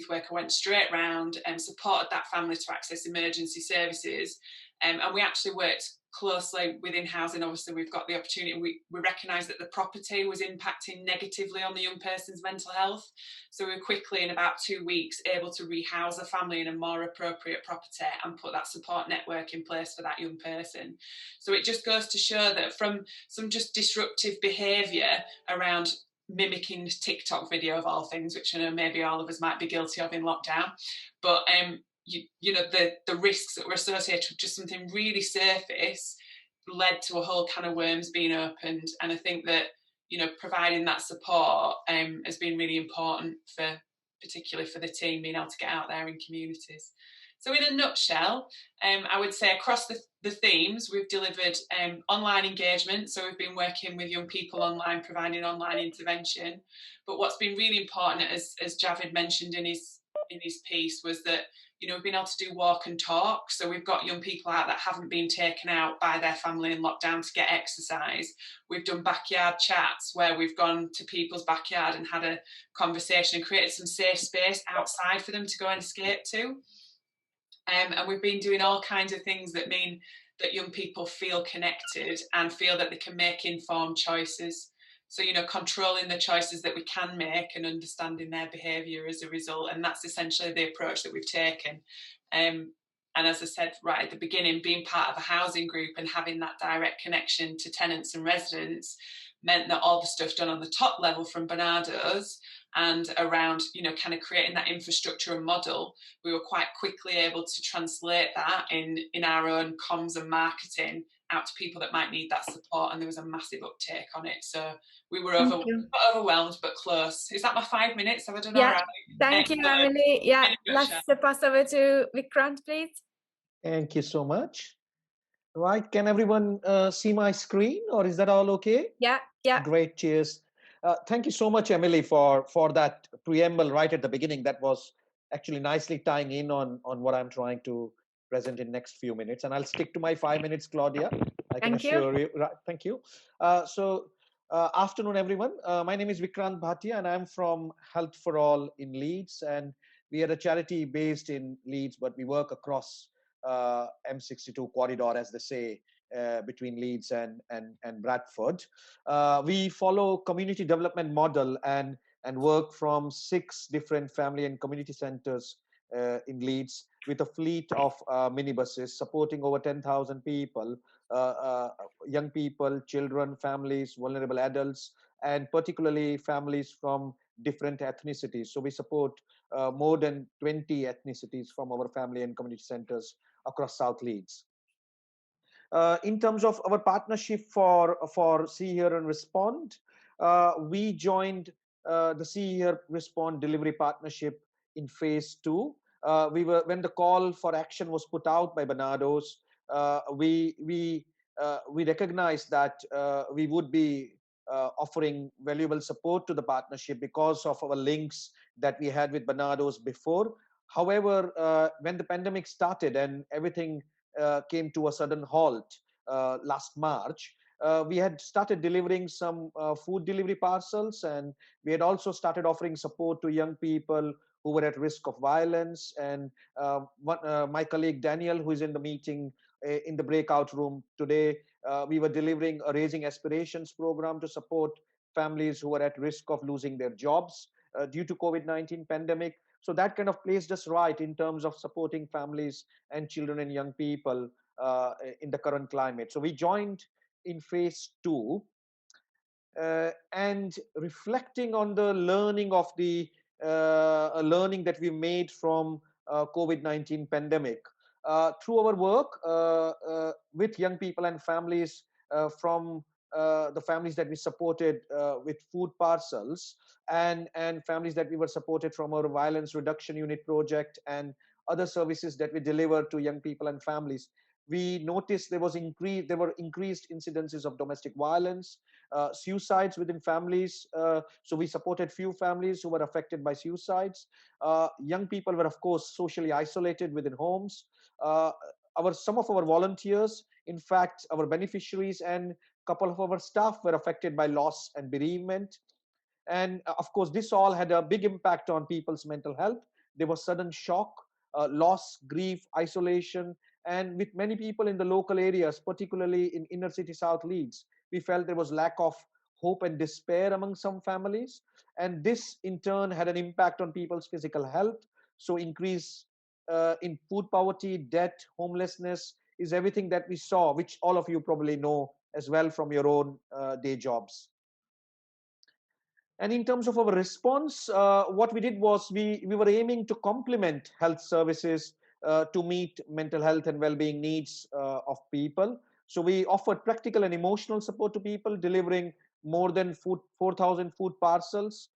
worker went straight round and supported that family to access emergency services. And we actually worked closely within housing. Obviously, we've got the opportunity. We recognised that the property was impacting negatively on the young person's mental health. So we were quickly, in about 2 weeks, able to rehouse a family in a more appropriate property and put that support network in place for that young person. So it just goes to show that from some just disruptive behaviour around mimicking TikTok video of all things, which I know maybe all of us might be guilty of in lockdown, but you know, the risks that were associated with just something really surface led to a whole can of worms being opened. And I think that, you know, providing that support has been really important for, particularly for the team, being able to get out there in communities. So in a nutshell, I would say across the themes, we've delivered online engagement. So we've been working with young people online, providing online intervention. But what's been really important, as Javid mentioned in his piece, was that, you know, we've been able to do walk and talk. So we've got young people out that haven't been taken out by their family in lockdown to get exercise. We've done backyard chats where we've gone to people's backyard and had a conversation and created some safe space outside for them to go and escape to. And we've been doing all kinds of things that mean that young people feel connected and feel that they can make informed choices. So, you know, controlling the choices that we can make and understanding their behaviour as a result. And that's essentially the approach that we've taken. And as I said right at the beginning, being part of a housing group and having that direct connection to tenants and residents meant that all the stuff done on the top level from Barnardo's and around, you know, kind of creating that infrastructure and model, we were quite quickly able to translate that in our own comms and marketing out to people that might need that support, and there was a massive uptake on it. So we were not overwhelmed, but close. Is that my 5 minutes? Have I done all right? Thank you, Emily. Yeah, let's pass over to Vikrant, please. Thank you so much. Right, can everyone see my screen, or is that all okay? Yeah. Great, cheers. Thank you so much, Emily, for that preamble right at the beginning. That was actually nicely tying in on what I'm trying to present in next few minutes. And I'll stick to my 5 minutes, Claudia. I can assure you. Right, thank you. Afternoon, everyone. My name is Vikrant Bhatia, and I'm from Health for All in Leeds. And we are a charity based in Leeds, but we work across M62 corridor, as they say, between Leeds and Bradford. We follow community development model and work from 6 different family and community centers in Leeds with a fleet of minibuses supporting over 10,000 people, young people, children, families, vulnerable adults, and particularly families from different ethnicities. So we support more than 20 ethnicities from our family and community centers across South Leeds. In terms of our partnership for See Hear and Respond, we joined the See Hear Respond delivery partnership in phase 2. When the call for action was put out by Barnardo's, we recognized that we would be offering valuable support to the partnership because of our links that we had with Barnardo's before. However, when the pandemic started and everything came to a sudden halt last March, we had started delivering some food delivery parcels, and we had also started offering support to young people who were at risk of violence. And my colleague Daniel, who is in the meeting in the breakout room today, we were delivering a Raising Aspirations program to support families who were at risk of losing their jobs due to COVID-19 pandemic. So that kind of placed us right in terms of supporting families and children and young people in the current climate. So we joined in phase 2 and reflecting on the learning of the learning that we made from COVID-19 pandemic. Through our work with young people and families from the families that we supported with food parcels and families that we were supported from our violence reduction unit project and other services that we deliver to young people and families, we noticed there were increased incidences of domestic violence, suicides within families. So we supported few families who were affected by suicides. Young people were, of course, socially isolated within homes. Some of our volunteers, in fact, our beneficiaries and a couple of our staff were affected by loss and bereavement. And of course, this all had a big impact on people's mental health. There was sudden shock, loss, grief, isolation, And with many people in the local areas, particularly in inner city South Leeds, we felt there was lack of hope and despair among some families. And this in turn had an impact on people's physical health. So increase in food poverty, debt, homelessness is everything that we saw, which all of you probably know as well from your own day jobs. And in terms of our response, what we did was we were aiming to complement health services to meet mental health and well-being needs of people. So we offered practical and emotional support to people, delivering more than 4,000 food parcels,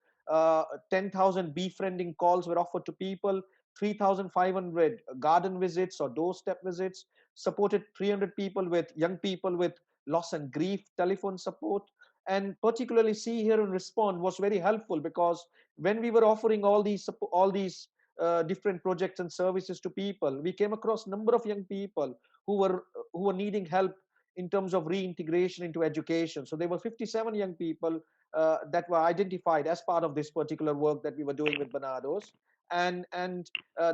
10,000 befriending calls were offered to people, 3,500 garden visits or doorstep visits, supported 300 people with young people with loss and grief telephone support. And particularly See, Hear and Respond was very helpful, because when we were offering all these different projects and services to people, we came across a number of young people who were needing help in terms of reintegration into education. So there were 57 young people that were identified as part of this particular work that we were doing with Barnardo's, and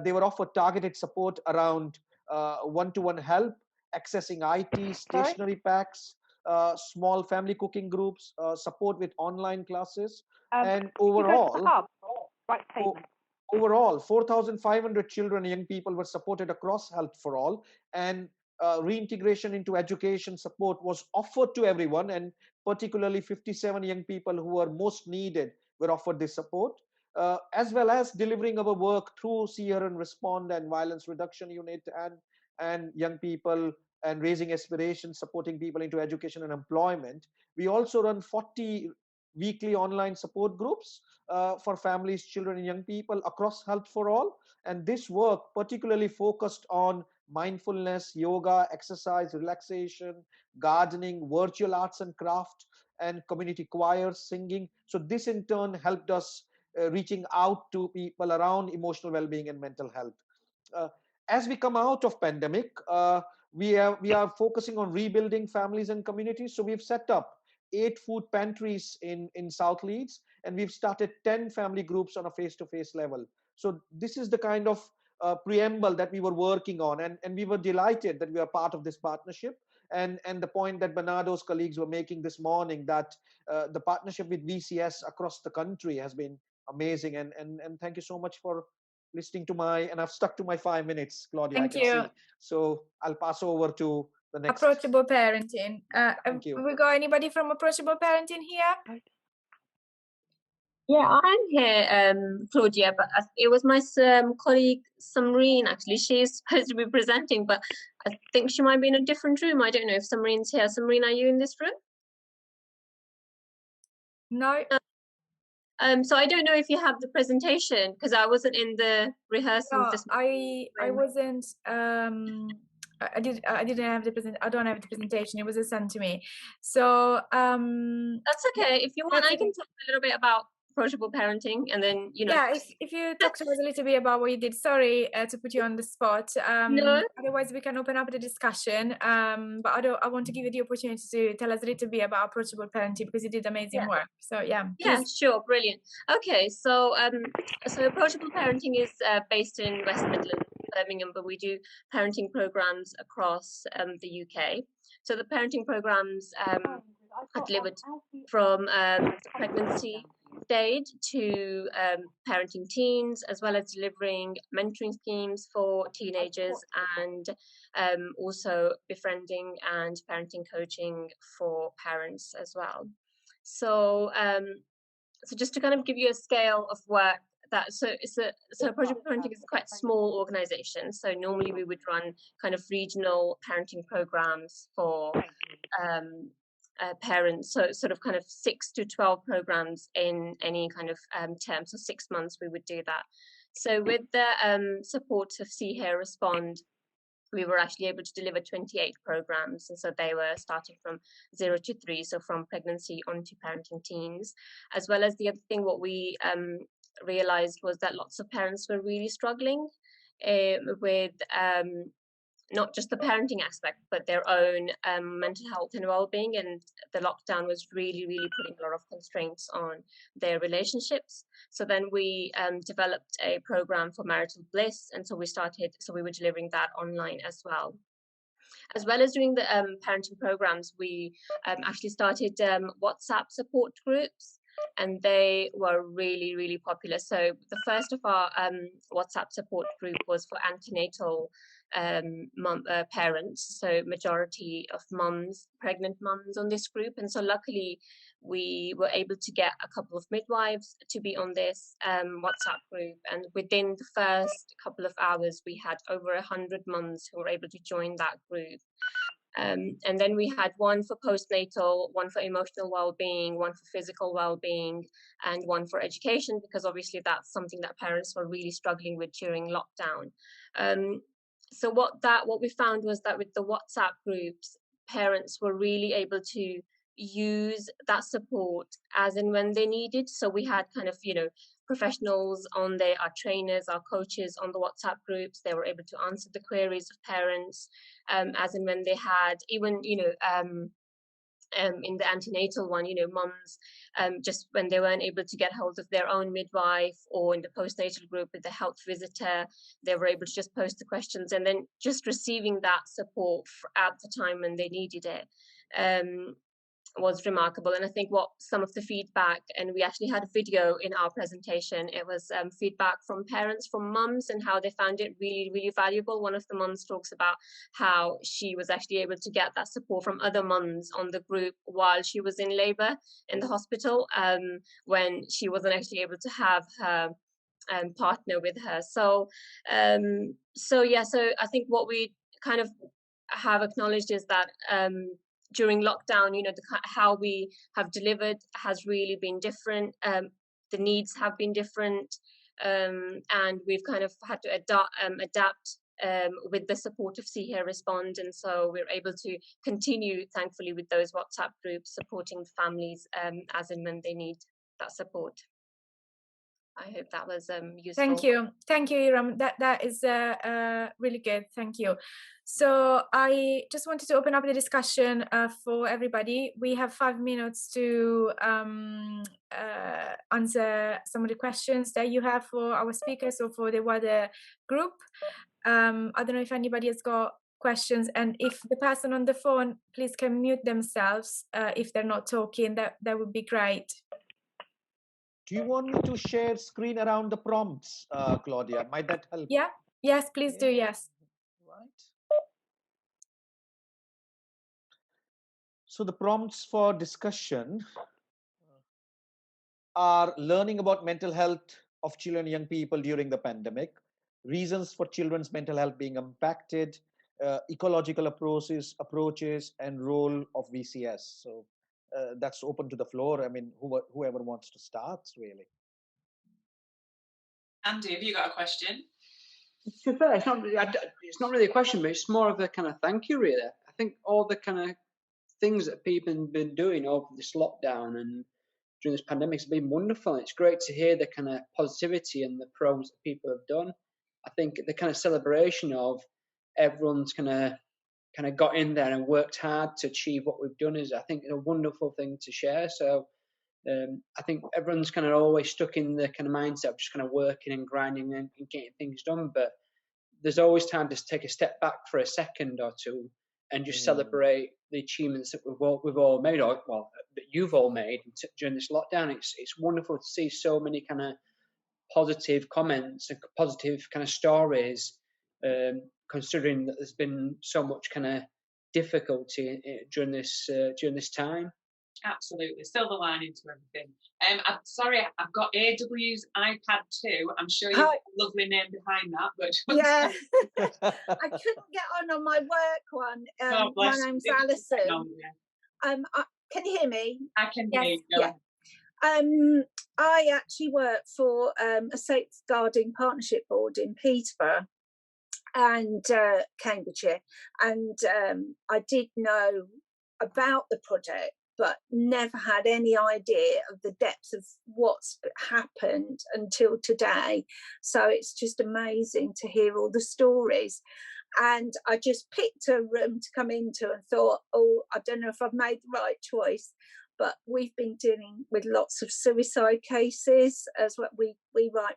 they were offered targeted support around one-to-one help, accessing IT, stationery packs, small family cooking groups, support with online classes, and overall, 4,500 children and young people were supported across Health for All, and reintegration into education support was offered to everyone, and particularly 57 young people who were most needed were offered this support, as well as delivering our work through See, Hear and Respond and Violence Reduction Unit and young people and raising aspirations, supporting people into education and employment. We also run 40 weekly online support groups for families, children, and young people across Health for All. And this work particularly focused on mindfulness, yoga, exercise, relaxation, gardening, virtual arts and craft, and community choirs, singing. So this in turn helped us reaching out to people around emotional well-being and mental health. As we come out of pandemic, we are focusing on rebuilding families and communities. So we've set up 8 food pantries in South Leeds, and we've started 10 family groups on a face-to-face level. So this is the kind of preamble that we were working on, and we were delighted that we are part of this partnership. And the point that Barnardo's colleagues were making this morning, that the partnership with VCS across the country has been amazing. And thank you so much for listening to and I've stuck to my 5 minutes, Claudia. Thank you. See. So I'll pass over to the next. Approachable parenting. Thank you. Have we got anybody from approachable parenting here? Yeah, I'm here, Claudia, but it was my colleague Samreen, actually. She's supposed to be presenting, but I think she might be in a different room. I don't know if Samreen's here. Samreen, are you in this room? No. So I don't know if you have the presentation, because I wasn't in the rehearsals. No, I wasn't. I didn't have the I don't have the presentation. It was sent to me. So that's okay. If you want, I can talk a little bit about approachable parenting, and then yeah, if you talk to us a little bit about what you did. Sorry to put you on the spot. No. Otherwise we can open up the discussion, but I want to give you the opportunity to tell us a little bit about approachable parenting, because you did amazing work. So yeah, sure, brilliant. Okay, so approachable parenting is based in West Midlands, Birmingham, but we do parenting programs across the UK. So the parenting programs are delivered from pregnancy stage to parenting teens, as well as delivering mentoring schemes for teenagers, and also befriending and parenting coaching for parents as well. So so just to kind of give you a scale of work, so approachable parenting is a quite small organization. So normally we would run kind of regional parenting programs for parents, so sort of kind of 6 to 12 programs in any kind of term. So 6 months we would do that. So with the support of See, Hear, Respond, we were actually able to deliver 28 programs, and so they were starting from 0 to 3, so from pregnancy on to parenting teens. As well as the other thing, what we realized was that lots of parents were really struggling with not just the parenting aspect, but their own mental health and well-being. And the lockdown was really, really putting a lot of constraints on their relationships. So then we developed a program for marital bliss, and so we were delivering that online as well. As well as doing the parenting programs, we actually started WhatsApp support groups, and they were really, really popular. So the first of our WhatsApp support group was for antenatal parents, so majority of mums, pregnant mums on this group. And so luckily we were able to get a couple of midwives to be on this WhatsApp group, and within the first couple of hours we had over 100 mums who were able to join that group. And then we had one for postnatal, one for emotional well-being, one for physical well-being, and one for education, because obviously that's something that parents were really struggling with during lockdown. So what we found was that with the WhatsApp groups, parents were really able to use that support as and when they needed. So we had kind of, professionals on there, our trainers, our coaches on the WhatsApp groups. They were able to answer the queries of parents as and when they had, even, in the antenatal one, mums, just when they weren't able to get hold of their own midwife, or in the postnatal group with the health visitor, they were able to just post the questions, and then just receiving that support at the time when they needed it was remarkable. And I think what some of the feedback, and we actually had a video in our presentation, it was feedback from parents, from mums, and how they found it really, really valuable. One of the mums talks about how she was actually able to get that support from other mums on the group while she was in labour in the hospital, when she wasn't actually able to have her partner with her. So I think what we kind of have acknowledged is that during lockdown, how we have delivered has really been different. The needs have been different, and we've kind of had to adapt with the support of See Hear Respond. And so we're able to continue, thankfully, with those WhatsApp groups, supporting families as and when they need that support. I hope that was useful. Thank you, Iram. That is really good. Thank you. So I just wanted to open up the discussion for everybody. We have 5 minutes to answer some of the questions that you have for our speakers or for the wider group. I don't know if anybody has got questions, and if the person on the phone, please can mute themselves if they're not talking, that would be great. Do you want me to share screen around the prompts, Claudia? Might that help? Yeah. Yes, please do. Yes. Right. So the prompts for discussion are learning about mental health of children and young people during the pandemic, reasons for children's mental health being impacted, ecological approaches, and role of VCS. So that's open to the floor. I mean, whoever wants to start, really. Andy, have you got a question? To be fair, it's not really a question, but it's more of a kind of thank you, really. I think all the kind of things that people have been doing over this lockdown and during this pandemic has been wonderful. It's great to hear the kind of positivity and the programs that people have done. I think the kind of celebration of everyone's kind of got in there and worked hard to achieve what we've done is, I think, a wonderful thing to share. So I think everyone's kind of always stuck in the kind of mindset of just kind of working and grinding and getting things done. But there's always time to take a step back for a second or two and just celebrate the achievements that we've all made, or well, that you've all made during this lockdown. It's wonderful to see so many kind of positive comments and positive kind of stories, considering that there's been so much kind of difficulty during this time. Absolutely, silver lining to everything. I'm sorry, I've got AW's iPad 2. I'm sure you've got a lovely name behind that, but yeah, I couldn't get on my work one. My name's Alison. Can you hear me? I can hear you. Yeah. I actually work for a safeguarding partnership board in Peterborough and Cambridgeshire, and I did know about the project, but never had any idea of the depth of what's happened until today. So it's just amazing to hear all the stories. And I just picked a room to come into and thought, oh, I don't know if I've made the right choice. But we've been dealing with lots of suicide cases as well. We write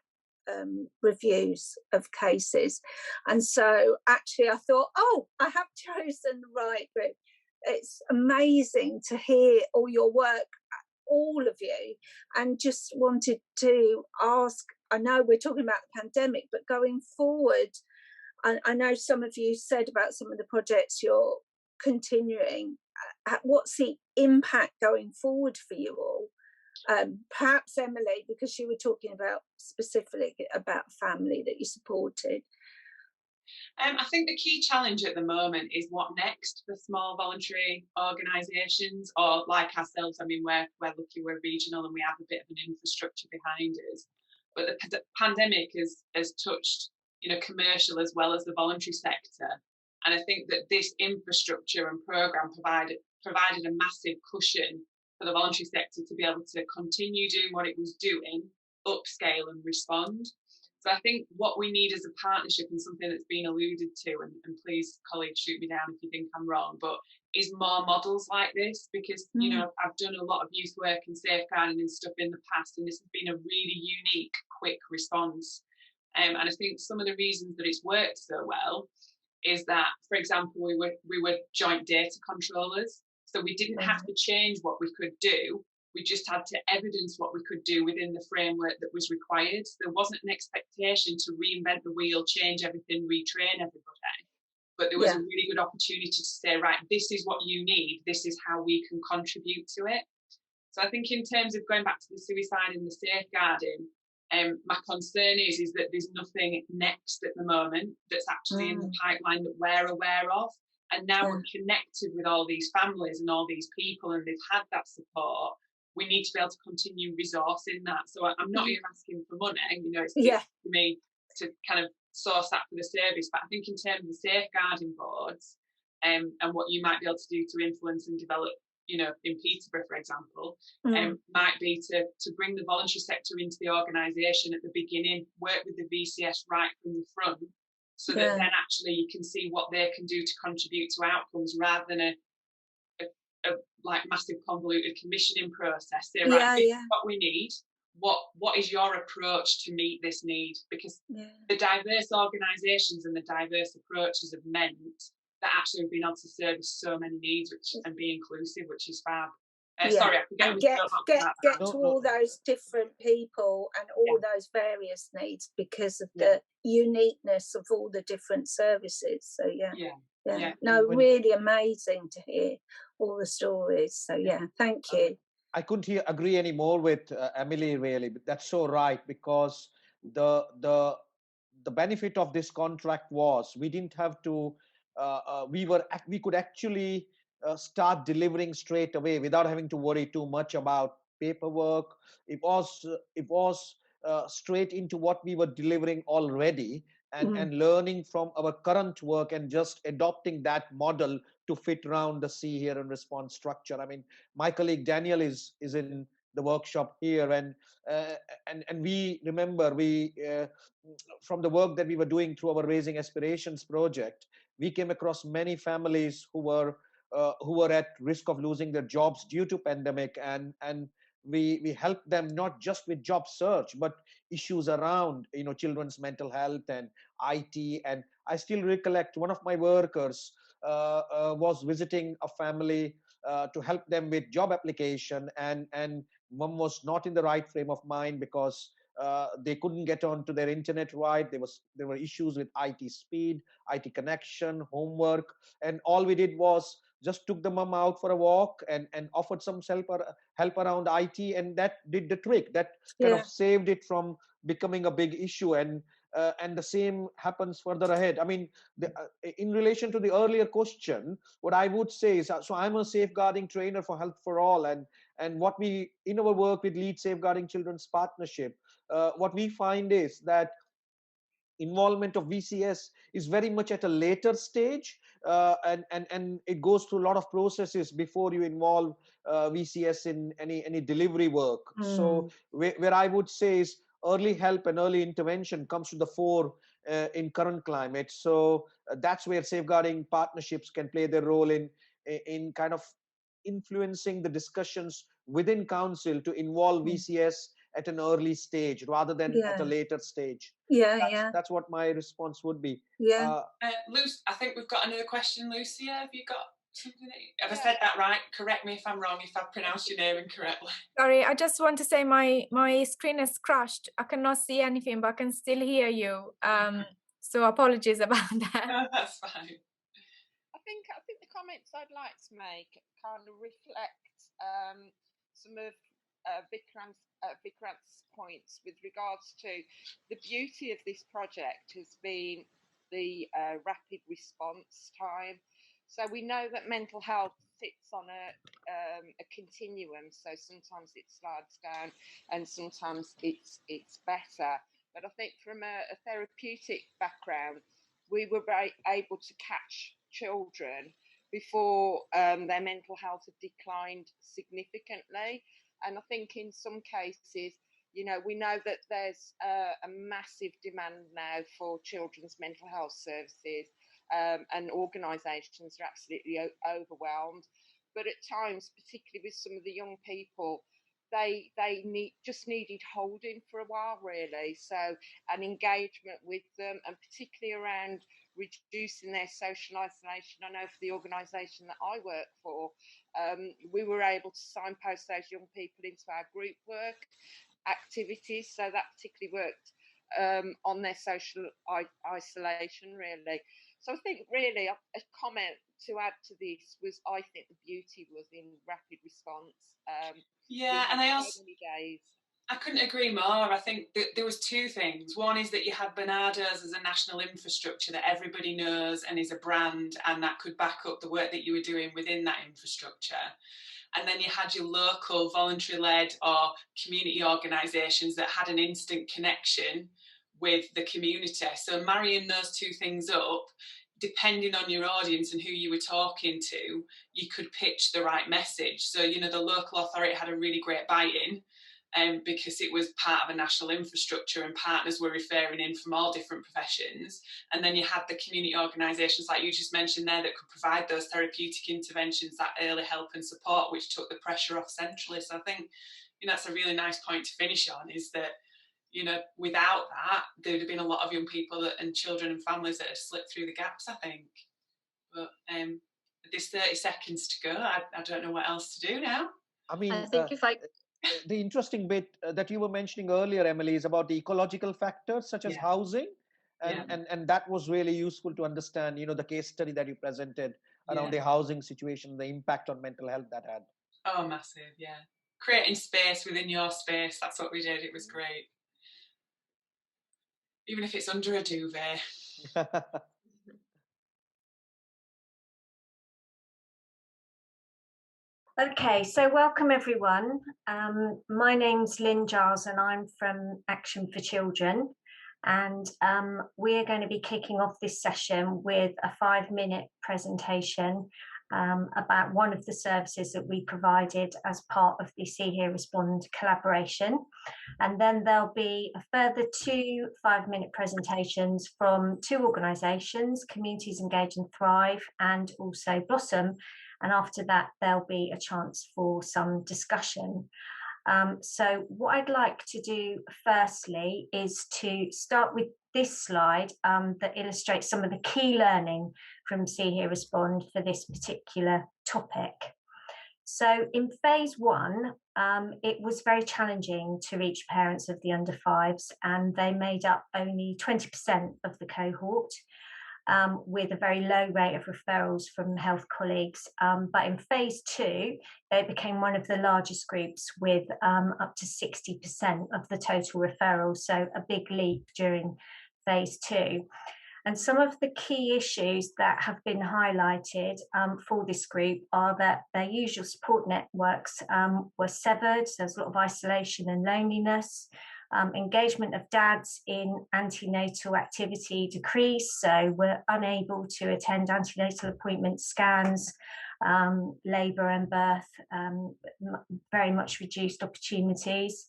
reviews of cases. And so actually I thought, oh, I have chosen the right group. It's amazing to hear all your work, all of you, and just wanted to ask, I know we're talking about the pandemic, but going forward, I know some of you said about some of the projects you're continuing. What's the impact going forward for you all? Perhaps Emily, because you were talking about specifically about family that you supported. I think the key challenge at the moment is what next for small voluntary organisations, or like ourselves. I mean, we're lucky, we're regional and we have a bit of an infrastructure behind us. But the pandemic has touched, commercial as well as the voluntary sector. And I think that this infrastructure and programme provided a massive cushion for the voluntary sector to be able to continue doing what it was doing, upscale and respond. So I think what we need as a partnership, and something that's been alluded to, and please, colleagues, shoot me down if you think I'm wrong, but is more models like this, because, I've done a lot of youth work and safeguarding and stuff in the past, and this has been a really unique, quick response. And I think some of the reasons that it's worked so well is that, for example, we were joint data controllers, so we didn't have to change what we could do. We just had to evidence what we could do within the framework that was required. There wasn't an expectation to reinvent the wheel, change everything, retrain everybody. But there was a really good opportunity to say, right, this is what you need. This is how we can contribute to it. So I think in terms of going back to the suicide and the safeguarding, my concern is that there's nothing next at the moment that's actually in the pipeline that we're aware of. And now we're connected with all these families and all these people, and they've had that support. We need to be able to continue resourcing that. So I'm not even asking for money, it's for me to kind of source that for the service. But I think in terms of the safeguarding boards and what you might be able to do to influence and develop, in Peterborough, for example, might be to bring the voluntary sector into the organisation at the beginning, work with the VCS right from the front, so that then actually you can see what they can do to contribute to outcomes, rather than a like massive convoluted commissioning process. Say, right, this is what we need. What is your approach to meet this need? Because the diverse organisations and the diverse approaches have meant that actually we've been able to service so many needs and be inclusive, which is fab. Sorry, I forget get to all those different people and all those various needs because of the uniqueness of all the different services. So really amazing to hear all the stories. So thank you. I couldn't agree any more with Emily, really. But that's so right, because the benefit of this contract was we didn't have to. We could actually start delivering straight away without having to worry too much about paperwork. It was straight into what we were delivering already, and learning from our current work and just adopting that model to fit around the see, hear and respond structure. I mean, my colleague Daniel is in the workshop here, and we remember from the work that we were doing through our Raising Aspirations project, we came across many families who were at risk of losing their jobs due to pandemic, and we helped them not just with job search, but issues around children's mental health and IT. And I still recollect one of my workers was visiting a family to help them with job application, and mom was not in the right frame of mind because they couldn't get onto their internet right. There were issues with IT speed, IT connection, homework, and all we did was just took the mom out for a walk and offered some help around IT, and that did the trick. That kind of saved it from becoming a big issue. And the same happens further ahead. I mean, in relation to the earlier question, what I would say is, so I'm a safeguarding trainer for Health for All, and what we, in our work with Lead Safeguarding Children's Partnership, what we find is that involvement of VCS is very much at a later stage, and it goes through a lot of processes before you involve VCS in any delivery work. So where I would say is early help and early intervention comes to the fore in current climate. So that's where safeguarding partnerships can play their role in kind of influencing the discussions within council to involve VCS at an early stage rather than at a later stage. That's what my response would be. Lucy, I think we've got another question. Lucia, have you got something? Have I said that right? Correct me if I'm wrong, if I've pronounced your name incorrectly. Sorry, I just want to say my screen is crashed. I cannot see anything, but I can still hear you. So apologies about that. No, that's fine. I think the comments I'd like to make kind of reflect some of Vikrant's points with regards to the beauty of this project has been the rapid response time. So we know that mental health sits on a continuum. So sometimes it slides down, and sometimes it's better. But I think from a therapeutic background, we were able to catch children before their mental health had declined significantly. And I think in some cases, we know that there's a massive demand now for children's mental health services, and organisations are absolutely overwhelmed. But at times, particularly with some of the young people, they just needed holding for a while, really. So an engagement with them, and particularly around reducing their social isolation. I know for the organisation that I work for, we were able to signpost those young people into our group work activities. So that particularly worked on their social isolation, really. So I think really a comment to add to this was, I think the beauty was in rapid response. And I couldn't agree more. I think that there was two things. One is that you had Barnardo's as a national infrastructure that everybody knows and is a brand, and that could back up the work that you were doing within that infrastructure. And then you had your local voluntary-led or community organisations that had an instant connection with the community. So marrying those two things up, depending on your audience and who you were talking to, you could pitch the right message. So, the local authority had a really great buy-in, because it was part of a national infrastructure and partners were referring in from all different professions. And then you had the community organisations, like you just mentioned there, that could provide those therapeutic interventions, that early help and support, which took the pressure off centrally. So I think that's a really nice point to finish on, is that without that, there'd have been a lot of young people and children and families that had slipped through the gaps, I think. But there's 30 seconds to go. I don't know what else to do now. I mean, I think the interesting bit that you were mentioning earlier, Emily, is about the ecological factors such as housing. And that was really useful to understand, the case study that you presented around the housing situation, the impact on mental health that had. Oh, massive, yeah. Creating space within your space, that's what we did. It was great. Even if it's under a duvet. Okay, so welcome everyone. My name's Lynn Giles and I'm from Action for Children. And we're going to be kicking off this session with a 5-minute presentation about one of the services that we provided as part of the See Hear Respond collaboration. And then there'll be a further 2 5-minute presentations from 2 organisations, Communities Engage and Thrive and also Blossom. And after that, there'll be a chance for some discussion. So what I'd like to do firstly is to start with this slide that illustrates some of the key learning from See Hear Respond for this particular topic. So in phase 1, it was very challenging to reach parents of the under 5s, and they made up only 20% of the cohort. With a very low rate of referrals from health colleagues. But in phase 2, they became one of the largest groups with up to 60% of the total referrals, so a big leap during phase 2. And some of the key issues that have been highlighted for this group are that their usual support networks were severed, so there's a lot of isolation and loneliness. Engagement of dads in antenatal activity decreased, so we're unable to attend antenatal appointments, scans, labour and birth, very much reduced opportunities.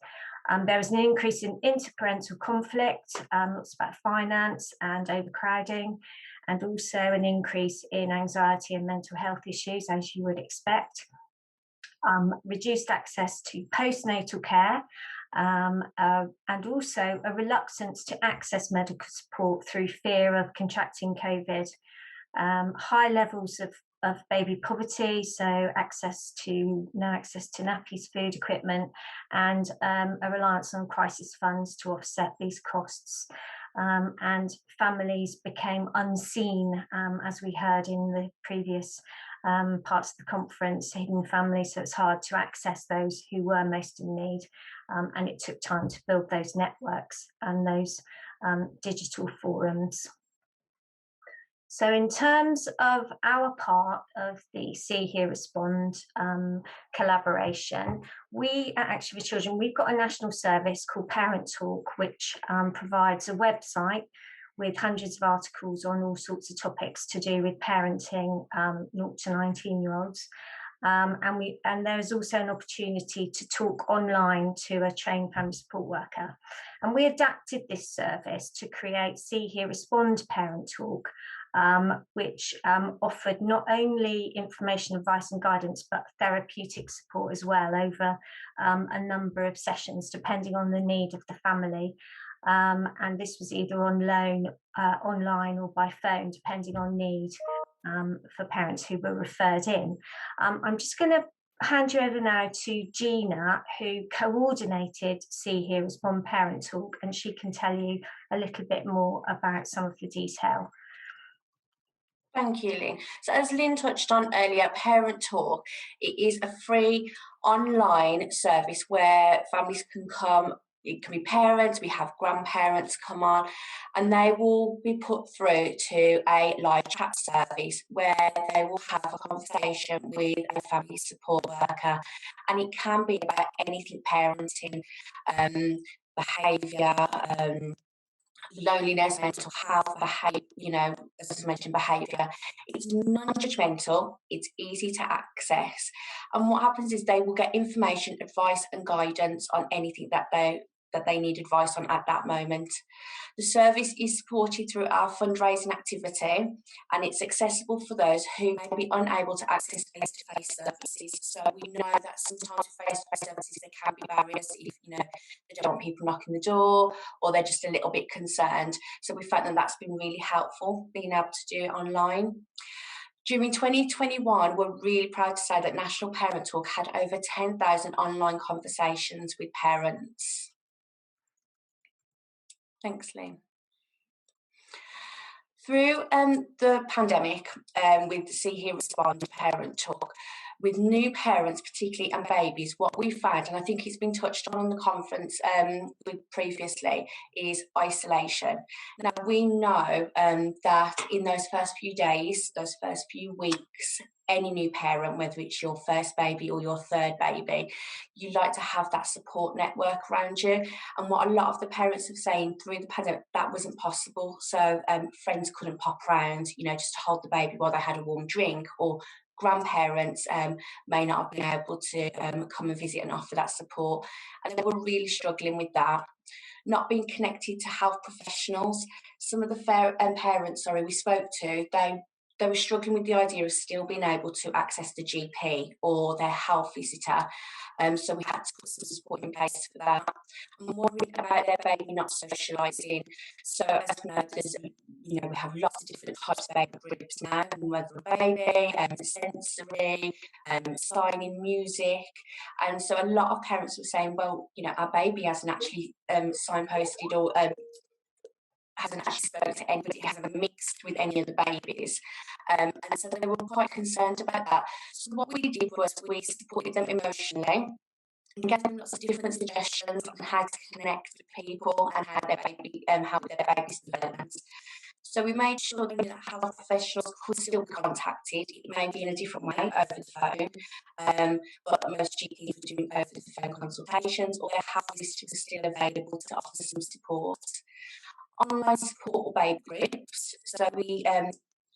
There was an increase in interparental conflict, lots about finance and overcrowding, and also an increase in anxiety and mental health issues, as you would expect. Reduced access to postnatal care, and also a reluctance to access medical support through fear of contracting COVID. High levels of baby poverty, so no access to nappies, food, equipment, and a reliance on crisis funds to offset these costs. And families became unseen, as we heard in the previous parts of the conference, hidden families, so it's hard to access those who were most in need, and it took time to build those networks and those digital forums. So in terms of our part of the See, Hear, Respond collaboration, we at Action for Children, we've got a national service called Parent Talk, which provides a website with hundreds of articles on all sorts of topics to do with parenting 0 to 19-year-olds. And there's also an opportunity to talk online to a trained family support worker. And we adapted this service to create See, Hear, Respond Parent Talk, which offered not only information, advice and guidance, but therapeutic support as well over a number of sessions, depending on the need of the family. And this was either online or by phone, depending on need for parents who were referred in. I'm just going to hand you over now to Gina, who coordinated See, Hear, Respond Parent Talk, and she can tell you a little bit more about some of the detail. Thank you, Lynn. So as Lynn touched on earlier, Parent Talk, it is a free online service where families can come. It can be parents, we have grandparents come on, and they will be put through to a live chat service where they will have a conversation with a family support worker, and it can be about anything parenting, behaviour, loneliness, mental health, behaviour, as I mentioned, behaviour. It's non-judgmental, it's easy to access, and what happens is they will get information, advice and guidance on anything that they need advice on at that moment. The service is supported through our fundraising activity, and it's accessible for those who may be unable to access face-to-face services. So we know that sometimes with face-to-face services there can be barriers if they don't want people knocking the door, or they're just a little bit concerned. So we found that that's been really helpful, being able to do it online. During 2021, we're really proud to say that National Parent Talk had over 10,000 online conversations with parents. Thanks, Lynn. Through the pandemic, with See, Hear, Respond Parent Talk, with new parents particularly and babies, what we found, and I think it's been touched on the conference previously, is isolation. Now we know that in those first few days, those first few weeks, any new parent, whether it's your first baby or your third baby, you like to have that support network around you. And what a lot of the parents are saying through the pandemic, that wasn't possible. So friends couldn't pop around, just to hold the baby while they had a warm drink, or grandparents may not have been able to come and visit and offer that support. And they were really struggling with that. Not being connected to health professionals. Some of the parents we spoke to, they were struggling with the idea of still being able to access the GP or their health visitor. So we had to put some support in place for that. I'm worried about their baby not socialising. So as we know, we have lots of different types of baby groups now, whether a baby, sensory, signing, music. And so a lot of parents were saying, well, our baby hasn't actually signposted or hasn't actually spoken to anybody, hasn't mixed with any of the babies. And so they were quite concerned about that. So what we did was we supported them emotionally and gave them lots of different suggestions on how to connect with people and how their baby help with their baby's development. So we made sure that health professionals could still be contacted. It may be in a different way over the phone, but most GPs were doing over the phone consultations, or their health visitors are still available to offer some support. Online support or baby groups. So we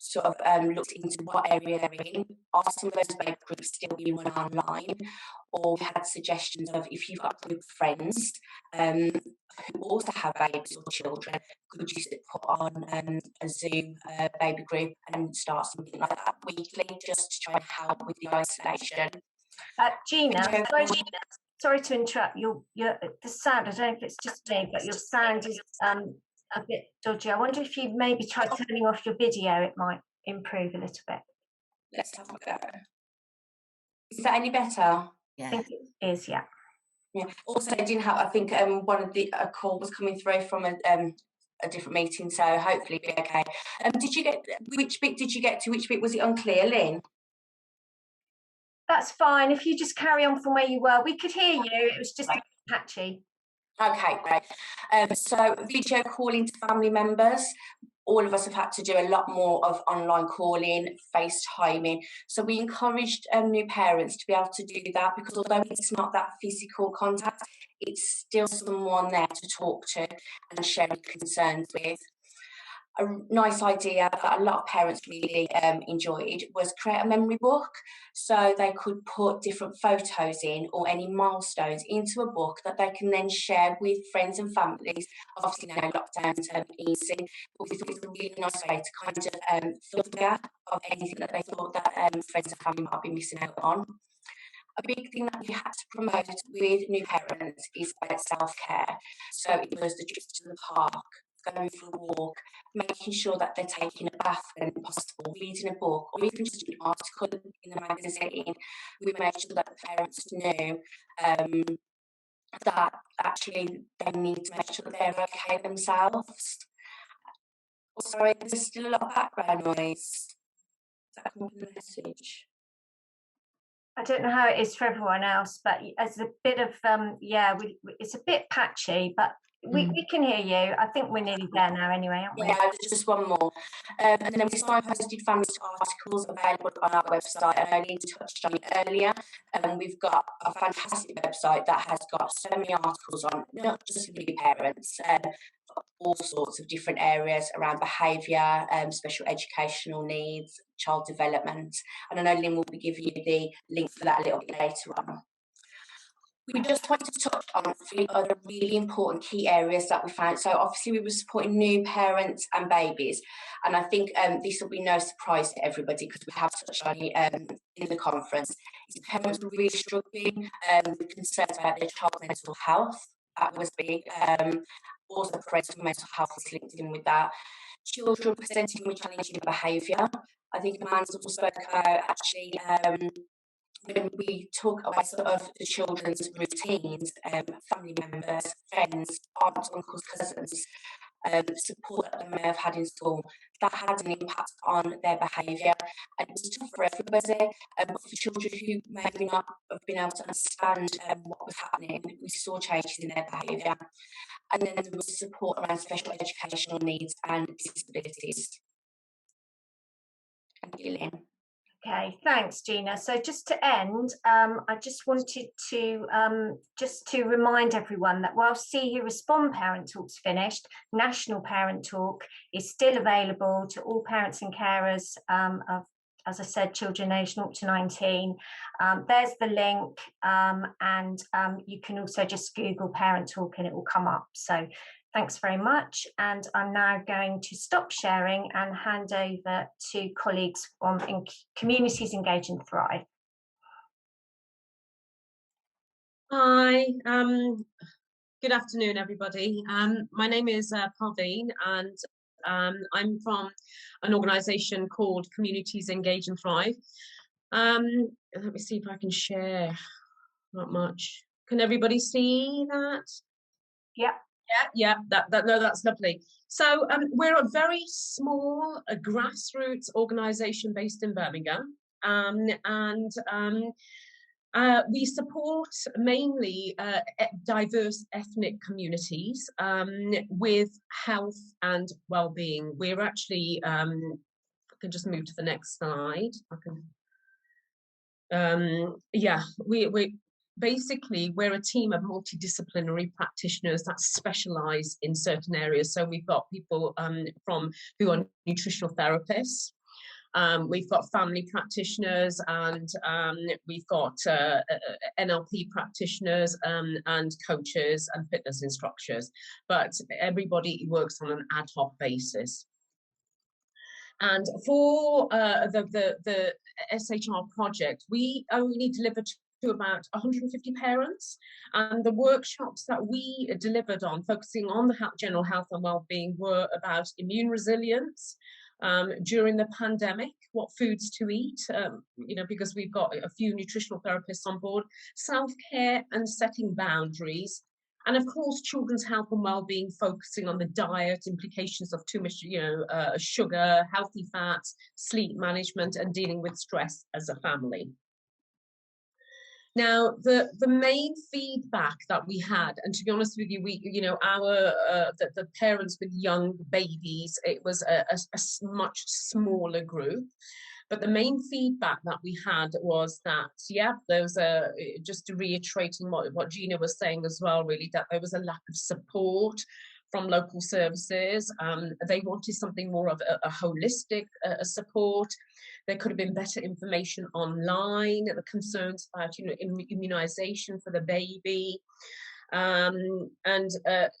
sort of looked into what area they're in. Are some of those baby groups still being run online? Or we had suggestions of, if you've got a group of friends who also have babies or children, could you put on a Zoom baby group and start something like that weekly, just to try and help with the isolation. Gina, sorry to interrupt. The sound, I don't know if it's just me, but your sound is a bit dodgy. I wonder if you maybe try turning off your video, it might improve a little bit. Let's have a go. Is that any better? Yeah. I think it is, yeah. Yeah. Also, I didn't have, I think one of a call was coming through from a different meeting, so hopefully it'll be okay. Did you get, which bit did you get to? Which bit was it unclear, Lynn? That's fine. If you just carry on from where you were, we could hear you. It was just patchy. Okay, great. So video calling to family members. All of us have had to do a lot more of online calling, FaceTiming. So we encouraged new parents to be able to do that, because although it's not that physical contact, it's still someone there to talk to and share concerns with. A nice idea that a lot of parents really enjoyed was create a memory book, so they could put different photos in or any milestones into a book that they can then share with friends and families. Obviously now lockdown's easing, but we thought it was a really nice way to kind of fill the gap of anything that they thought that friends and family might be missing out on. A big thing that we had to promote with new parents is about self-care. So it was the trips to the park, going for a walk, making sure that they're taking a bath when possible, reading a book, or even just an article in the magazine. We made sure that the parents knew that actually they need to make sure that they're okay themselves. Sorry, there's still a lot of background noise. Is that coming from the message? I don't know how it is for everyone else, but as a bit of it's a bit patchy, but we can hear you. I think we're nearly there now anyway, aren't we? Yeah, just one more. And then we signposted families to articles available on our website, and Eileen touched on it earlier. We've got a fantastic website that has got so many articles on, not just for new parents, all sorts of different areas around behaviour, special educational needs, child development. And I know Lynn will be giving you the link for that a little bit later on. We just wanted to touch on 3 other really important key areas that we found. So obviously we were supporting new parents and babies, and I think this will be no surprise to everybody because we have touched on it in the conference. Parents were really struggling with concerns about their child's mental health. That was big. Also parental mental health was linked in with that. Children presenting with challenging behaviour. I think Amanda also spoke about actually when we talk about sort of the children's routines, family members, friends, aunts, uncles, cousins, support that they may have had in school, that had an impact on their behaviour. And it was tough for everybody, but for children who maybe not have been able to understand what was happening, we saw changes in their behaviour. And then there was support around special educational needs and disabilities. Thank you, Lynn. Okay, thanks, Gina. So just to end, I just wanted to remind everyone that while See Hear Respond Parent Talk's finished, National Parent Talk is still available to all parents and carers of, as I said, children aged 0 to 19. There's the link, and you can also just Google Parent Talk and it will come up. So thanks very much. And I'm now going to stop sharing and hand over to colleagues from Communities Engage and Thrive. Hi, good afternoon, everybody. My name is Parveen, and I'm from an organisation called Communities Engage and Thrive. Let me see if I can share. Not much. Can everybody see that? Yeah. Yeah, that's lovely. So we're a very small grassroots organisation based in Birmingham, we support mainly diverse ethnic communities with health and well-being. We're actually, I can just move to the next slide. Basically, we're a team of multidisciplinary practitioners that specialise in certain areas. So we've got people who are nutritional therapists, We've got family practitioners, and we've got NLP practitioners, and coaches and fitness instructors, but everybody works on an ad hoc basis. And for the SHR project, we only delivered to about 150 parents, and the workshops that we delivered on, focusing on the general health and well-being, were about immune resilience during the pandemic, what foods to eat, you know, because we've got a few nutritional therapists on board, self-care and setting boundaries, and of course children's health and well-being, focusing on the diet, implications of too much, you know, sugar, healthy fats, sleep management, and dealing with stress as a family. Now, the main feedback that we had, and to be honest with you, you know, the parents with young babies, it was a much smaller group. But the main feedback that we had was that, yeah, there was just reiterating what Gina was saying as well, really, that there was a lack of support from local services. They wanted something more of a holistic support. There could have been better information online, the concerns about, you know, immunization for the baby.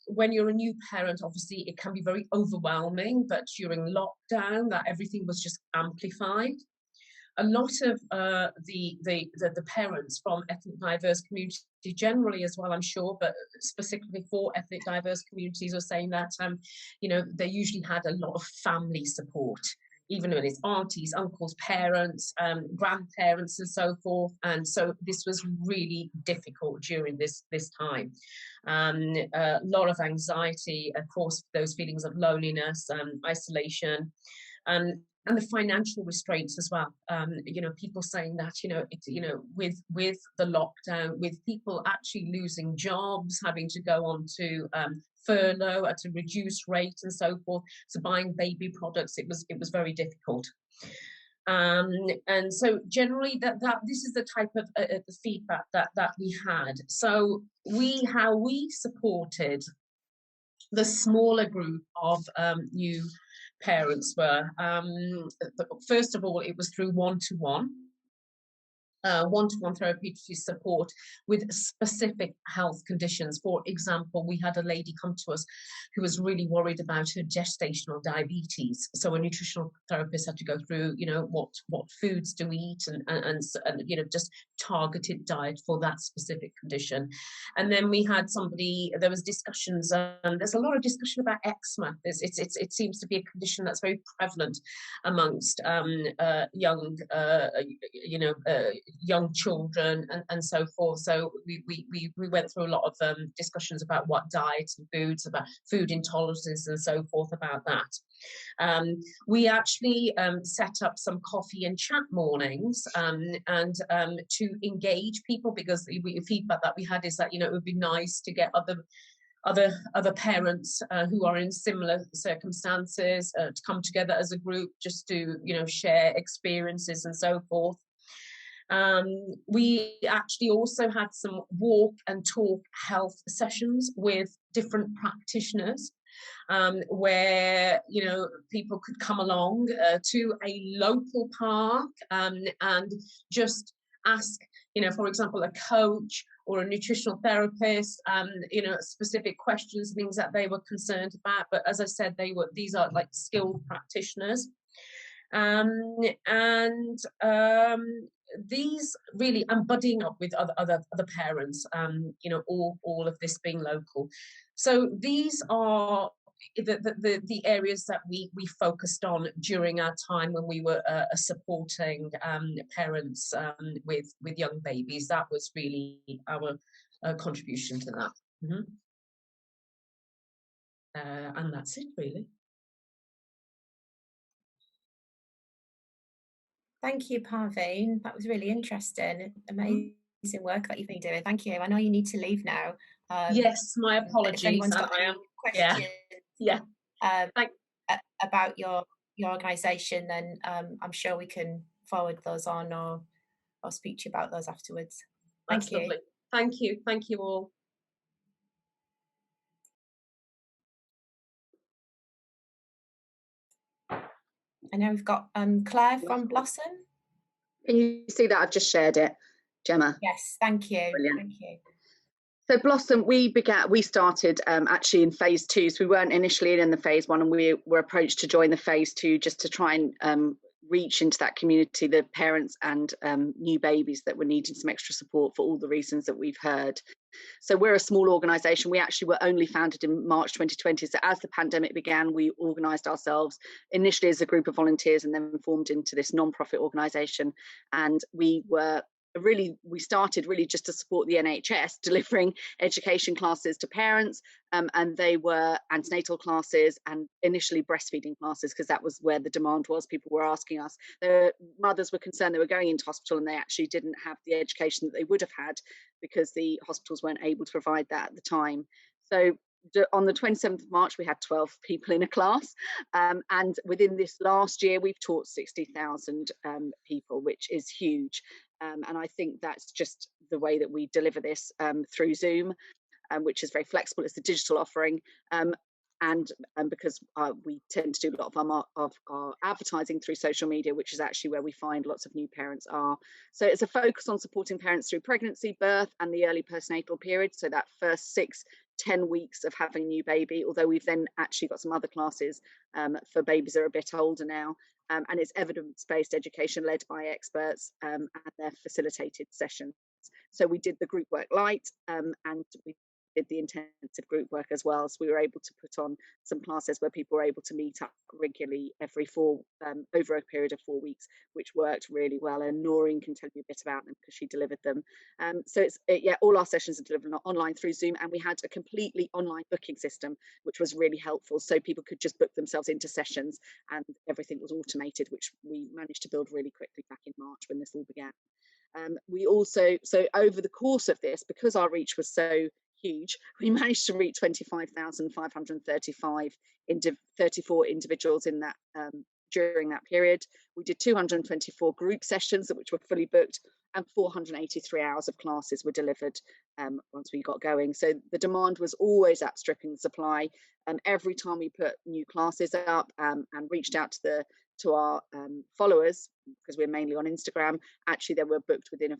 When you're a new parent, obviously it can be very overwhelming, but during lockdown, that everything was just amplified. A lot of the parents from ethnic diverse communities generally as well, I'm sure, but specifically for ethnic diverse communities, were saying that you know, they usually had a lot of family support, even when it's aunties, uncles, parents, grandparents, and so forth. And so this was really difficult during this time. A lot of anxiety, of course, those feelings of loneliness, isolation, and the financial restraints as well. You know, people saying that, you know, you know, with the lockdown, with people actually losing jobs, having to go on to furlough at a reduced rate and so forth, so buying baby products, it was very difficult. And so generally that this is the type of the feedback that we had. So how we supported the smaller group of new parents were, first of all, it was through one-to-one therapeutic support with specific health conditions. For example, we had a lady come to us who was really worried about her gestational diabetes. So a nutritional therapist had to go through, you know, what foods to eat and you know, just targeted diet for that specific condition. And then we had somebody, there was discussions, there's a lot of discussion about eczema. It seems to be a condition that's very prevalent amongst young, you know, young children and so forth. So we went through a lot of discussions about what diets and foods, about food intolerances and so forth about that. We actually set up some coffee and chat mornings and to engage people, because the feedback that we had is that, you know, it would be nice to get other parents who are in similar circumstances to come together as a group, just to, you know, share experiences and so forth. We actually also had some walk and talk health sessions with different practitioners, where, you know, people could come along to a local park and just ask, you know, for example, a coach or a nutritional therapist, you know, specific questions, things that they were concerned about. But as I said, these are like skilled practitioners. These really, I'm buddying up with other parents, you know, all of this being local. So these are the areas that we focused on during our time when we were supporting parents with young babies. That was really our contribution to that. Mm-hmm. And that's it, really. Thank you, Parveen. That was really interesting. Amazing work that you've been doing. Thank you. I know you need to leave now. Yes, my apologies. If anyone's got any questions, about your organisation, then I'm sure we can forward those on, or speak to you about those afterwards. Thank you. Lovely. Thank you. Thank you all. And now we've got Claire from Blossom. Can you see that? I've just shared it, Gemma. Yes, thank you. Brilliant. Thank you. So Blossom, we started actually in phase 2. So we weren't initially in the phase 1, and we were approached to join the phase 2 just to try and reach into that community, the parents and new babies that were needing some extra support for all the reasons that we've heard. So we're a small organisation. We actually were only founded in March 2020. So as the pandemic began, we organised ourselves initially as a group of volunteers and then formed into this non-profit organisation. And we started really just to support the NHS, delivering education classes to parents, and they were antenatal classes and initially breastfeeding classes, because that was where the demand was. People were asking us. Their mothers were concerned they were going into hospital and they actually didn't have the education that they would have had because the hospitals weren't able to provide that at the time. So on the 27th of March, we had 12 people in a class. And within this last year, we've taught 60,000 people, which is huge. And I think that's just the way that we deliver this through Zoom, which is very flexible. It's a digital offering. And because we tend to do a lot of our advertising through social media, which is actually where we find lots of new parents are. So it's a focus on supporting parents through pregnancy, birth, and the early postnatal period. So that first 6-10 weeks of having a new baby, although we've then actually got some other classes for babies that are a bit older now. And it's evidence-based education led by experts and their facilitated sessions. So we did the group work light and we did the intensive group work as well. So we were able to put on some classes where people were able to meet up regularly every over a period of 4 weeks, which worked really well. And Noreen can tell you a bit about them because she delivered them. So all our sessions are delivered online through Zoom, and we had a completely online booking system, which was really helpful. So people could just book themselves into sessions and everything was automated, which we managed to build really quickly back in March when this all began. We also, so over the course of this, because our reach was so huge, we managed to reach 25,535 34 individuals in that during that period. We did 224 group sessions which were fully booked, and 483 hours of classes were delivered once we got going. So the demand was always outstripping the supply. Every time we put new classes up and reached out to our followers, because we're mainly on Instagram, actually they were booked within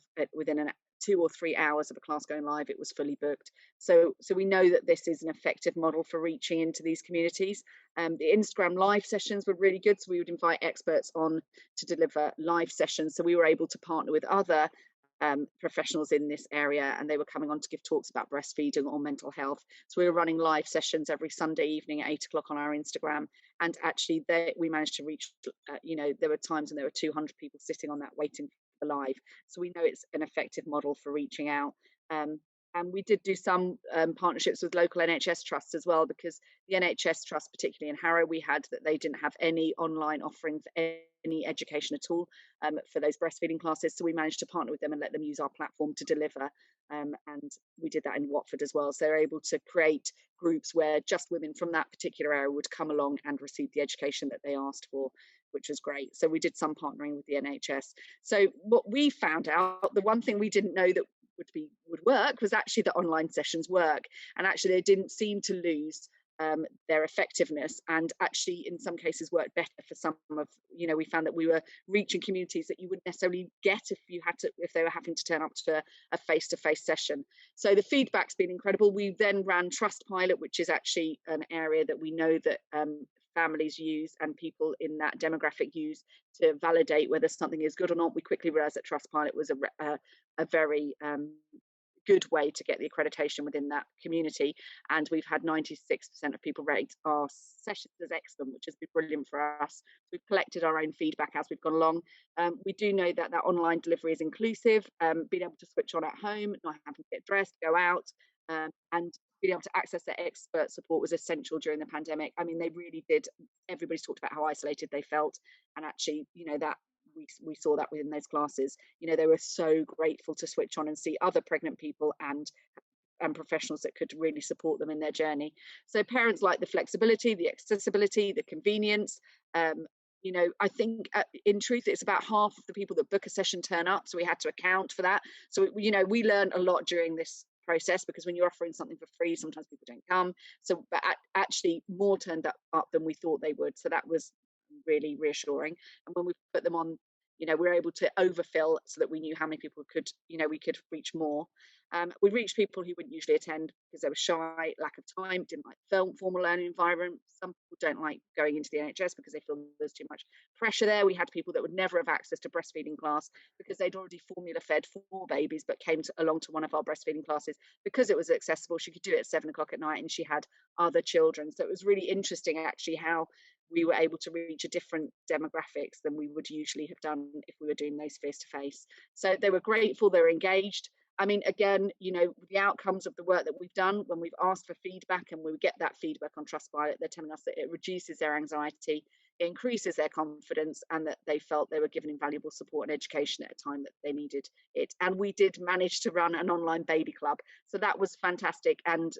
2 or 3 hours of a class going live. It was fully booked. So we know that this is an effective model for reaching into these communities. The Instagram live sessions were really good. So we would invite experts on to deliver live sessions. So we were able to partner with other professionals in this area, and they were coming on to give talks about breastfeeding or mental health. So we were running live sessions every Sunday evening at 8 o'clock on our Instagram, and actually we managed to reach, there were times when there were 200 people sitting on that waiting for live. So we know it's an effective model for reaching out. And we did do some partnerships with local NHS trusts as well, because the NHS trust, particularly in Harrow, we had that they didn't have any online offering for any education at all for those breastfeeding classes. So we managed to partner with them and let them use our platform to deliver. And we did that in Watford as well. So they're able to create groups where just women from that particular area would come along and receive the education that they asked for, which was great. So we did some partnering with the NHS. So what we found out, the one thing we didn't know that would work was actually that online sessions work, and actually they didn't seem to lose their effectiveness, and actually in some cases worked better for some of, we found that we were reaching communities that you wouldn't necessarily get if they were having to turn up to a face-to-face session. So the feedback's been incredible. We then ran Trustpilot, which is actually an area that we know that families use and people in that demographic use to validate whether something is good or not. We quickly realized that Trustpilot was a very good way to get the accreditation within that community, and we've had 96% of people rate our sessions as excellent, which has been brilliant for us. We've collected our own feedback as we've gone along. We do know that online delivery is inclusive, being able to switch on at home, not having to get dressed, go out, and being able to access their expert support was essential during the pandemic. I mean, they really did. Everybody's talked about how isolated they felt, and actually, that we saw that within those classes. They were so grateful to switch on and see other pregnant people and professionals that could really support them in their journey. So parents like the flexibility, the accessibility, the convenience. I think in truth, it's about half of the people that book a session turn up. So we had to account for that. So, we learned a lot during this process, because when you're offering something for free, sometimes people don't come. So, but actually more turned up than we thought they would. So that was really reassuring. And when we put them on, we were able to overfill so that we knew how many people could, we could reach more. We reached people who wouldn't usually attend because they were shy, lack of time, didn't like formal learning environment. Some people don't like going into the NHS because they feel there's too much pressure there. We had people that would never have access to breastfeeding class because they'd already formula fed 4 babies, but came along to one of our breastfeeding classes because it was accessible. She could do it at 7 o'clock at night, and she had other children. So it was really interesting actually how we were able to reach a different demographics than we would usually have done if we were doing those face-to-face. So they were grateful, they were engaged. I mean, again, the outcomes of the work that we've done, when we've asked for feedback and we get that feedback on Trustpilot, they're telling us that it reduces their anxiety, it increases their confidence, and that they felt they were given invaluable support and education at a time that they needed it. And we did manage to run an online baby club. So that was fantastic. And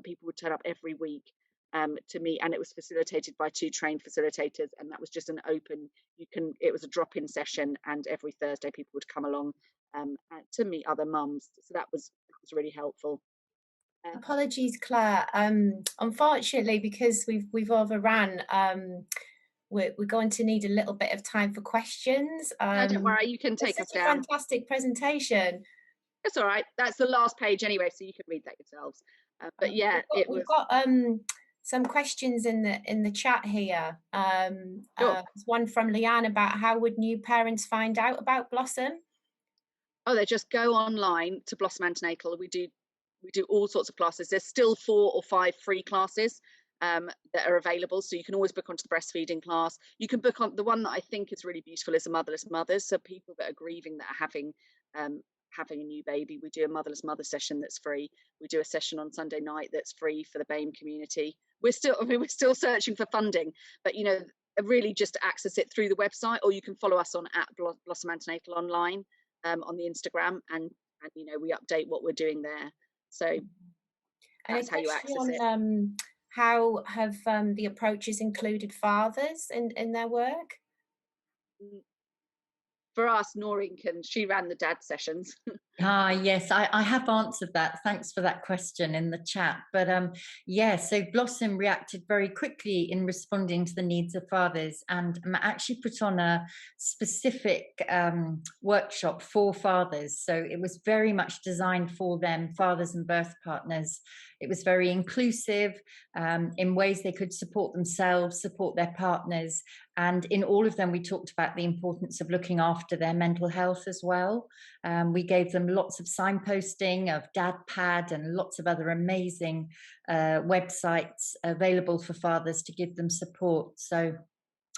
people would turn up every week to meet, and it was facilitated by 2 trained facilitators, and that was just an open, it was a drop-in session, and every Thursday people would come along to meet other mums. So that was really helpful. Apologies, Claire. Unfortunately, because we've overrun, we're going to need a little bit of time for questions. No, don't worry, you can take us down. Fantastic presentation. That's all right. That's the last page anyway, so you can read that yourselves. But yeah, we've got some questions in the chat here. One from Leanne about how would new parents find out about Blossom? Oh, they just go online to Blossom Antenatal. We do all sorts of classes. There's still 4 or 5 free classes that are available, so you can always book onto the breastfeeding class. You can book on the one that I think is really beautiful is a motherless mothers. So people that are grieving, that are having a new baby, we do a motherless mother session that's free. We do a session on Sunday night that's free for the BAME community. We're still searching for funding, but really just access it through the website, or you can follow us on @Blossom Antenatal online on the Instagram, and we update what we're doing there. So that's how you access it. How have the approaches included fathers in their work? For us, Noreen she ran the dad sessions. Yes, I have answered that. Thanks for that question in the chat. But yeah, so Blossom reacted very quickly in responding to the needs of fathers, and actually put on a specific workshop for fathers. So it was very much designed for them, fathers and birth partners. It was very inclusive in ways they could support themselves, support their partners. And in all of them, we talked about the importance of looking after their mental health as well. We gave them lots of signposting of DadPad and lots of other amazing websites available for fathers to give them support. So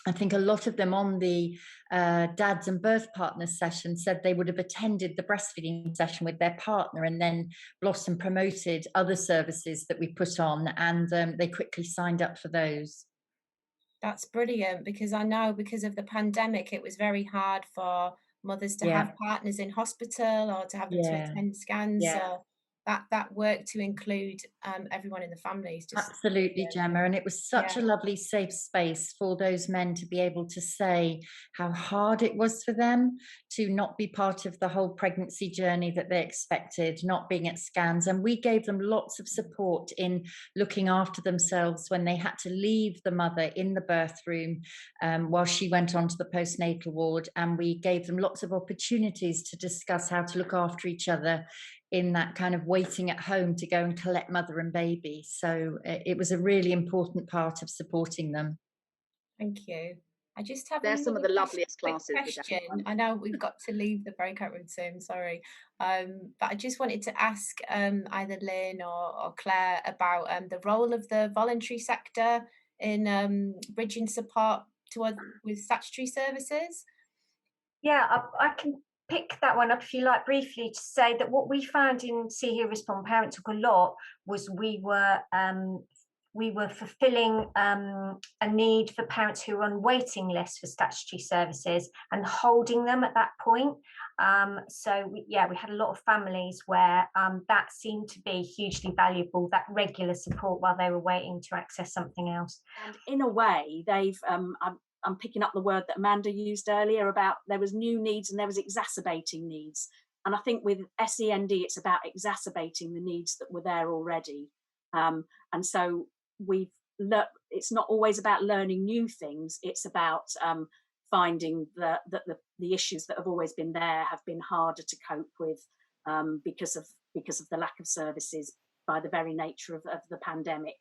I think a lot of them on the dads and birth partners session said they would have attended the breastfeeding session with their partner, and then Blossom promoted other services that we put on, and they quickly signed up for those. That's brilliant, because I know because of the pandemic, it was very hard for mothers to have partners in hospital or to have them to attend scans. So that work to include everyone in the family is just absolutely, Gemma. And it was such a lovely safe space for those men to be able to say how hard it was for them to not be part of the whole pregnancy journey that they expected, not being at scans. And we gave them lots of support in looking after themselves when they had to leave the mother in the birth room while she went on to the postnatal ward. And we gave them lots of opportunities to discuss how to look after each other in that kind of waiting at home to go and collect mother and baby. So it was a really important part of supporting them. Thank you. I just have some of the loveliest classes. Question. I know we've got to leave the breakout room soon, sorry. But I just wanted to ask either Lynn or Claire about the role of the voluntary sector in bridging support with statutory services. Yeah, I can pick that one up if you like briefly, to say that what we found in See Here Respond Parent Talk a lot was we were fulfilling a need for parents who were on waiting lists for statutory services and holding them at that point. So we had a lot of families where that seemed to be hugely valuable, that regular support while they were waiting to access something else. And in a way, they've I'm picking up the word that Amanda used earlier about there was new needs and there was exacerbating needs. And I think with SEND, it's about exacerbating the needs that were there already. And so we've learned, it's not always about learning new things. It's about finding that the issues that have always been there have been harder to cope with because of the lack of services by the very nature of the pandemic.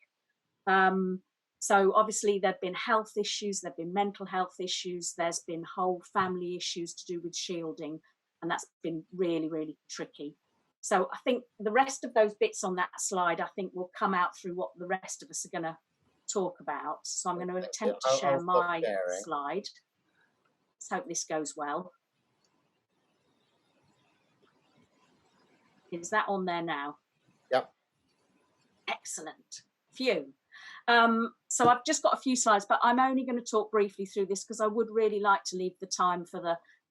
So obviously there've been health issues, there've been mental health issues, there's been whole family issues to do with shielding, and that's been really, really tricky. So I think the rest of those bits on that slide, I think will come out through what the rest of us are going to talk about. So I'm going to attempt to share my slide. Let's hope this goes well. Is that on there now? Yep. Excellent. Phew. So I've just got a few slides, but I'm only going to talk briefly through this because I would really like to leave the time for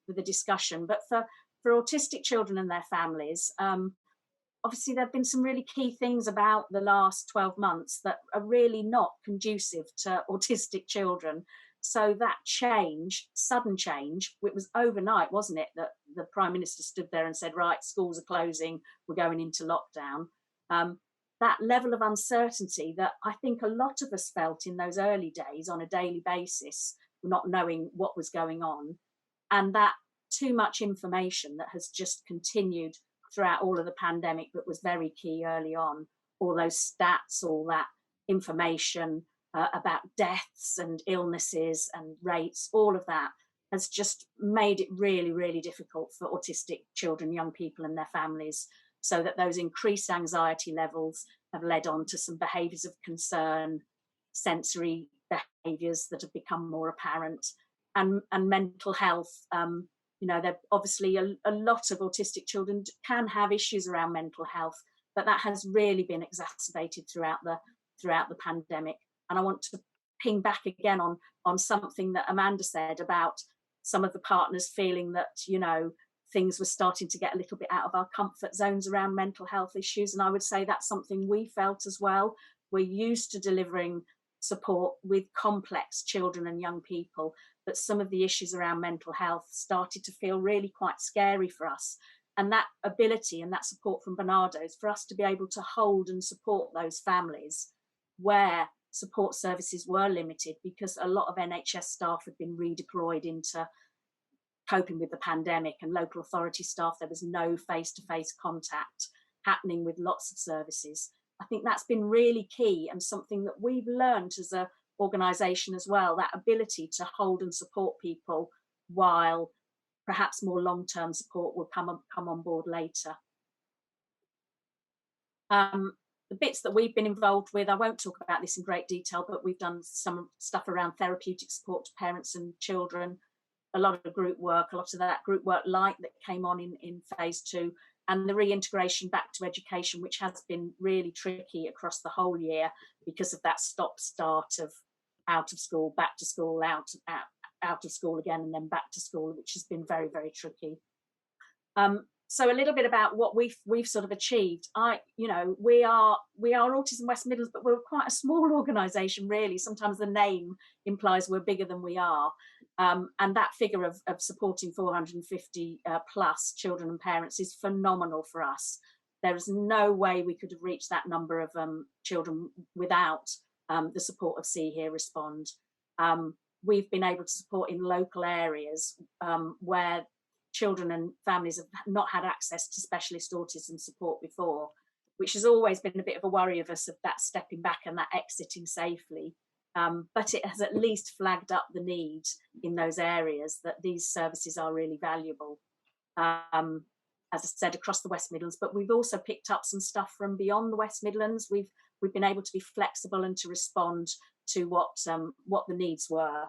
the discussion. But for autistic children and their families, obviously there have been some really key things about the last 12 months that are really not conducive to autistic children. So that change, sudden change, it was overnight, wasn't it, that the Prime Minister stood there and said, right, schools are closing, we're going into lockdown. That level of uncertainty that I think a lot of us felt in those early days on a daily basis, not knowing what was going on, and that too much information that has just continued throughout all of the pandemic, but was very key early on, all those stats, all that information about deaths and illnesses and rates, all of that has just made it really, really difficult for autistic children, young people and their families, so that those increased anxiety levels have led on to some behaviours of concern, sensory behaviours that have become more apparent, and mental health. You know, there obviously a lot of autistic children can have issues around mental health, but that has really been exacerbated throughout the pandemic. And I want to ping back again on something that Amanda said about some of the partners feeling that, you know, things were starting to get a little bit out of our comfort zones around mental health issues. And I would say that's something we felt as well. We're used to delivering support with complex children and young people, but some of the issues around mental health started to feel really quite scary for us. And that ability and that support from Barnardo is for us to be able to hold and support those families where support services were limited, because a lot of NHS staff had been redeployed into coping with the pandemic, and local authority staff, there was no face-to-face contact happening with lots of services. I think that's been really key and something that we've learned as an organisation as well, that ability to hold and support people while perhaps more long-term support will come on board later. The bits that we've been involved with, I won't talk about this in great detail, but we've done some stuff around therapeutic support to parents and children, a lot of group work, a lot of that group work light that came on in phase 2, and the reintegration back to education, which has been really tricky across the whole year because of that stop-start of out of school, back to school, out of school again, and then back to school, which has been very, very tricky. So a little bit about what we've sort of achieved. You know, we are Autism West Midlands, but we're quite a small organisation, really. Sometimes the name implies we're bigger than we are. And that figure of supporting 450 plus children and parents is phenomenal for us. There is no way we could have reached that number of children without the support of See Hear Respond. We've been able to support in local areas where children and families have not had access to specialist autism support before, which has always been a bit of a worry of us, of that stepping back and that exiting safely. But it has at least flagged up the need in those areas that these services are really valuable. As I said, across the West Midlands, but we've also picked up some stuff from beyond the West Midlands. We've been able to be flexible and to respond to what the needs were.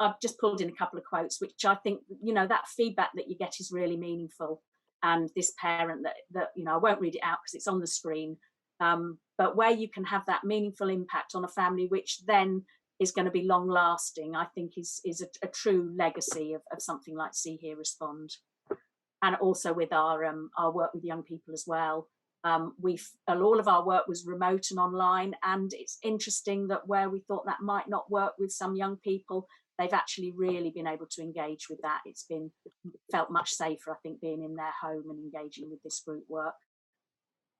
I've just pulled in a couple of quotes, which I think, you know, that feedback that you get is really meaningful. And this parent that you know, I won't read it out because it's on the screen, but where you can have that meaningful impact on a family, which then is going to be long lasting, I think is a true legacy of something like See Hear Respond. And also with our work with young people as well. All of our work was remote and online, and it's interesting that where we thought that might not work with some young people, they've actually really been able to engage with that. It's felt much safer, I think, being in their home and engaging with this group work.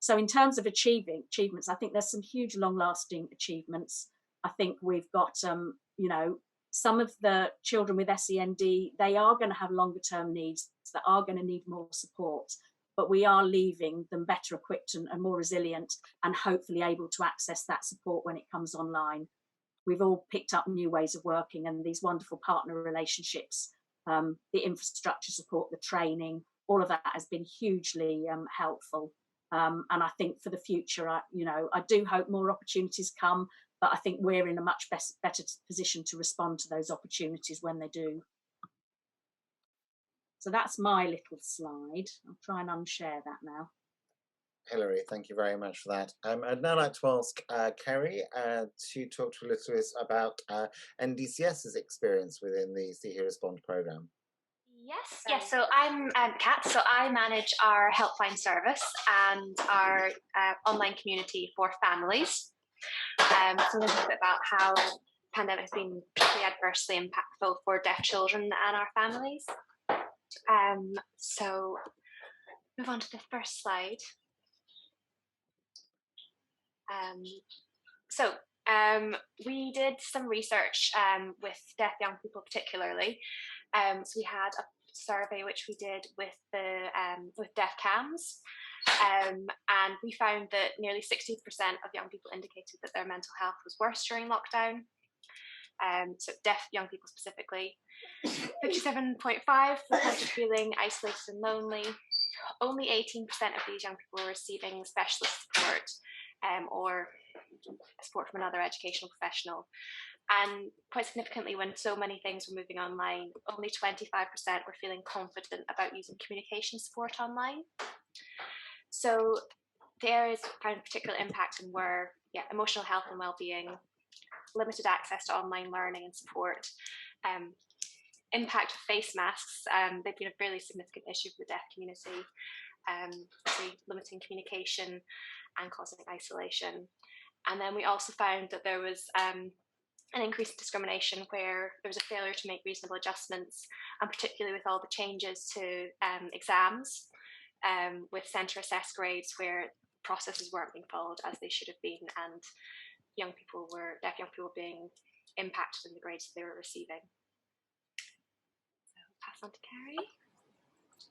So in terms of achievements, I think there's some huge long-lasting achievements. I think we've got, you know, some of the children with SEND, they are going to have longer-term needs that are going to need more support, but we are leaving them better equipped and more resilient and hopefully able to access that support when it comes online. We've all picked up new ways of working and these wonderful partner relationships, the infrastructure support, the training, all of that has been hugely helpful. And I think for the future, I do hope more opportunities come, but I think we're in a much better position to respond to those opportunities when they do. So that's my little slide. I'll try and unshare that now. Hilary, thank you very much for that. I'd now like to ask Kerry to talk to us about NDCS's experience within the See Hear Respond programme. Yes. So I'm Kat. So I manage our helpline service and our online community for families. So a little bit about how the pandemic has been pretty adversely impactful for deaf children and our families. So move on to the first slide. We did some research with deaf young people particularly. So we had a survey which we did with the with deaf cams, and we found that nearly 60% of young people indicated that their mental health was worse during lockdown. So deaf young people specifically, 57.5% reported feeling isolated and lonely. Only 18% of these young people were receiving specialist support or support from another educational professional. And quite significantly, when so many things were moving online, only 25% were feeling confident about using communication support online. So the areas that found particular impact and were emotional health and well-being, limited access to online learning and support, impact of face masks. They've been a really significant issue for the deaf community, limiting communication and causing isolation. And then we also found that there was an increase in discrimination where there was a failure to make reasonable adjustments, and particularly with all the changes to exams, with centre assessed grades where processes weren't being followed as they should have been, and deaf young people being impacted in the grades they were receiving. So pass on to Kerry.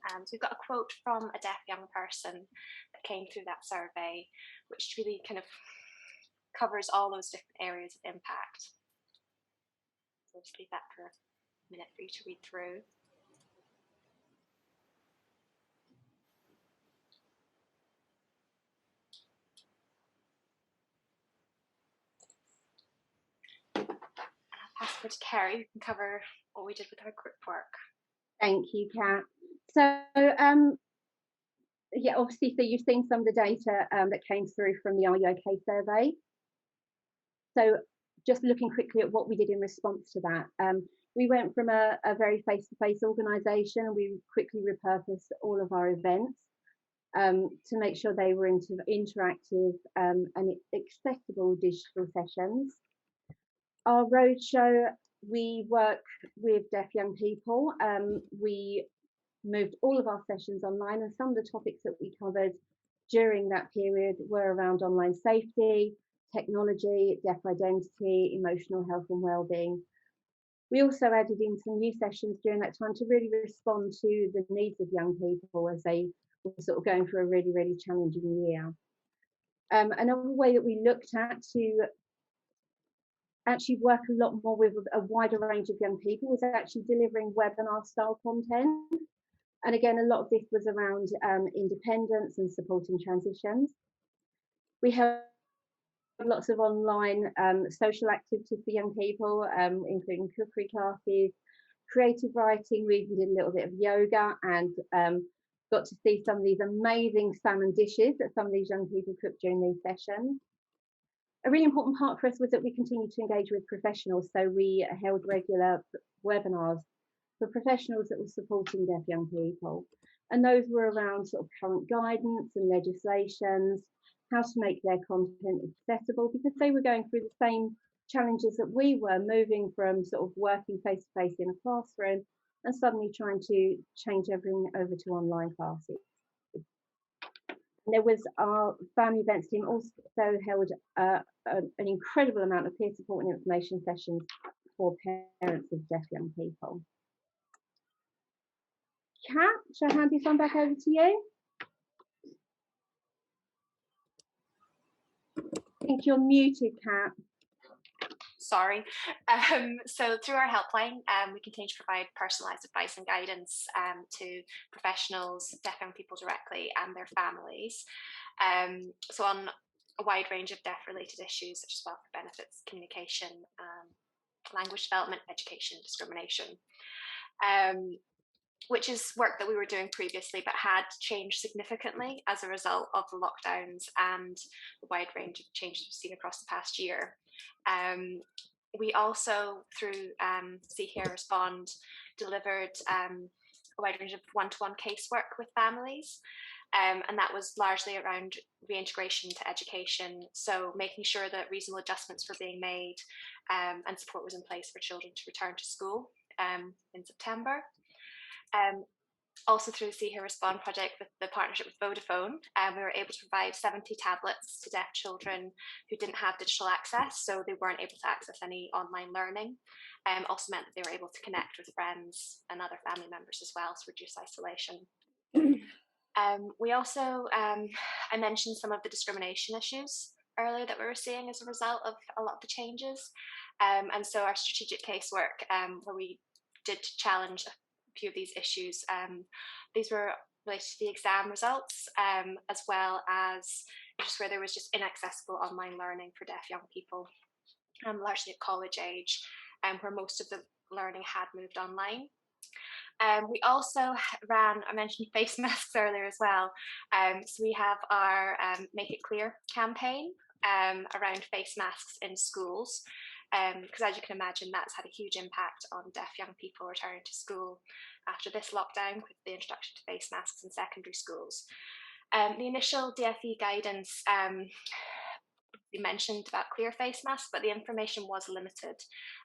So we've got a quote from a deaf young person that came through that survey, which really kind of covers all those different areas of impact. So I'll just leave that for a minute for you to read through. And I'll pass it to Kerry, who can cover what we did with our group work. Thank you, Kat. So, obviously, so you've seen some of the data that came through from the Are You OK survey. So just looking quickly at what we did in response to that, we went from a very face-to-face organisation. We quickly repurposed all of our events to make sure they were interactive and accessible digital sessions. Our roadshow, we work with deaf young people. We moved all of our sessions online, and some of the topics that we covered during that period were around online safety, technology, deaf identity, emotional health and well-being. We also added in some new sessions during that time to really respond to the needs of young people as they were sort of going through a really, really challenging year. Another way that we looked at to actually work a lot more with a wider range of young people was actually delivering webinar style content. And again, a lot of this was around independence and supporting transitions. We held lots of online social activities for young people, including cookery classes, creative writing. We even did a little bit of yoga and got to see some of these amazing salmon dishes that some of these young people cooked during these sessions. A really important part for us was that we continued to engage with professionals. So we held regular webinars for professionals that were supporting deaf young people. And those were around sort of current guidance and legislations, how to make their content accessible, because they were going through the same challenges that we were, moving from sort of working face to face in a classroom and suddenly trying to change everything over to online classes. There was our family events team also held an incredible amount of peer support and information sessions for parents of deaf young people. Kat, shall I hand this one back over to you? I think you're muted, Kat. Sorry. So through our helpline, we continue to provide personalised advice and guidance to professionals, deaf young people directly and their families. So on a wide range of deaf-related issues such as welfare benefits, communication, language development, education, discrimination, which is work that we were doing previously but had changed significantly as a result of the lockdowns and the wide range of changes we've seen across the past year. We also, through See Hear Respond, delivered a wide range of one-to-one casework with families. And that was largely around reintegration to education. So making sure that reasonable adjustments were being made and support was in place for children to return to school in September. Also through the See Hear Respond project with the partnership with Vodafone, we were able to provide 70 tablets to deaf children who didn't have digital access, so they weren't able to access any online learning. Also meant that they were able to connect with friends and other family members as well to reduce isolation. We also, I mentioned some of the discrimination issues earlier that we were seeing as a result of a lot of the changes. And so our strategic casework, where we did challenge a few of these issues, these were related to the exam results, as well as just where there was just inaccessible online learning for deaf young people, largely at college age, where most of the learning had moved online. We also ran, I mentioned face masks earlier as well. So we have our Make It Clear campaign around face masks in schools. Because as you can imagine, that's had a huge impact on deaf young people returning to school after this lockdown with the introduction to face masks in secondary schools. The initial DFE guidance we mentioned about clear face masks, but the information was limited.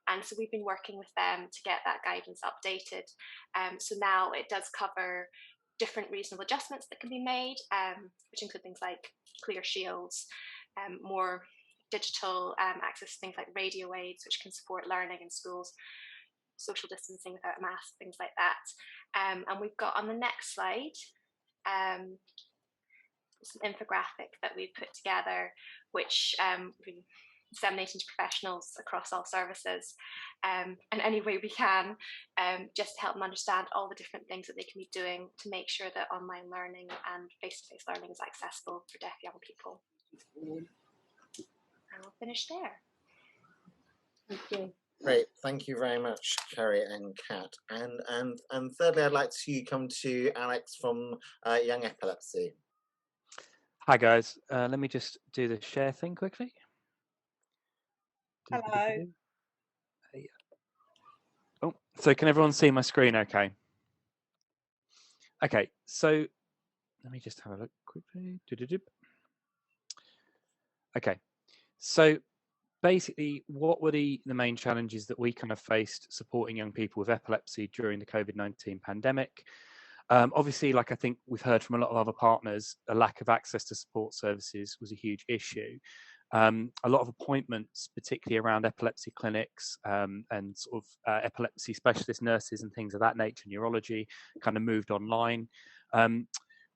And so we've been working with them to get that guidance updated. So now it does cover different reasonable adjustments that can be made, which include things like clear shields, more digital access to things like radio aids, which can support learning in schools, social distancing without a mask, things like that. And we've got on the next slide some infographic that we've put together, which we disseminating to professionals across all services in any way we can, just to help them understand all the different things that they can be doing to make sure that online learning and face-to-face learning is accessible for deaf young people. And we'll finish there. Thank you. Great, thank you very much, Kerry and Kat. And thirdly, I'd like to come to Alex from Young Epilepsy. Hi guys, let me just do the share thing quickly. Hello. Oh, so can everyone see my screen okay? Okay, so let me just have a look quickly. Okay, so basically what were the main challenges that we kind of faced supporting young people with epilepsy during the COVID-19 pandemic? Obviously, like I think we've heard from a lot of other partners, a lack of access to support services was a huge issue. A lot of appointments, particularly around epilepsy clinics and sort of epilepsy specialist nurses and things of that nature, neurology, kind of moved online.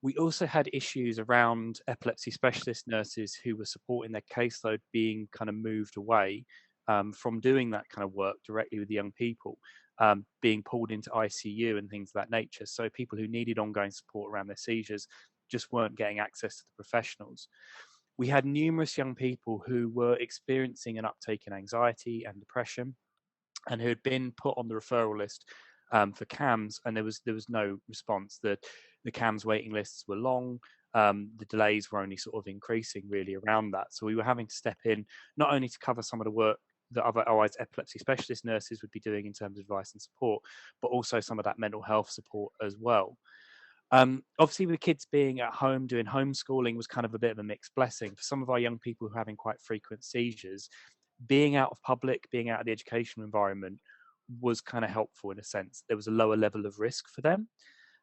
We also had issues around epilepsy specialist nurses who were supporting their caseload being kind of moved away from doing that kind of work directly with the young people, being pulled into ICU and things of that nature. So people who needed ongoing support around their seizures just weren't getting access to the professionals. We had numerous young people who were experiencing an uptake in anxiety and depression and who had been put on the referral list for CAMS, and there was no response. The CAMS waiting lists were long. The delays were only sort of increasing really around that. So we were having to step in not only to cover some of the work that otherwise epilepsy specialist nurses would be doing in terms of advice and support, but also some of that mental health support as well. Obviously, with kids being at home doing homeschooling was kind of a bit of a mixed blessing. For some of our young people who are having quite frequent seizures, being out of public, being out of the educational environment was kind of helpful in a sense. There was a lower level of risk for them.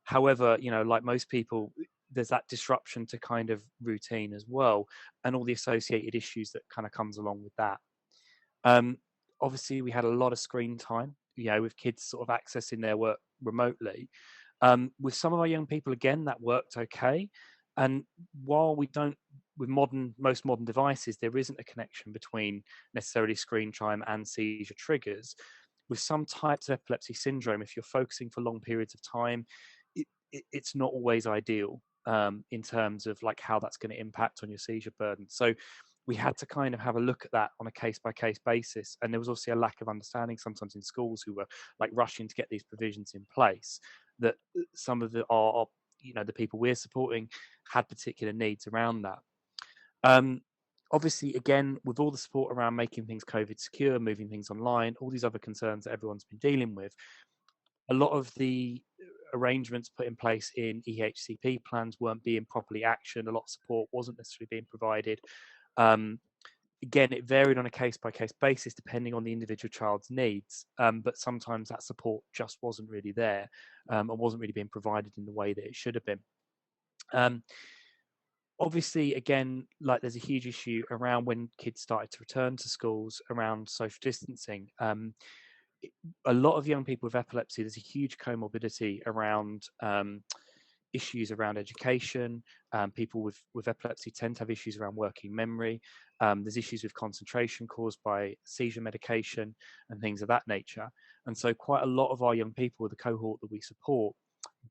However, you know, like most people, there's that disruption to kind of routine as well, and all the associated issues that kind of comes along with that. Obviously, we had a lot of screen time, with kids sort of accessing their work remotely. With some of our young people, again, that worked okay. And while we don't, with most modern devices, there isn't a connection between necessarily screen time and seizure triggers. With some types of epilepsy syndrome, if you're focusing for long periods of time, it's not always ideal in terms of like how that's going to impact on your seizure burden. So we had to kind of have a look at that on a case-by-case basis. And there was also a lack of understanding sometimes in schools who were like rushing to get these provisions in place, that some of the people we're supporting had particular needs around that. Obviously, again, with all the support around making things COVID secure, moving things online, all these other concerns that everyone's been dealing with, a lot of the arrangements put in place in EHCP plans weren't being properly actioned. A lot of support wasn't necessarily being provided. Again, it varied on a case-by-case basis depending on the individual child's needs, but sometimes that support just wasn't really there and wasn't really being provided in the way that it should have been. Obviously, again, like there's a huge issue around when kids started to return to schools around social distancing. A lot of young people with epilepsy, there's a huge comorbidity around issues around education. People with epilepsy tend to have issues around working memory. There's issues with concentration caused by seizure medication and things of that nature. And so quite a lot of our young people, the cohort that we support,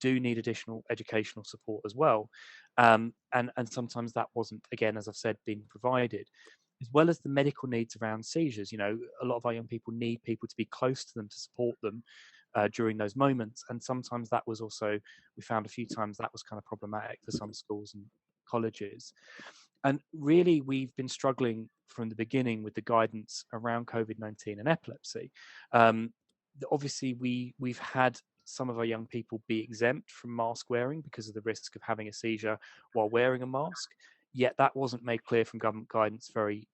do need additional educational support as well. And sometimes that wasn't, again, as I've said, being provided. As well as the medical needs around seizures. A lot of our young people need people to be close to them to support them during those moments. And sometimes that was also, we found a few times that was kind of problematic for some schools and colleges. And really, we've been struggling from the beginning with the guidance around COVID-19 and epilepsy. Obviously, we've had some of our young people be exempt from mask wearing because of the risk of having a seizure while wearing a mask. Yet that wasn't made clear from government guidance very,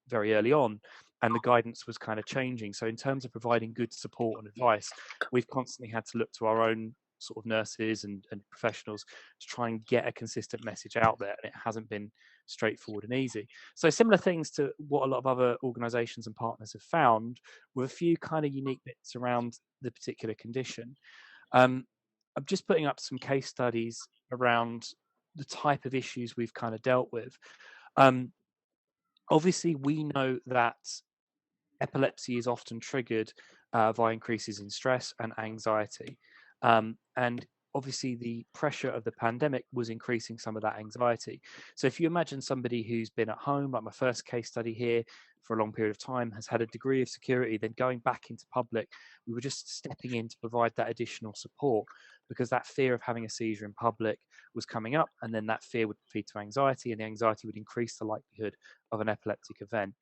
very early on, and the guidance was kind of changing. So in terms of providing good support and advice, we've constantly had to look to our own sort of nurses and professionals to try and get a consistent message out there, and it hasn't been straightforward and easy. So similar things to what a lot of other organizations and partners have found, with a few kind of unique bits around the particular condition. I'm just putting up some case studies around the type of issues we've kind of dealt with. Obviously, we know that epilepsy is often triggered via increases in stress and anxiety. And obviously, the pressure of the pandemic was increasing some of that anxiety. So if you imagine somebody who's been at home, like my first case study here, for a long period of time, has had a degree of security, then going back into public, we were just stepping in to provide that additional support, because that fear of having a seizure in public was coming up, and then that fear would feed to anxiety, and the anxiety would increase the likelihood of an epileptic event.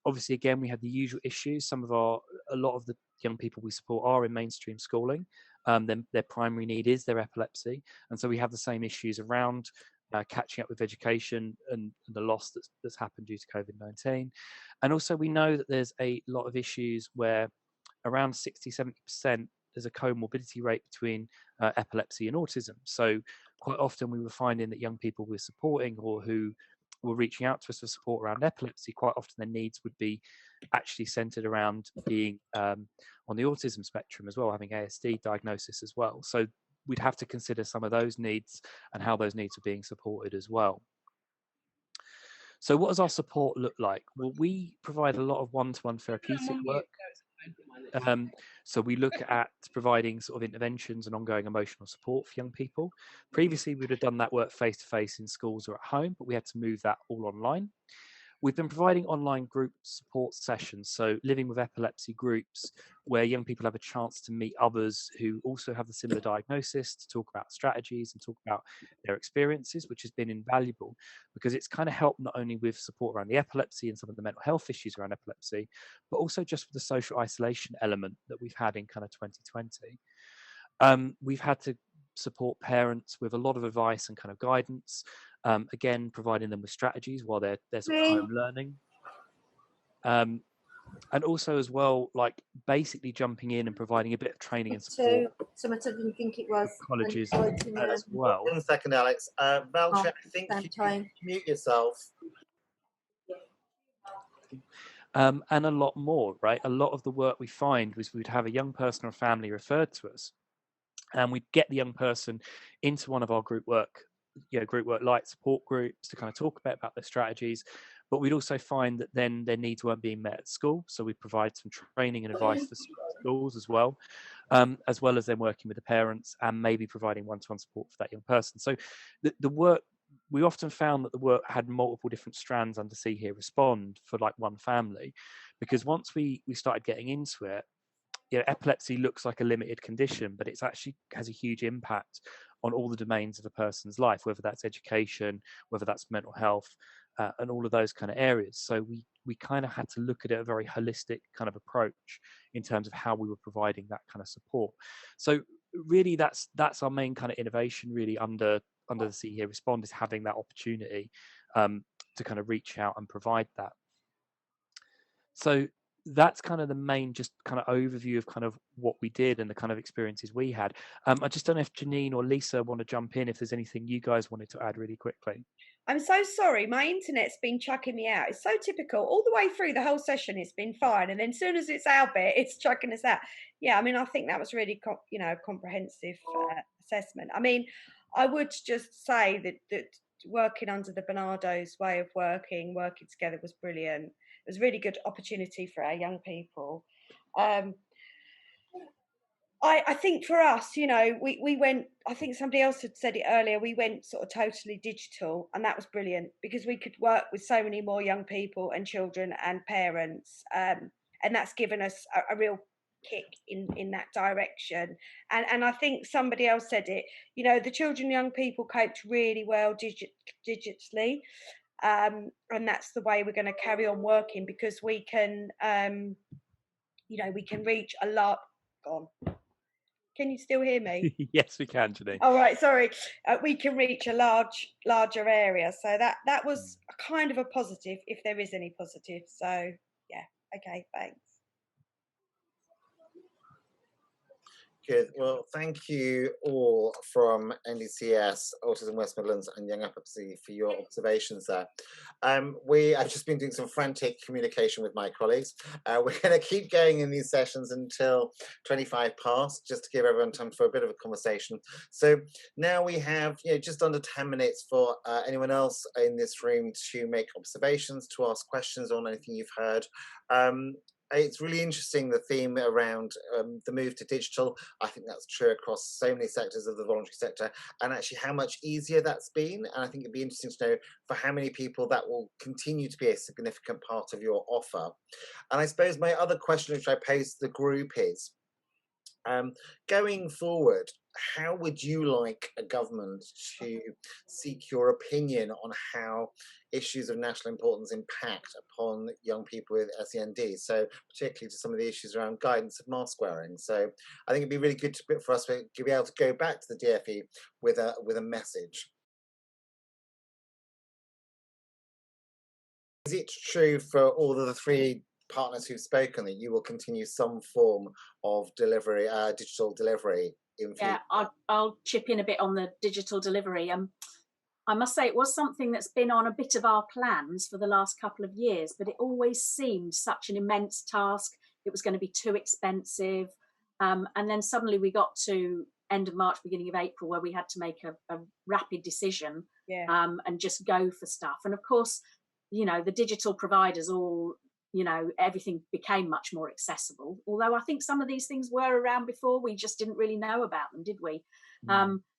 Obviously, again, we have the usual issues. A lot of the young people we support are in mainstream schooling. Their primary need is their epilepsy, and so we have the same issues around catching up with education and the loss that's happened due to COVID-19. And also, we know that there's a lot of issues where around 60-70% there's a comorbidity rate between epilepsy and autism. So quite often we were finding that young people we're supporting, or who were reaching out to us for support around epilepsy, quite often their needs would be actually centered around being on the autism spectrum as well, having ASD diagnosis as well. So we'd have to consider some of those needs and how those needs are being supported as well. So what does our support look like? Well, we provide a lot of one-to-one therapeutic work. So we look at providing sort of interventions and ongoing emotional support for young people. Previously, we would have done that work face-to-face in schools or at home, but we had to move that all online. We've been providing online group support sessions, so living with epilepsy groups, where young people have a chance to meet others who also have the similar diagnosis, to talk about strategies and talk about their experiences, which has been invaluable, because it's kind of helped not only with support around the epilepsy and some of the mental health issues around epilepsy, but also just with the social isolation element that we've had in kind of 2020. We've had to support parents with a lot of advice and kind of guidance, again, providing them with strategies while they're sort of home learning. and also as well, like basically jumping in and providing a bit of training and support So much I didn't think it was. colleges And as well. 1 second, Alex. Valche, I think same you time. mute yourself. And a lot more, right? A lot of the work we find was we'd have a young person or family referred to us, and we'd get the young person into one of our group work light support groups to kind of talk about their strategies. But we'd also find that then their needs weren't being met at school, so we'd provide some training and advice for schools as well as then working with the parents and maybe providing one-to-one support for that young person. So the work, we often found that the work had multiple different strands under See Hear Respond for like one family, because once we started getting into it, epilepsy looks like a limited condition, but it's actually has a huge impact on all the domains of a person's life, whether that's education, whether that's mental health, and all of those kind of areas. So we kind of had to look at it a very holistic kind of approach in terms of how we were providing that kind of support. So really, that's our main kind of innovation, really, under the See Hear Respond, is having that opportunity to kind of reach out and provide that. So that's kind of the main just kind of overview of kind of what we did and the kind of experiences we had. I just don't know if Janine or Lisa want to jump in, if there's anything you guys wanted to add really quickly. I'm so sorry, my internet's been chucking me out. It's so typical. All the way through the whole session, it's been fine, and then as soon as it's our bit, it's chucking us out. Yeah, I mean, I think that was really, comprehensive assessment. I mean, I would just say that working under the Barnardo's way of working together was brilliant. It was a really good opportunity for our young people. I think for us, we went, I think somebody else had said it earlier, we went sort of totally digital, and that was brilliant because we could work with so many more young people and children and parents. And that's given us a real kick in that direction. And I think somebody else said it, the children and young people coped really well digitally. And that's the way we're going to carry on working, because we can, we can reach a lot. Can you still hear me? Yes, we can, Janine. All right, sorry. We can reach a larger area. So that was kind of a positive, if there is any positive. So yeah, okay, thanks. Good. Well, thank you all from NDCS, Autism West Midlands and Young Epilepsy for your observations there. I've just been doing some frantic communication with my colleagues. We're going to keep going in these sessions until 25 past, just to give everyone time for a bit of a conversation. So now we have just under 10 minutes for anyone else in this room to make observations, to ask questions on anything you've heard. It's really interesting, the theme around the move to digital. I think that's true across so many sectors of the voluntary sector, and actually how much easier that's been. And I think it'd be interesting to know for how many people that will continue to be a significant part of your offer. And I suppose my other question, which I pose to the group, is going forward, how would you like a government to seek your opinion on how issues of national importance impact upon young people with SEND? So particularly to some of the issues around guidance of mask wearing. So I think it'd be really good for us to be able to go back to the DFE with a message. Is it true for all of the three partners who've spoken that you will continue some form of delivery, digital delivery in future? Yeah, I'll chip in a bit on the digital delivery. I must say it was something that's been on a bit of our plans for the last couple of years, but it always seemed such an immense task. It was going to be too expensive. And then suddenly we got to end of March, beginning of April, where we had to make a rapid decision and just go for stuff. And of course, the digital providers all, everything became much more accessible. Although I think some of these things were around before, we just didn't really know about them, did we?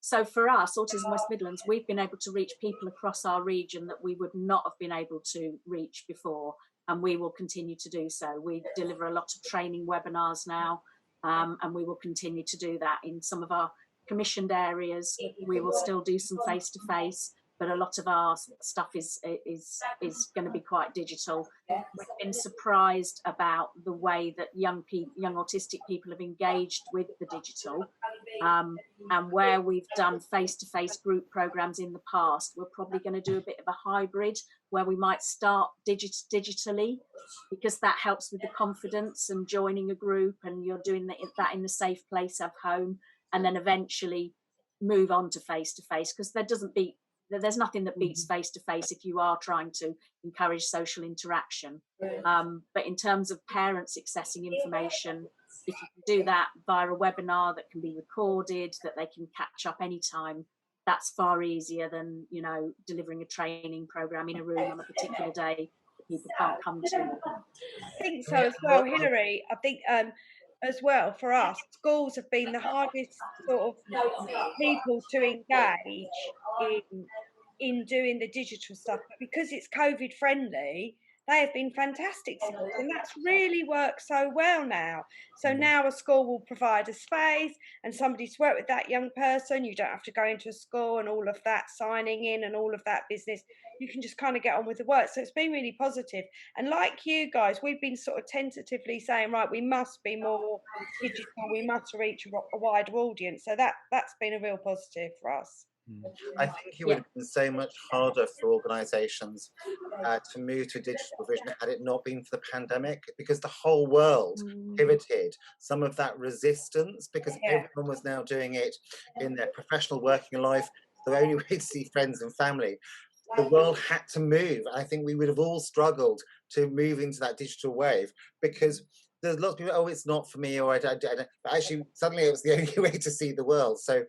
So for us, Autism West Midlands, we've been able to reach people across our region that we would not have been able to reach before, and we will continue to do so. We deliver a lot of training webinars now, and we will continue to do that in some of our commissioned areas. We will still do some face-to-face, but a lot of our stuff is going to be quite digital. We've been surprised about the way that young autistic people have engaged with the digital, and where we've done face-to-face group programs in the past, we're probably going to do a bit of a hybrid where we might start digitally, because that helps with the confidence and joining a group, and you're doing that in the safe place of home, and then eventually move on to face-to-face, because there's nothing that beats face-to-face if you are trying to encourage social interaction. But in terms of parents accessing information, if you can do that via a webinar that can be recorded, that they can catch up anytime, that's far easier than, you know, delivering a training program in a room on a particular day that people can't come to. I think so as well, Hilary. I think as well for us, schools have been the hardest sort of people to engage in doing the digital stuff, but because it's COVID friendly, they have been fantastic schools, and that's really worked so well now. So now a school will provide a space and somebody to work with that young person. You don't have to go into a school and all of that signing in and all of that business. You can just kind of get on with the work. So it's been really positive. And like you guys, we've been sort of tentatively saying, right, we must be more digital, we must reach a wider audience. So that's been a real positive for us. I think it would have been so much harder for organisations to move to a digital provision had it not been for the pandemic, because the whole world pivoted some of that resistance, because everyone was now doing it in their professional working life, the only way to see friends and family. The world had to move. I think we would have all struggled to move into that digital wave, because there's lots of people, oh, it's not for me, or I don't. But actually, suddenly it was the only way to see the world. So,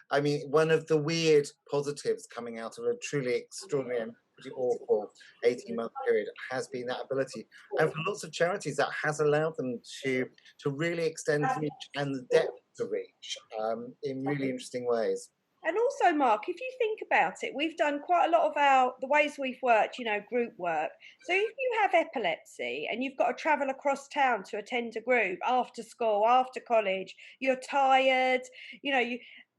I mean, one of the weird positives coming out of a truly extraordinary and pretty awful 18-month period has been that ability. And for lots of charities, that has allowed them to really extend reach and the depth to reach in really interesting ways. And also, Mark, if you think about it, we've done quite a lot of the ways we've worked, you know, group work. So if you have epilepsy and you've got to travel across town to attend a group after school, after college, you're tired, you know,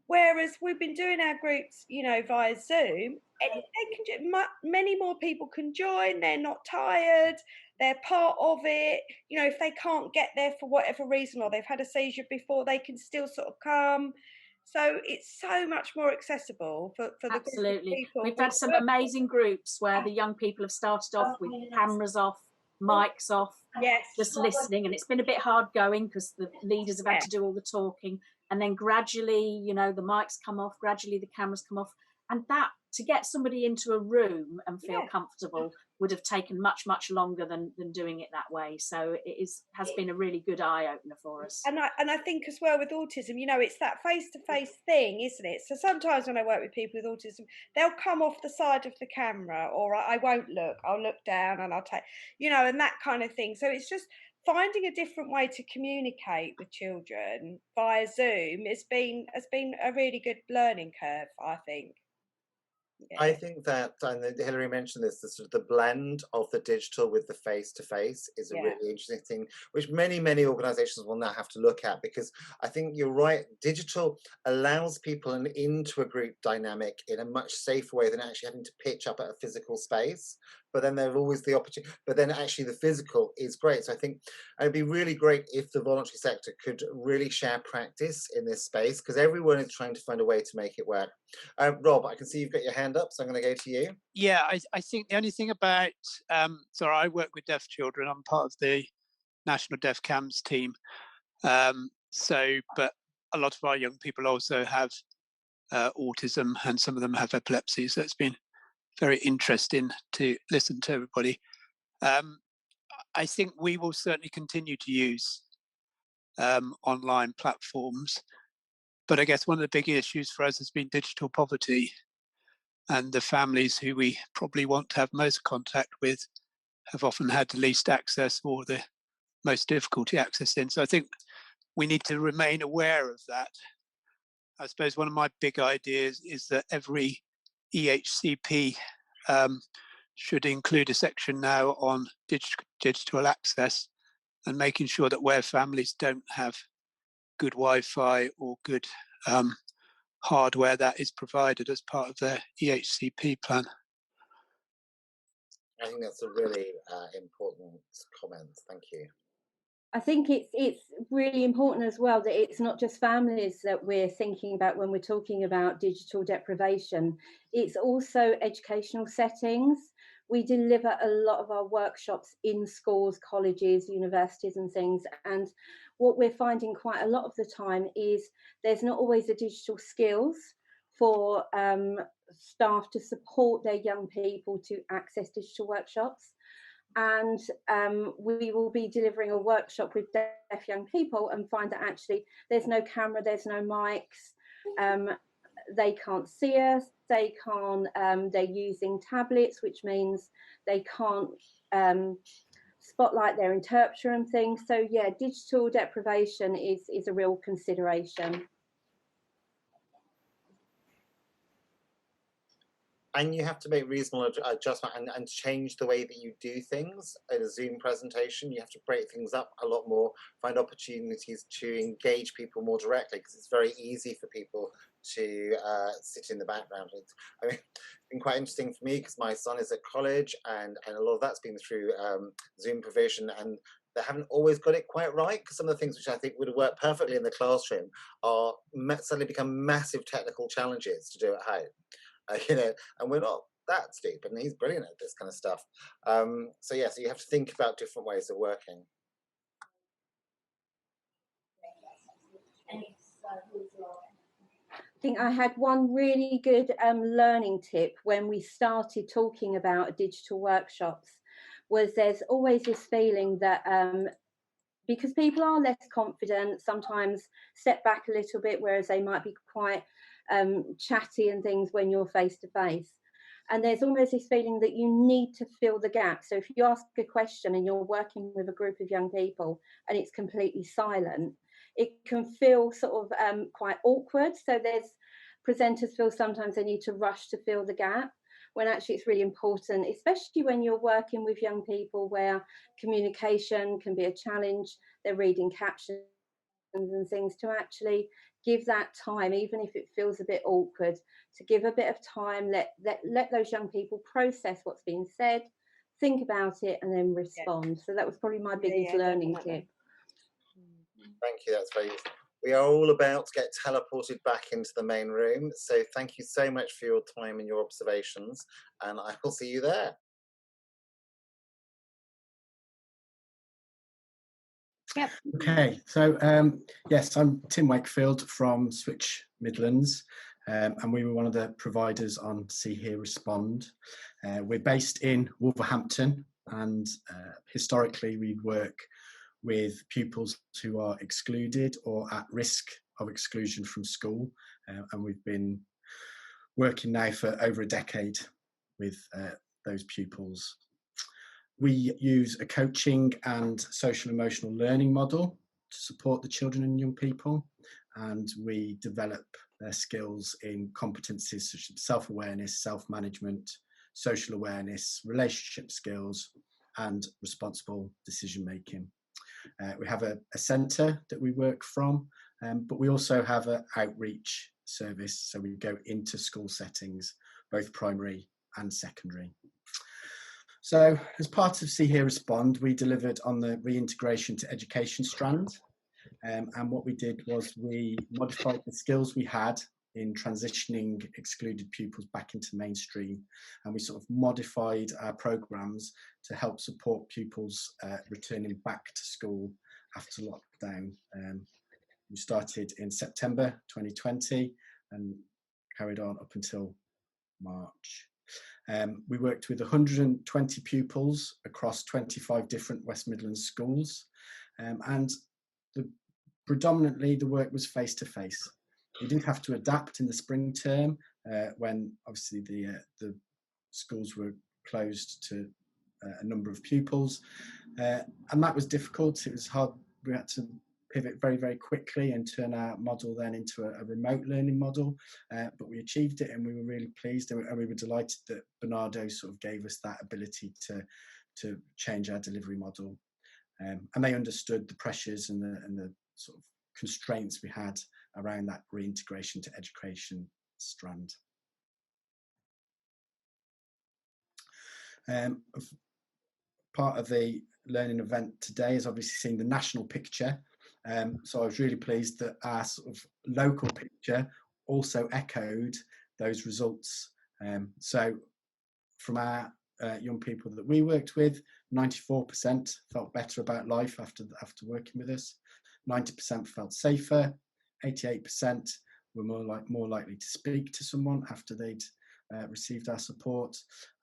whereas we've been doing our groups, you know, via Zoom, many more people can join, they're not tired, they're part of it. You know, if they can't get there for whatever reason, or they've had a seizure before, they can still sort of come. So it's so much more accessible for the Absolutely. people. We've had some amazing groups where the young people have started off with cameras off, mics off, just listening, and it's been a bit hard going because the leaders have had to do all the talking, and then gradually, you know, the mics come off, gradually the cameras come off, and that, to get somebody into a room and feel comfortable, would have taken much longer than doing it that way. So it has been a really good eye opener for us. And I think as well with autism, you know, it's that face-to-face thing, isn't it? So sometimes when I work with people with autism, they'll come off the side of the camera, or I won't look, I'll look down and I'll take, you know, and that kind of thing. So it's just finding a different way to communicate with children via Zoom has been a really good learning curve, I think. I think that, and Hilary mentioned this, the sort of the blend of the digital with the face-to-face is a really interesting thing, which many organisations will now have to look at, because I think you're right, digital allows people into a group dynamic in a much safer way than actually having to pitch up at a physical space. But then there's always the opportunity, but then actually the physical is great. So I think it'd be really great if the voluntary sector could really share practice in this space, because everyone is trying to find a way to make it work. Rob, I can see you've got your hand up, so I'm going to go to you. Yeah, I think the only thing about, so I work with deaf children, I'm part of the National Deaf CAMS team. But a lot of our young people also have autism, and some of them have epilepsy, so it's been very interesting to listen to everybody. I think we will certainly continue to use online platforms, but I guess one of the big issues for us has been digital poverty, and the families who we probably want to have most contact with have often had the least access or the most difficulty accessing. So I think we need to remain aware of that. I suppose one of my big ideas is that every EHCP should include a section now on digital access, and making sure that where families don't have good Wi-Fi or good hardware, that is provided as part of their EHCP plan. I think that's a really important comment. Thank you. I think it's really important as well that it's not just families that we're thinking about when we're talking about digital deprivation. It's also educational settings. we deliver a lot of our workshops in schools, colleges, universities and things. And what we're finding quite a lot of the time is there's not always the digital skills for staff to support their young people to access digital workshops. And we will be delivering a workshop with deaf young people and find that actually there's no camera, there's no mics, they can't see us, they can't, they're using tablets, which means they can't spotlight their interpreter and things. So yeah, digital deprivation is a real consideration. And you have to make reasonable adjustment and change the way that you do things in a Zoom presentation. You have to break things up a lot more, find opportunities to engage people more directly, because it's very easy for people to sit in the background. I mean, it's been quite interesting for me because my son is at college, and a lot of that's been through Zoom provision, and they haven't always got it quite right, because some of the things which I think would have worked perfectly in the classroom are suddenly become massive technical challenges to do at home. You know, and we're not that stupid, and he's brilliant at this kind of stuff. So yeah, so you have to think about different ways of working. I think I had one really good learning tip when we started talking about digital workshops, was there's always this feeling that because people are less confident, sometimes step back a little bit, whereas they might be quite chatty and things when you're face to face. And there's almost this feeling that you need to fill the gap. So if you ask a question and you're working with a group of young people and it's completely silent, it can feel sort of quite awkward. So there's presenters feel sometimes they need to rush to fill the gap, when actually it's really important, especially when you're working with young people where communication can be a challenge, they're reading captions and things, to actually give that time, even if it feels a bit awkward, to give a bit of time, let those young people process what's being said, think about it and then respond. So that was probably my biggest learning tip. Thank you, that's very useful. We are all about to get teleported back into the main room, so thank you so much for your time and your observations, and I will see you there. Yep. Okay, so yes, I'm Tim Wakefield from Switch Midlands, and we were one of the providers on See Hear Respond. We're based in Wolverhampton, and historically we work with pupils who are excluded or at risk of exclusion from school, and we've been working now for over a decade with those pupils. We use a coaching and social emotional learning model to support the children and young people, and we develop their skills in competencies such as self-awareness, self-management, social awareness, relationship skills, and responsible decision making. We have a centre that we work from, but we also have an outreach service, so we go into school settings, both primary and secondary. So as part of See Hear Respond, we delivered on the reintegration to education strand, and what we did was we modified the skills we had in transitioning excluded pupils back into mainstream, and we sort of modified our programmes to help support pupils returning back to school after lockdown. We started in September 2020 and carried on up until March. We worked with 120 pupils across 25 different West Midlands schools, and predominantly the work was face-to-face. We did have to adapt in the spring term when obviously the schools were closed to a number of pupils, and that was difficult. It was hard. We had to pivot very, very quickly and turn our model then into a remote learning model, but we achieved it and we were really pleased, and we were delighted that Barnardo sort of gave us that ability to change our delivery model, and they understood the pressures and the sort of constraints we had around that reintegration to education strand. Part of the learning event today is obviously seeing the national picture. So I was really pleased that our sort of local picture also echoed those results. So from our young people that we worked with, 94% felt better about life after working with us. 90% felt safer. 88% were more likely to speak to someone after they'd received our support,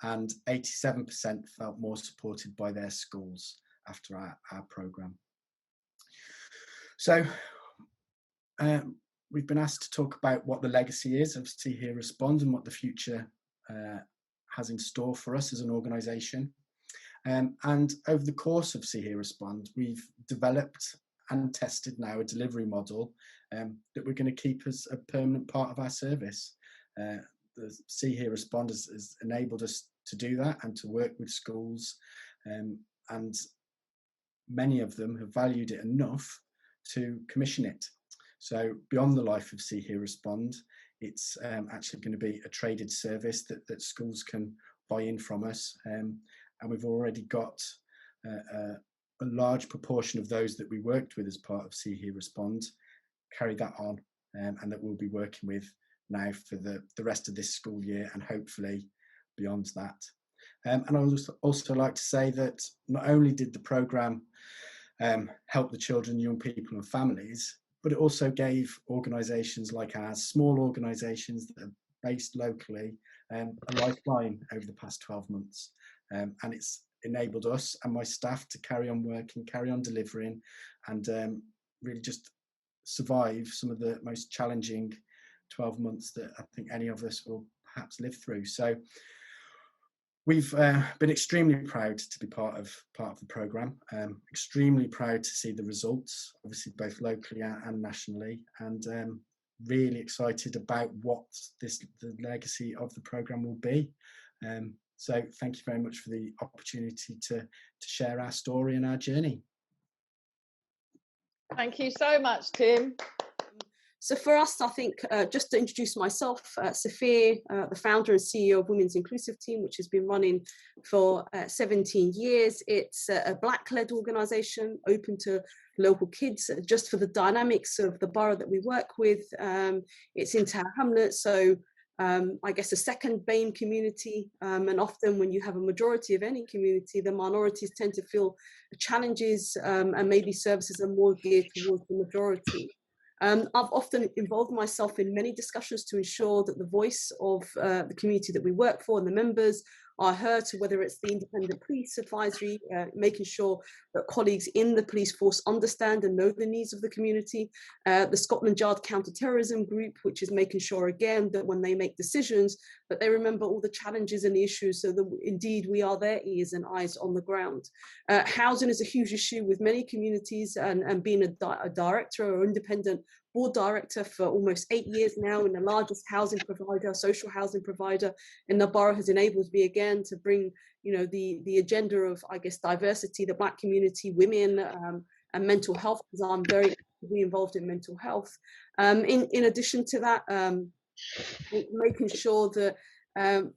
and 87% felt more supported by their schools after our programme. So we've been asked to talk about what the legacy is of See Hear Respond and what the future has in store for us as an organisation. And over the course of See Hear Respond, we've developed and tested now a delivery model that we're going to keep as a permanent part of our service. The See Hear Respond has enabled us to do that and to work with schools, and many of them have valued it enough to commission it. So beyond the life of See Hear Respond, it's actually going to be a traded service that schools can buy in from us, and we've already got a large proportion of those that we worked with as part of See Hear Respond carry that on, and that we'll be working with now for the rest of this school year and hopefully beyond that. And I would also like to say that not only did the programme help the children, young people and families, but it also gave organisations like ours, small organisations that are based locally, a lifeline over the past 12 months. And it's enabled us and my staff to carry on working, carry on delivering, and really just survive some of the most challenging 12 months that I think any of us will perhaps live through. So we've been extremely proud to be part of the programme, extremely proud to see the results, obviously both locally and nationally, and really excited about what the legacy of the programme will be. So thank you very much for the opportunity to share our story and our journey. Thank you so much, Tim. So for us, I think, just to introduce myself, Sophia, the founder and CEO of Women's Inclusive Team, which has been running for 17 years. It's a Black-led organisation, open to local kids, just for the dynamics of the borough that we work with. It's in Tower Hamlets, so I guess a second BAME community, and often when you have a majority of any community, the minorities tend to feel challenges, and maybe services are more geared towards the majority. I've often involved myself in many discussions to ensure that the voice of the community that we work for and the members are heard, to whether it's the Independent Police Advisory, making sure that colleagues in the police force understand and know the needs of the community, the Scotland Yard Counter-Terrorism Group, which is making sure again that when they make decisions that they remember all the challenges and the issues, so that indeed we are their ears and eyes on the ground. Housing is a huge issue with many communities, and being a director or independent board director for almost 8 years now in the largest housing provider, social housing provider in the borough, has enabled me again to bring, you know, the agenda of, I guess, diversity, the Black community, women, and mental health, because I'm very actively involved in mental health. In addition to that, making sure that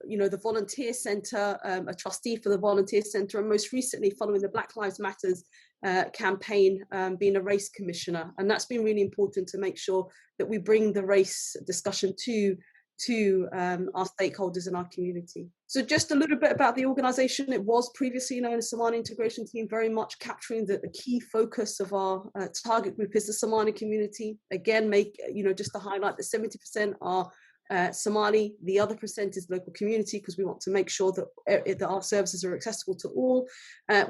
you know, the Volunteer Centre, a trustee for the Volunteer Centre, and most recently following the Black Lives Matters campaign, being a race commissioner. And that's been really important to make sure that we bring the race discussion to our stakeholders in our community. So just a little bit about the organisation. It was previously known as Somali Integration Team, very much capturing the key focus of our target group is the Somali community. Again, just to highlight that 70% are Somali, the other percent is local community, because we want to make sure that our services are accessible to all.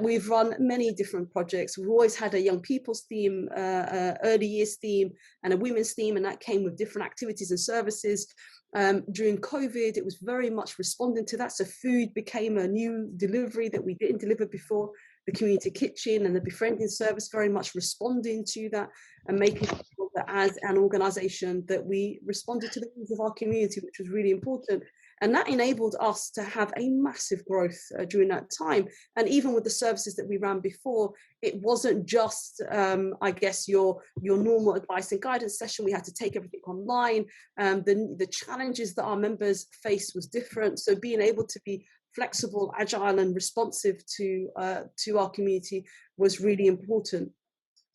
We've run many different projects. We've always had a young people's theme, early years theme, and a women's theme, and that came with different activities and services. During COVID, it was very much responding to that. So food became a new delivery that we didn't deliver before. The community kitchen and the befriending service very much responding to that, and making sure that as an organisation that we responded to the needs of our community, which was really important. And that enabled us to have a massive growth during that time. And even with the services that we ran before, it wasn't just, I guess, your normal advice and guidance session. We had to take everything online. The challenges that our members faced was different. So being able to be flexible, agile and responsive to our community was really important.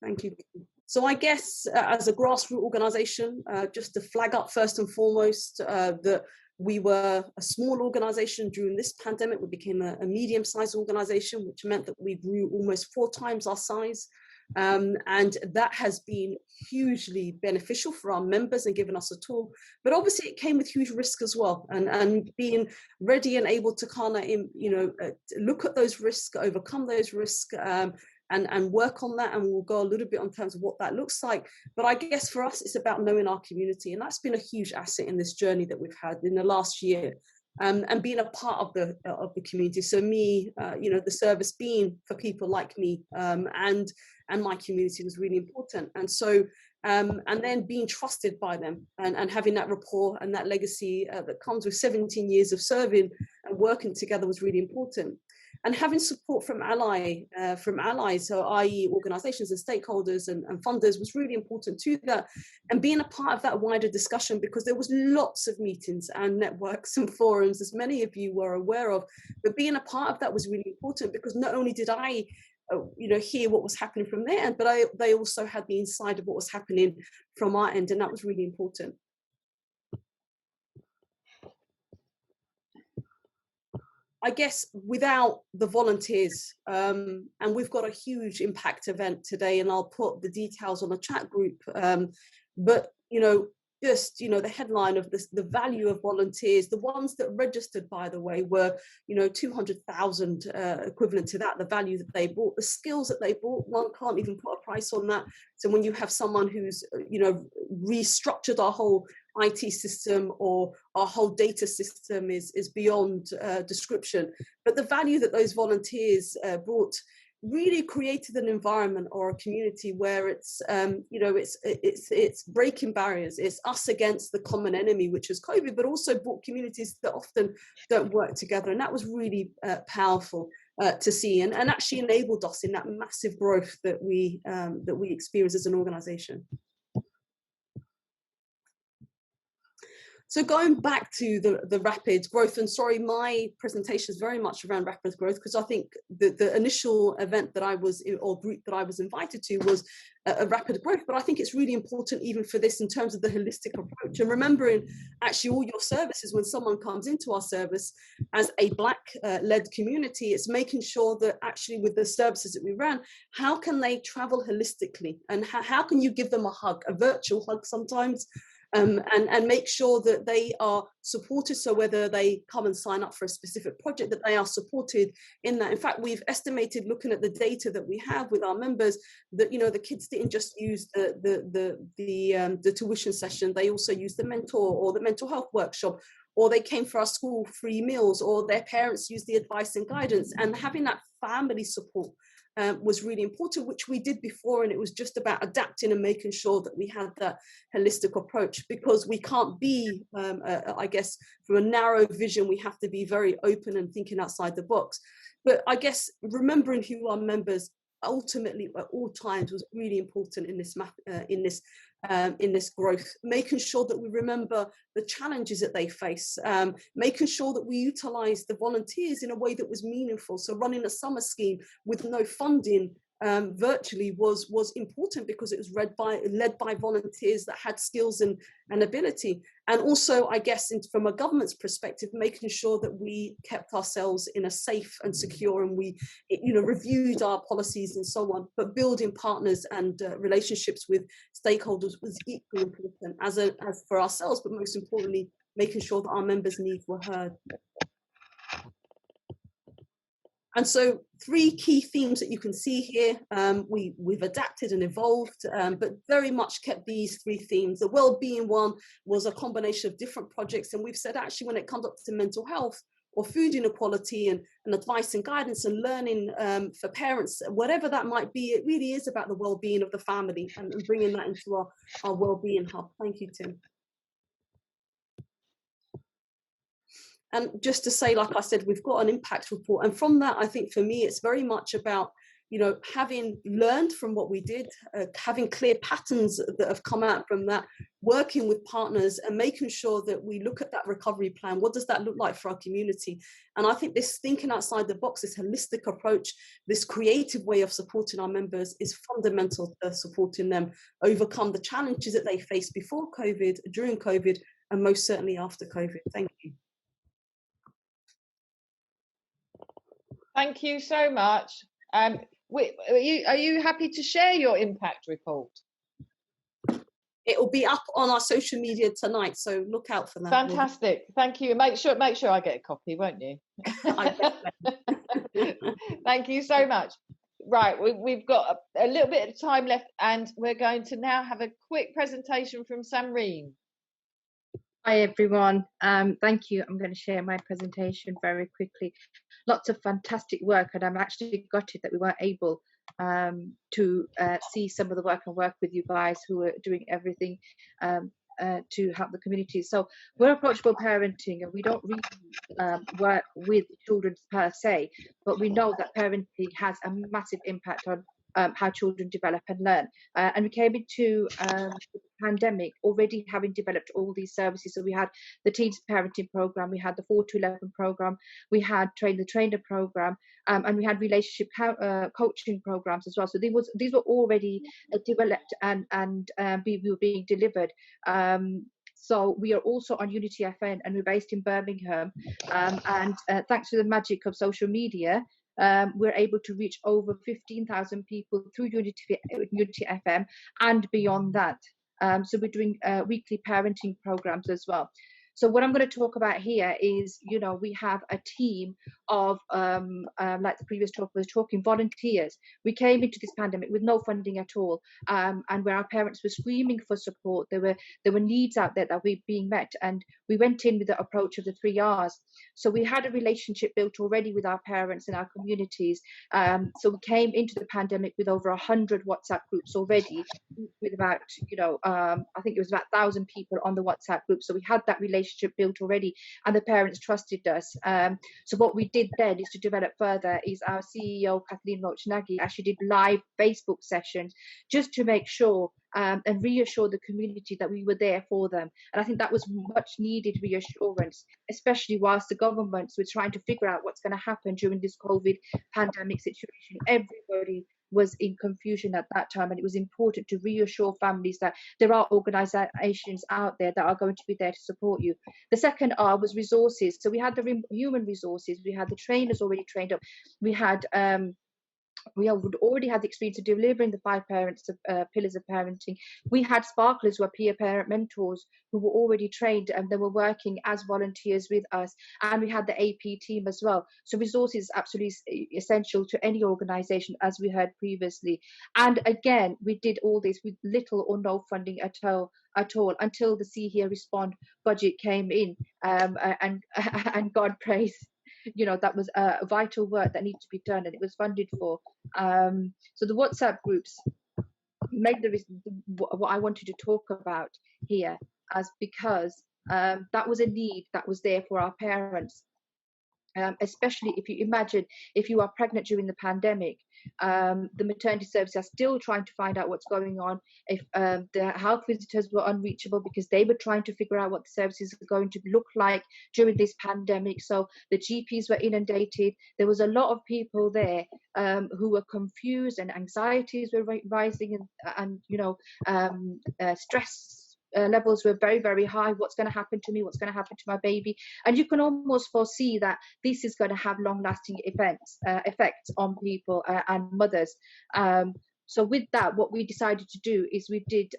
Thank you. So I guess as a grassroots organisation, just to flag up first and foremost that We were a small organization during this pandemic. We became a medium-sized organization, which meant that we grew almost 4 times our size. And that has been hugely beneficial for our members and given us a tool. But obviously it came with huge risk as well. And being ready and able to kind of, look at those risks, overcome those risks, and work on that, and we'll go a little bit on terms of what that looks like. But I guess for us, it's about knowing our community, and that's been a huge asset in this journey that we've had in the last year, and being a part of the community. So me, the service being for people like me, and my community was really important. And so, and then being trusted by them, and having that rapport and that legacy that comes with 17 years of serving and working together was really important. And having support from allies, so i.e. organizations and stakeholders and funders, was really important to that. And being a part of that wider discussion, because there was lots of meetings and networks and forums, as many of you were aware of, but being a part of that was really important, because not only did I hear what was happening from their end, but they also had the inside of what was happening from our end, and that was really important. I guess without the volunteers, and we've got a huge impact event today, and I'll put the details on the chat group, but just the headline of this, the value of volunteers, the ones that registered, by the way, were 200,000 equivalent to that, the value that they brought, the skills that they brought. One can't even put a price on that. So when you have someone who's restructured our whole IT system, or our whole data system, is beyond description. But the value that those volunteers brought really created an environment or a community where it's breaking barriers. It's us against the common enemy, which is COVID, but also brought communities that often don't work together, and that was really powerful to see, and actually enabled us in that massive growth that we experience as an organization. So going back to the rapid growth, and sorry, my presentation is very much around rapid growth, because I think the initial event that I was in, or group that I was invited to, was a rapid growth. But I think it's really important even for this in terms of the holistic approach, and remembering actually all your services, when someone comes into our service as a Black led community, it's making sure that actually with the services that we ran, how can they travel holistically, and how can you give them a hug, a virtual hug sometimes, and make sure that they are supported. So whether they come and sign up for a specific project, that they are supported in that. In fact, we've estimated, looking at the data that we have with our members, that the kids didn't just use the tuition session; they also used the mentor or the mental health workshop, or they came for our school free meals, or their parents used the advice and guidance. And having that family support was really important, which we did before, and it was just about adapting and making sure that we had that holistic approach, because we can't be, I guess, from a narrow vision, we have to be very open and thinking outside the box. But I guess remembering who our members ultimately at all times was really important in this growth, making sure that we remember the challenges that they face, making sure that we utilize the volunteers in a way that was meaningful. So running a summer scheme with no funding virtually was important, because it was led by volunteers that had skills and ability. And also, I guess, from a government's perspective, making sure that we kept ourselves in a safe and secure, and we reviewed our policies and so on. But building partners and relationships with stakeholders was equally important as for ourselves, but most importantly, making sure that our members' needs were heard. And so 3 key themes that you can see here, we've adapted and evolved, but very much kept these 3 themes. The well-being one was a combination of different projects, and we've said actually when it comes up to mental health or food inequality and advice and guidance and learning for parents, whatever that might be, it really is about the well-being of the family and bringing that into our well-being hub. Thank you, Tim. And just to say, like I said, we've got an impact report. And from that, I think for me, it's very much about, having learned from what we did, having clear patterns that have come out from that, working with partners and making sure that we look at that recovery plan. What does that look like for our community? And I think this thinking outside the box, this holistic approach, this creative way of supporting our members is fundamental to supporting them overcome the challenges that they faced before COVID, during COVID, and most certainly after COVID. Thank you. Thank you so much. Are you happy to share your impact report? It will be up on our social media tonight, so look out for that. Fantastic. Thank you. Make sure I get a copy, won't you? Thank you so much. Right, we've got a little bit of time left, and we're going to now have a quick presentation from Samreen. Hi everyone, thank you. I'm going to share my presentation very quickly. Lots of fantastic work, and I'm actually gutted that we weren't able to see some of the work and work with you guys who are doing everything to help the community. So we're approachable parenting, and we don't really work with children per se, but we know that parenting has a massive impact on how children develop and learn. And we came into the pandemic already having developed all these services. So we had the Teens Parenting Program, we had the 4 to 11 program, we had Train the Trainer program, and we had relationship coaching programs as well. So these were already developed and were being delivered. So we are also on Unity FN, and we're based in Birmingham. And thanks to the magic of social media, we're able to reach over 15,000 people through Unity FM and beyond that. So we're doing weekly parenting programs as well. So what I'm going to talk about here is, you know, we have a team of, like the previous talk was talking, volunteers. We came into this pandemic with no funding at all, and where our parents were screaming for support. There were needs out there that were being met, and we went in with the approach of the 3 R's. So we had a relationship built already with our parents and our communities. So we came into the pandemic with over 100 WhatsApp groups already, with about, you know, I think it was about 1,000 people on the WhatsApp group. So we had that relationship built already, and the parents trusted us. So what we did then is to develop further is our CEO, Kathleen Roach-Nagy, actually did live Facebook sessions just to make sure and reassure the community that we were there for them. And I think that was much needed reassurance, especially whilst the governments were trying to figure out what's going to happen during this COVID pandemic situation. Everybody was in confusion at that time, and it was important to reassure families that there are organizations out there that are going to be there to support you. The second R was resources. So we had the human resources, we had the trainers already trained up, we had we would already had the experience of delivering the 5 pillars of parenting. We had sparklers who are peer parent mentors who were already trained, and they were working as volunteers with us. And we had the AP team as well. So resources is absolutely essential to any organization, as we heard previously. And again, we did all this with little or no funding at all until the See Here Respond budget came in, and God praise, you know, that was a vital work that needed to be done, and it was funded for. So the WhatsApp groups made what I wanted to talk about here, as because that was a need that was there for our parents. Especially if you imagine if you are pregnant during the pandemic, the maternity services are still trying to find out what's going on. If the health visitors were unreachable because they were trying to figure out what the services are going to look like during this pandemic. So the GPs were inundated. There was a lot of people there who were confused, and anxieties were rising, and you know, stress levels were very, very high. What's going to happen to me? What's going to happen to my baby? And you can almost foresee that this is going to have long-lasting effects on people and mothers. So with that, what we decided to do is we did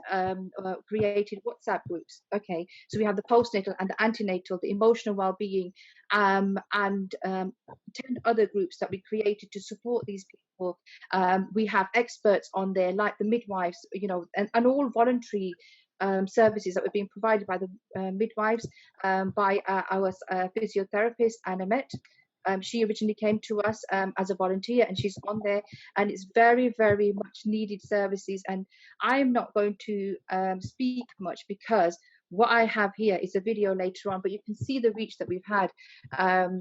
created WhatsApp groups. Okay, so we have the postnatal and the antenatal, the emotional well-being, and 10 other groups that we created to support these people. We have experts on there, like the midwives, you know, and all voluntary services that were being provided by the midwives, by our physiotherapist, Anna Met. She originally came to us as a volunteer, and she's on there, and it's very, very much needed services. And I'm not going to speak much because what I have here is a video later on, but you can see the reach that we've had.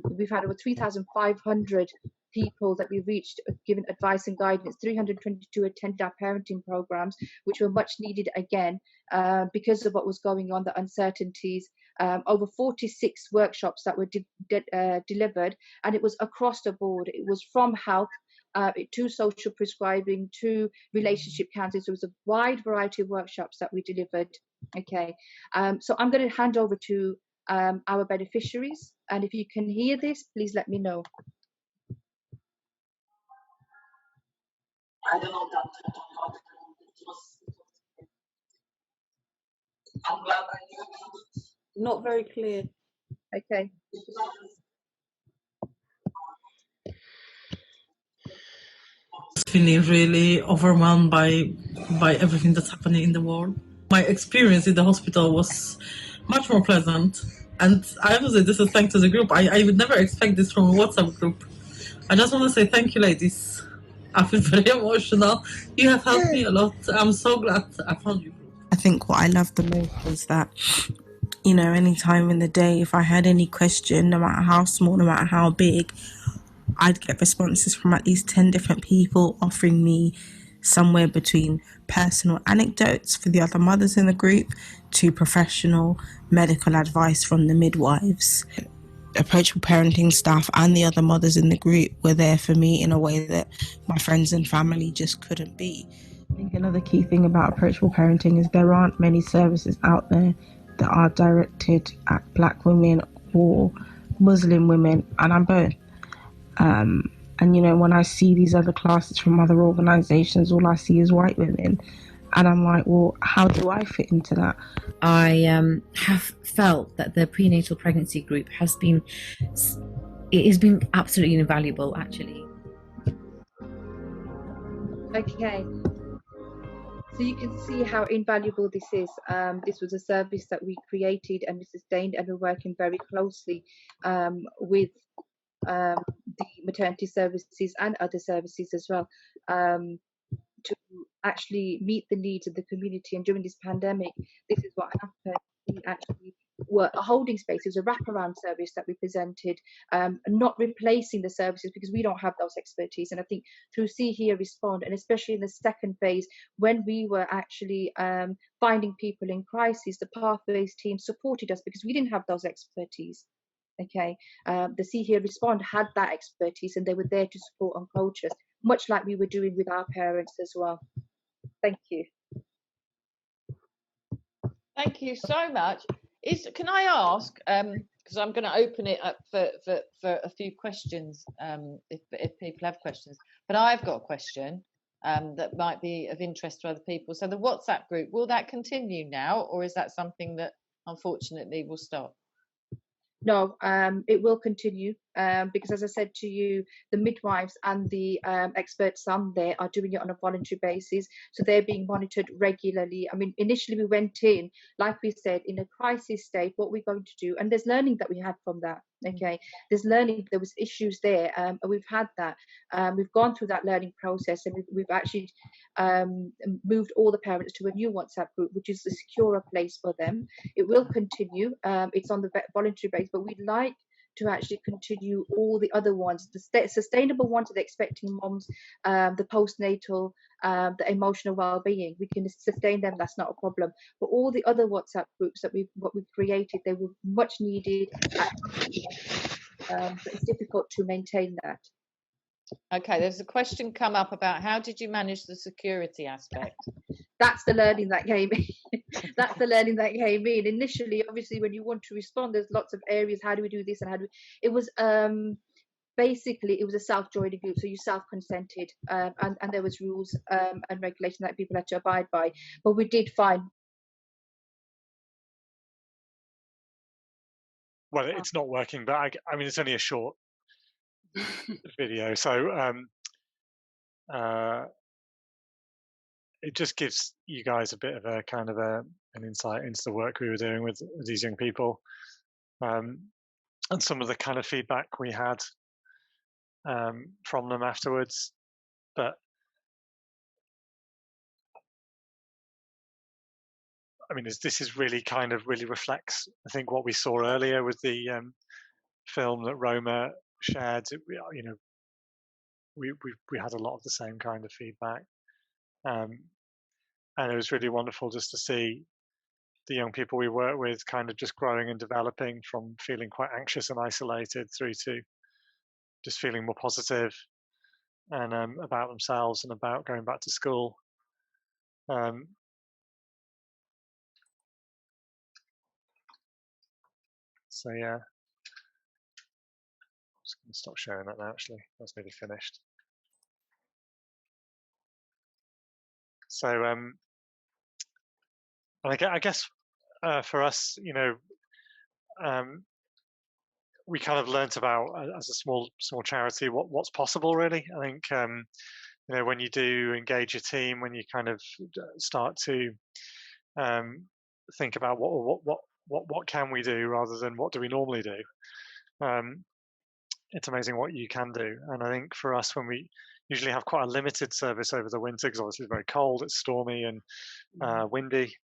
We've had over 3,500 people that we've reached, given advice and guidance. 322 attended our parenting programs, which were much needed again because of what was going on, the uncertainties. Over 46 workshops that were delivered, and it was across the board. It was from health to social prescribing to relationship counselling. So it was a wide variety of workshops that we delivered. Okay, so I'm going to hand over to our beneficiaries, and if you can hear this, please let me know. I don't know that it was. I'm glad I knew. Not very clear. Okay. Feeling really overwhelmed by everything that's happening in the world. My experience in the hospital was much more pleasant, and I have to say this is thanks to the group. I would never expect this from a WhatsApp group. I just want to say thank you, ladies. I feel very emotional. You have helped me a lot. I'm so glad I found you. I think what I loved the most was that, you know, any time in the day, if I had any question, no matter how small, no matter how big, I'd get responses from at least 10 different people offering me somewhere between personal anecdotes for the other mothers in the group to professional medical advice from the midwives. Approachable parenting staff and the other mothers in the group were there for me in a way that my friends and family just couldn't be. I think another key thing about approachable parenting is there aren't many services out there that are directed at Black women or Muslim women, and I'm both. And you know, when I see these other classes from other organisations, all I see is white women, and I'm like, well, how do I fit into that? I have felt that the prenatal pregnancy group has been absolutely invaluable, actually. Okay. So you can see how invaluable this is. This was a service that we created and we sustained, and we're working very closely with the maternity services and other services as well, to actually meet the needs of the community. And during this pandemic, this is what happened. We actually were a holding space. It was a wraparound service that we presented, not replacing the services because we don't have those expertise. And I think through See Here Respond, and especially in the second phase, when we were actually finding people in crisis, the Pathways team supported us because we didn't have those expertise. Okay, the See Here Respond had that expertise, and they were there to support and coach us, much like we were doing with our parents as well. Thank you. Thank you so much. Can I ask, because I'm going to open it up for a few questions, if people have questions, but I've got a question that might be of interest to other people. So the WhatsApp group, will that continue now, or is that something that unfortunately will stop? No, it will continue because, as I said to you, the midwives and the experts on there are doing it on a voluntary basis. So they're being monitored regularly. I mean, initially we went in, like we said, in a crisis state, what we're going to do. And there's learning that we had from that. Okay, there's learning, there was issues there. We've had that. We've gone through that learning process, and we've actually moved all the parents to a new WhatsApp group, which is a securer place for them. It will continue. It's on the voluntary basis, but we'd like to actually continue all the other ones, the sustainable ones, the expecting moms, the postnatal, the emotional well-being. We can sustain them, that's not a problem. But all the other WhatsApp groups that we've created, they were much needed, but it's difficult to maintain that. Okay, there's a question come up about how did you manage the security aspect? That's the learning that came in. That's the learning that came in. Initially, obviously, when you want to respond, there's lots of areas. How do we do this, and how do we... It was basically, it was a self-joining group, so you self-consented, and there was rules and regulation that people had to abide by. But we did find... Well, it's not working, but I mean, it's only a short video, so it just gives you guys a bit of a kind of an insight into the work we were doing with these young people, and some of the kind of feedback we had from them afterwards. But I mean, this is really kind of really reflects, I think, what we saw earlier with the film that Roma shared. You know, we had a lot of the same kind of feedback, and it was really wonderful just to see the young people we work with kind of just growing and developing from feeling quite anxious and isolated through to just feeling more positive and about themselves and about going back to school. So yeah, I'm just going to stop sharing that now. Actually, that's nearly finished. So I guess for us, we kind of learnt about as a small charity what's possible really. I think when you do engage your team, when you kind of start to think about what can we do rather than what do we normally do. It's amazing what you can do. And I think for us, when we usually have quite a limited service over the winter, because obviously it's very cold, it's stormy and windy,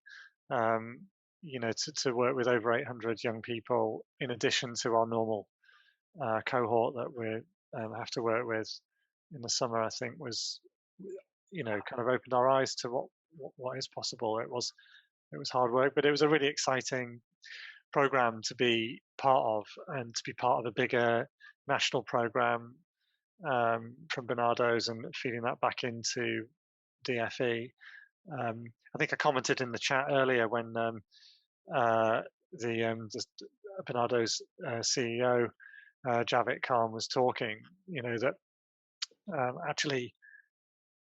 to work with over 800 young people in addition to our normal cohort that we have to work with in the summer, I think was, kind of opened our eyes to what is possible. It was hard work, but it was a really exciting program to be part of, and to be part of a bigger national program from Barnardo's and feeding that back into DFE. I think I commented in the chat earlier when the Barnardo's CEO Javit Khan was talking, that actually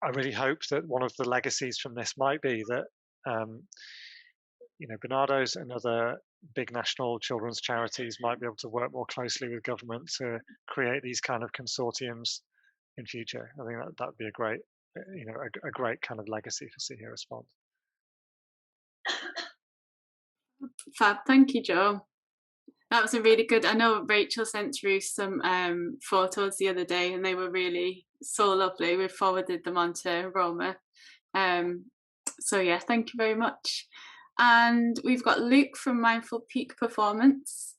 I really hope that one of the legacies from this might be that Barnardo's and other big national children's charities might be able to work more closely with government to create these kind of consortiums in future. I think that would be a great, a great kind of legacy for See Hear Respond. Fab, thank you, Joe. That was a really good. I know Rachel sent through some photos the other day, and they were really so lovely. We forwarded them on to Roma. So yeah, thank you very much. And we've got Luke from Mindful Peak Performance.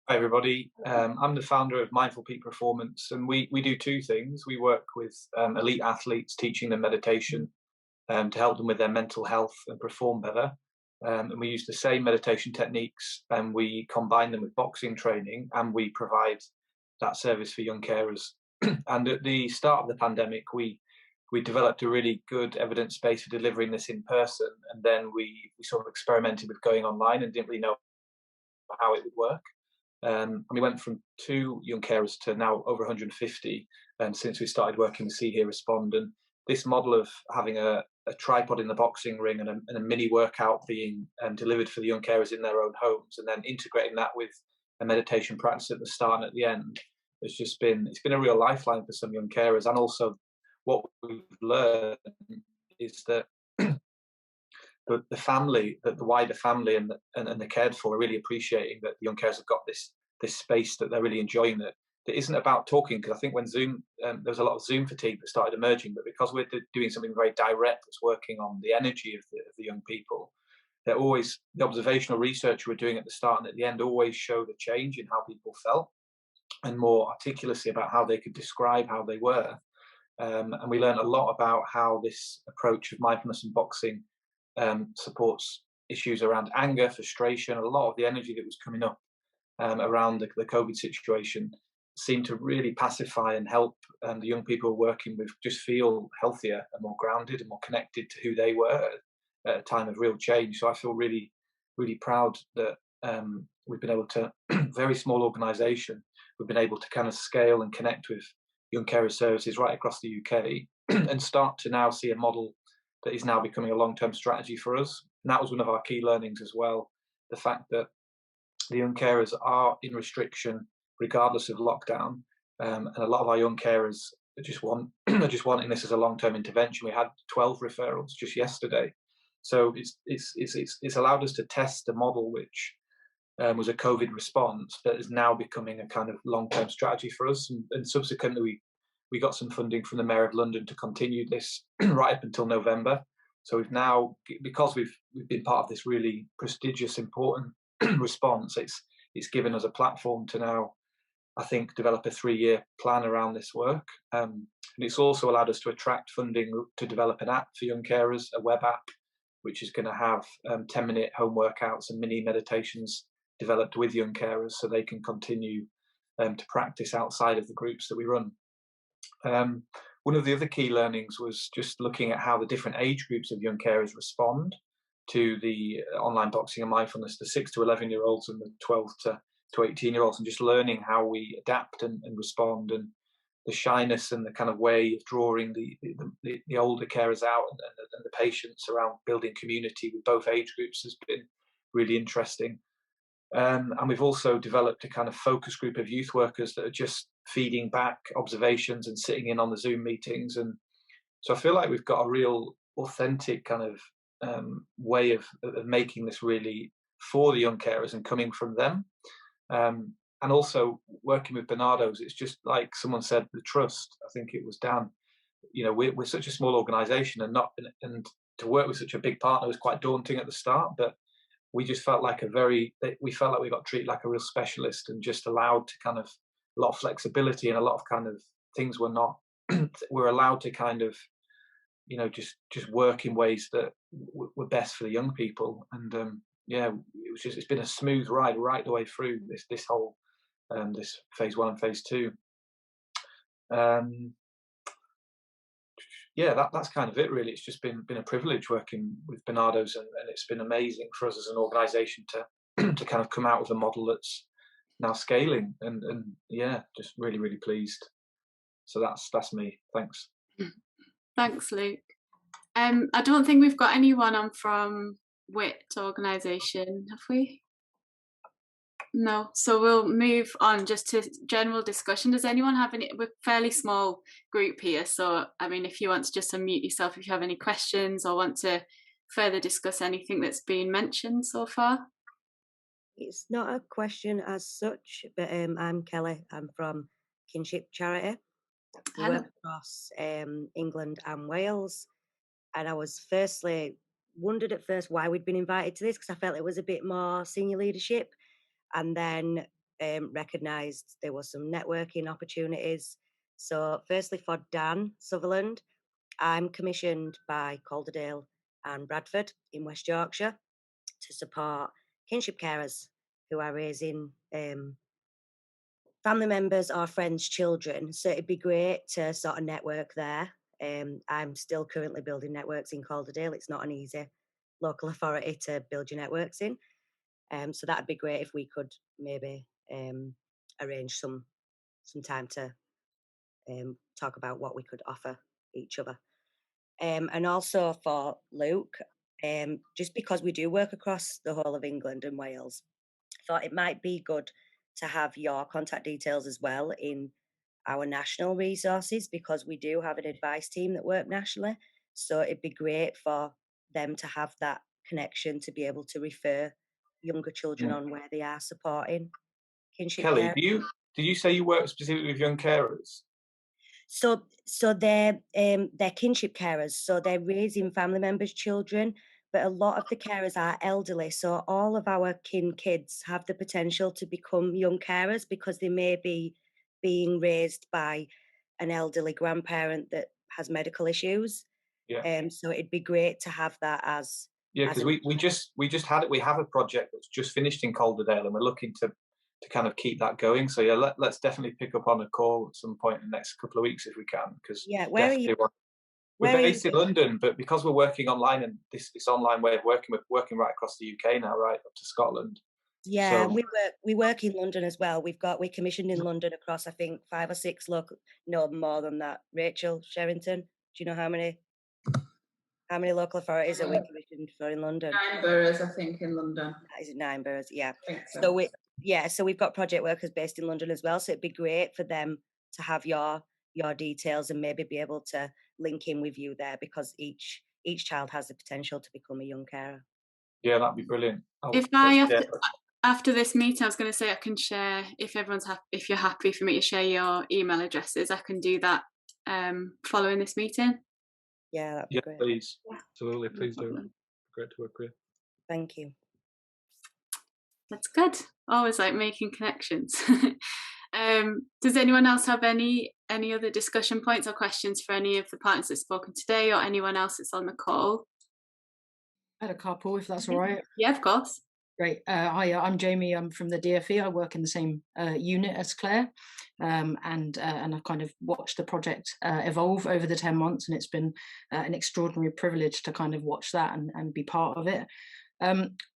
Hi everybody, I'm the founder of Mindful Peak Performance, and we do two things. We work with elite athletes, teaching them meditation to help them with their mental health and perform better. And we use the same meditation techniques, and we combine them with boxing training, and we provide that service for young carers. And at the start of the pandemic, we developed a really good evidence base for delivering this in person, and then we sort of experimented with going online and didn't really know how it would work. And we went from 2 young carers to now over 150 since we started working with See Hear Respond. And this model of having a tripod in the boxing ring and a mini workout being delivered for the young carers in their own homes, and then integrating that with a meditation practice at the start and at the end, it's been a real lifeline for some young carers. And also what we've learned is that the family, that the wider family and the cared for are really appreciating that the young carers have got this space that they're really enjoying, that isn't about talking. Because I think when Zoom, there was a lot of Zoom fatigue that started emerging, but because we're doing something very direct that's working on the energy of the young people, they're always, the observational research we're doing at the start and at the end always show the change in how people felt and more articulacy about how they could describe how they were. And we learned a lot about how this approach of mindfulness and boxing supports issues around anger, frustration. A lot of the energy that was coming up around the COVID situation seemed to really pacify and help the young people we're working with just feel healthier and more grounded and more connected to who they were at a time of real change. So I feel really, really proud that we've been able to, very small organisation, we've been able to kind of scale and connect with young carer services right across the UK and start to now see a model that is now becoming a long-term strategy for us. And that was one of our key learnings as well, the fact that the young carers are in restriction regardless of lockdown, and a lot of our young carers are just wanting this as a long-term intervention. We had 12 referrals just yesterday, so it's allowed us to test a model which was a COVID response, but is now becoming a kind of long-term strategy for us. And subsequently, we got some funding from the Mayor of London to continue this right up until November. So we've now, because we've been part of this really prestigious, important response, it's given us a platform to now, I think, develop a 3-year plan around this work. And it's also allowed us to attract funding to develop an app for young carers, a web app, which is going to have 10-minute home workouts and mini meditations developed with young carers so they can continue to practice outside of the groups that we run. One of the other key learnings was just looking at how the different age groups of young carers respond to the online boxing and mindfulness, the 6 to 11-year-olds and the 12 to 18-year-olds, and just learning how we adapt and respond. And shyness and the kind of way of drawing the older carers out and the patients around building community with both age groups has been really interesting. And we've also developed a kind of focus group of youth workers that are just feeding back observations and sitting in on the Zoom meetings. And so I feel like we've got a real authentic kind of way of making this really for the young carers and coming from them. And also working with Barnardo's, it's just like someone said, the trust. I think it was Dan. You know, we're such a small organisation, and to work with such a big partner was quite daunting at the start. But we just felt like we got treated like a real specialist, and just allowed to kind of a lot of flexibility and a lot of kind of things we're allowed to kind of, you know, just work in ways that were best for the young people. And yeah, it's been a smooth ride right the way through this whole this phase 1 and phase 2. Yeah, that's kind of it really. It's just been a privilege working with Barnardo's, and it's been amazing for us as an organisation to kind of come out with a model that's now scaling, and yeah, just really, really pleased. So that's me. Thanks. Thanks, Luke. I don't think we've got anyone on from WIT organisation, have we? No, so we'll move on just to general discussion. Does anyone have any? We're a fairly small group here, so I mean, if you want to just unmute yourself if you have any questions or want to further discuss anything that's been mentioned so far. It's not a question as such, but I'm Kelly. I'm from Kinship Charity. We work across England and Wales, and I was wondered at first why we'd been invited to this, because I felt it was a bit more senior leadership, and then recognised there were some networking opportunities. So firstly, for Dan Sutherland, I'm commissioned by Calderdale and Bradford in West Yorkshire to support kinship carers who are raising family members or friends' children. So it'd be great to sort of network there. I'm still currently building networks in Calderdale. It's not an easy local authority to build your networks in. So that'd be great if we could maybe arrange some time to talk about what we could offer each other. And also for Luke, just because we do work across the whole of England and Wales, I thought it might be good to have your contact details as well in our national resources, because we do have an advice team that work nationally. So it'd be great for them to have that connection to be able to refer younger children on where they are supporting kinship Kelly, care. did you say you work specifically with young carers? So they're kinship carers, so they're raising family members' children, but a lot of the carers are elderly. So all of our kids have the potential to become young carers because they may be being raised by an elderly grandparent that has medical issues. Yeah. So it'd be great to have that as. Yeah, because we have a project that's just finished in Calderdale, and we're looking to kind of keep that going. So yeah, let's definitely pick up on a call at some point in the next couple of weeks if we can. Because yeah, where are you? We're based in London, but because we're working online and this online way of working, we're working right across the UK now, right up to Scotland. Yeah, so, we work in London as well. We're commissioned in London across, I think, 5 or 6 local, no more than that. Rachel Sherrington, do you know how many local authorities are we commissioned for in London? 9 boroughs, I think, in London. Is it 9 boroughs? Yeah. I think so. So we've got project workers based in London as well. So it'd be great for them to have your details and maybe be able to link in with you there, because each child has the potential to become a young carer. Yeah, that'd be brilliant. After this meeting, I was going to say I can share, if everyone's happy, if you're happy for me to share your email addresses, I can do that following this meeting. Yeah, that'd be great. Please. Yeah. Absolutely, please do. Great to work with. Thank you. That's good. Always like making connections. Does anyone else have any other discussion points or questions for any of the partners that's spoken today, or anyone else that's on the call? I had a couple, if that's all right. Yeah, of course. Great. Hi, I'm Jamie. I'm from the DFE. I work in the same unit as Claire, and I've kind of watched the project evolve over the 10 months, and it's been an extraordinary privilege to kind of watch that and be part of it.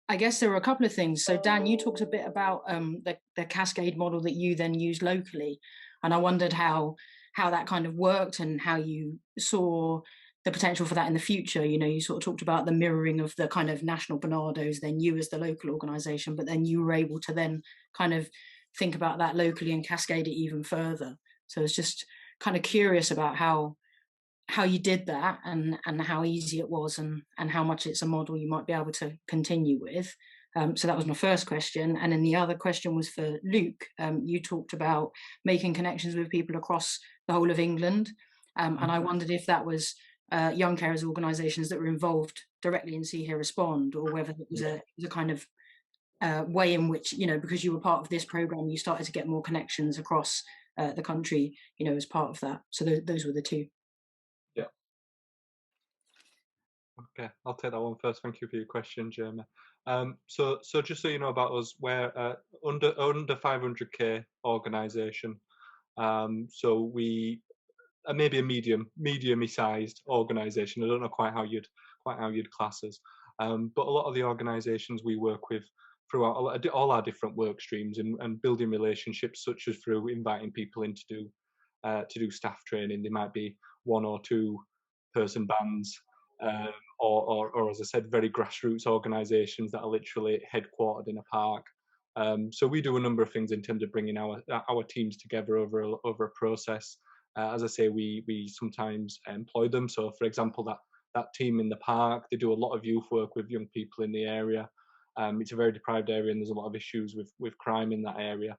I guess there are a couple of things. So Dan, you talked a bit about the cascade model that you then use locally, and I wondered how how that kind of worked and how you saw the potential for that in the future. You know, you sort of talked about the mirroring of the kind of national Barnardos, then you as the local organisation, but then you were able to then kind of think about that locally and cascade it even further. So it's just kind of curious about how you did that and how easy it was and how much it's a model you might be able to continue with. So that was my first question. And then the other question was for Luke. You talked about making connections with people across the whole of England. And I wondered if that was young carers organisations that were involved directly in See Here Respond, or whether it was a kind of way in which, you know, because you were part of this programme, you started to get more connections across the country, you know, as part of that. So those were the two. Yeah. Okay, I'll take that one first. Thank you for your question, Jeremy. So just so you know about us, we're under 500k organisation. So we are maybe a medium-y sized organisation. I don't know quite how you'd class us. But a lot of the organisations we work with throughout all our different work streams and building relationships, such as through inviting people in to do staff training. They might be 1 or 2 person bands, or as I said, very grassroots organisations that are literally headquartered in a park. So we do a number of things in terms of bringing our teams together over a process. As I say, we sometimes employ them. So, for example, that team in the park, they do a lot of youth work with young people in the area. It's a very deprived area, and there's a lot of issues with crime in that area.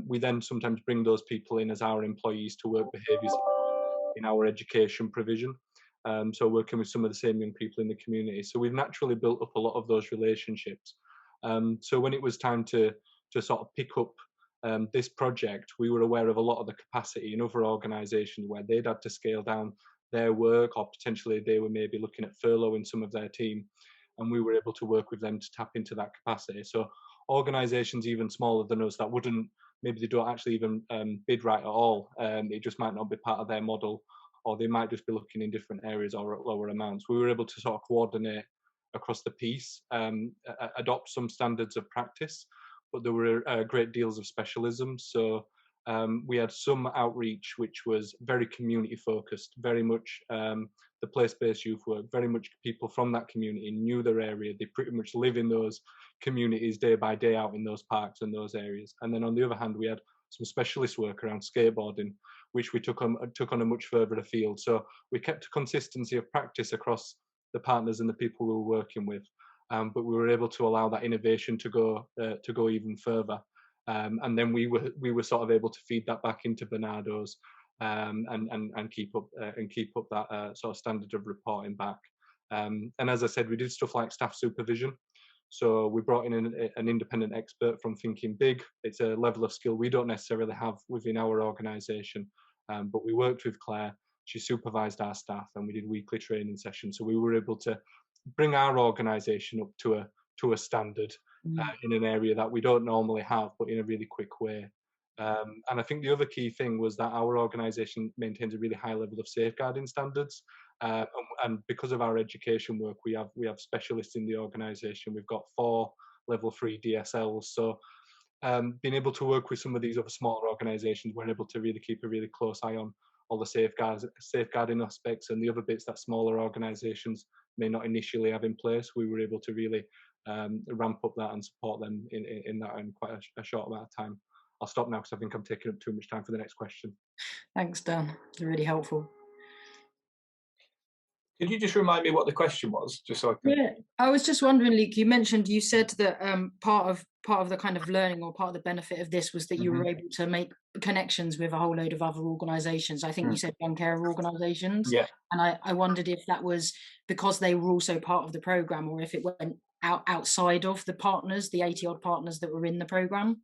We then sometimes bring those people in as our employees to work behaviours in our education provision. So working with some of the same young people in the community. So we've naturally built up a lot of those relationships. So when it was time to sort of pick up this project, we were aware of a lot of the capacity in other organisations where they'd had to scale down their work, or potentially they were maybe looking at furloughing some of their team, and we were able to work with them to tap into that capacity. So organisations even smaller than us that wouldn't, maybe they don't actually even bid right at all, it just might not be part of their model, or they might just be looking in different areas or at lower amounts. We were able to sort of coordinate across the piece, adopt some standards of practice, but there were great deals of specialism. So we had some outreach which was very community focused, very much the place-based youth work, very much people from that community knew their area. They pretty much live in those communities day by day out in those parks and those areas. And then on the other hand, we had some specialist work around skateboarding, which we took on a much further afield. So we kept a consistency of practice across the partners and the people we were working with, but we were able to allow that innovation to go even further. And then we were sort of able to feed that back into Barnardo's and keep up that sort of standard of reporting back. And as I said, we did stuff like staff supervision. So we brought in an independent expert from Thinking Big. It's a level of skill we don't necessarily have within our organisation, but we worked with Claire. She supervised our staff, and we did weekly training sessions. So we were able to bring our organisation up to a standard in an area that we don't normally have, but in a really quick way. And I think the other key thing was that our organisation maintains a really high level of safeguarding standards. And because of our education work, we have specialists in the organisation. We've got 4 level 3 DSLs. So being able to work with some of these other smaller organisations, we're able to really keep a really close eye on all the safeguarding aspects and the other bits that smaller organisations may not initially have in place. We were able to really ramp up that and support them in that in quite a short amount of time. I'll stop now because I think I'm taking up too much time for the next question. Thanks, Dan. It's really helpful. Could you just remind me what the question was, just so I can... Yeah, I was just wondering, Luke, you said that part of the kind of learning or part of the benefit of this was that you were able to make connections with a whole load of other organisations. I think you said young carer organisations. Yeah. And I wondered if that was because they were also part of the programme, or if it went outside of the partners, the 80-odd partners that were in the programme.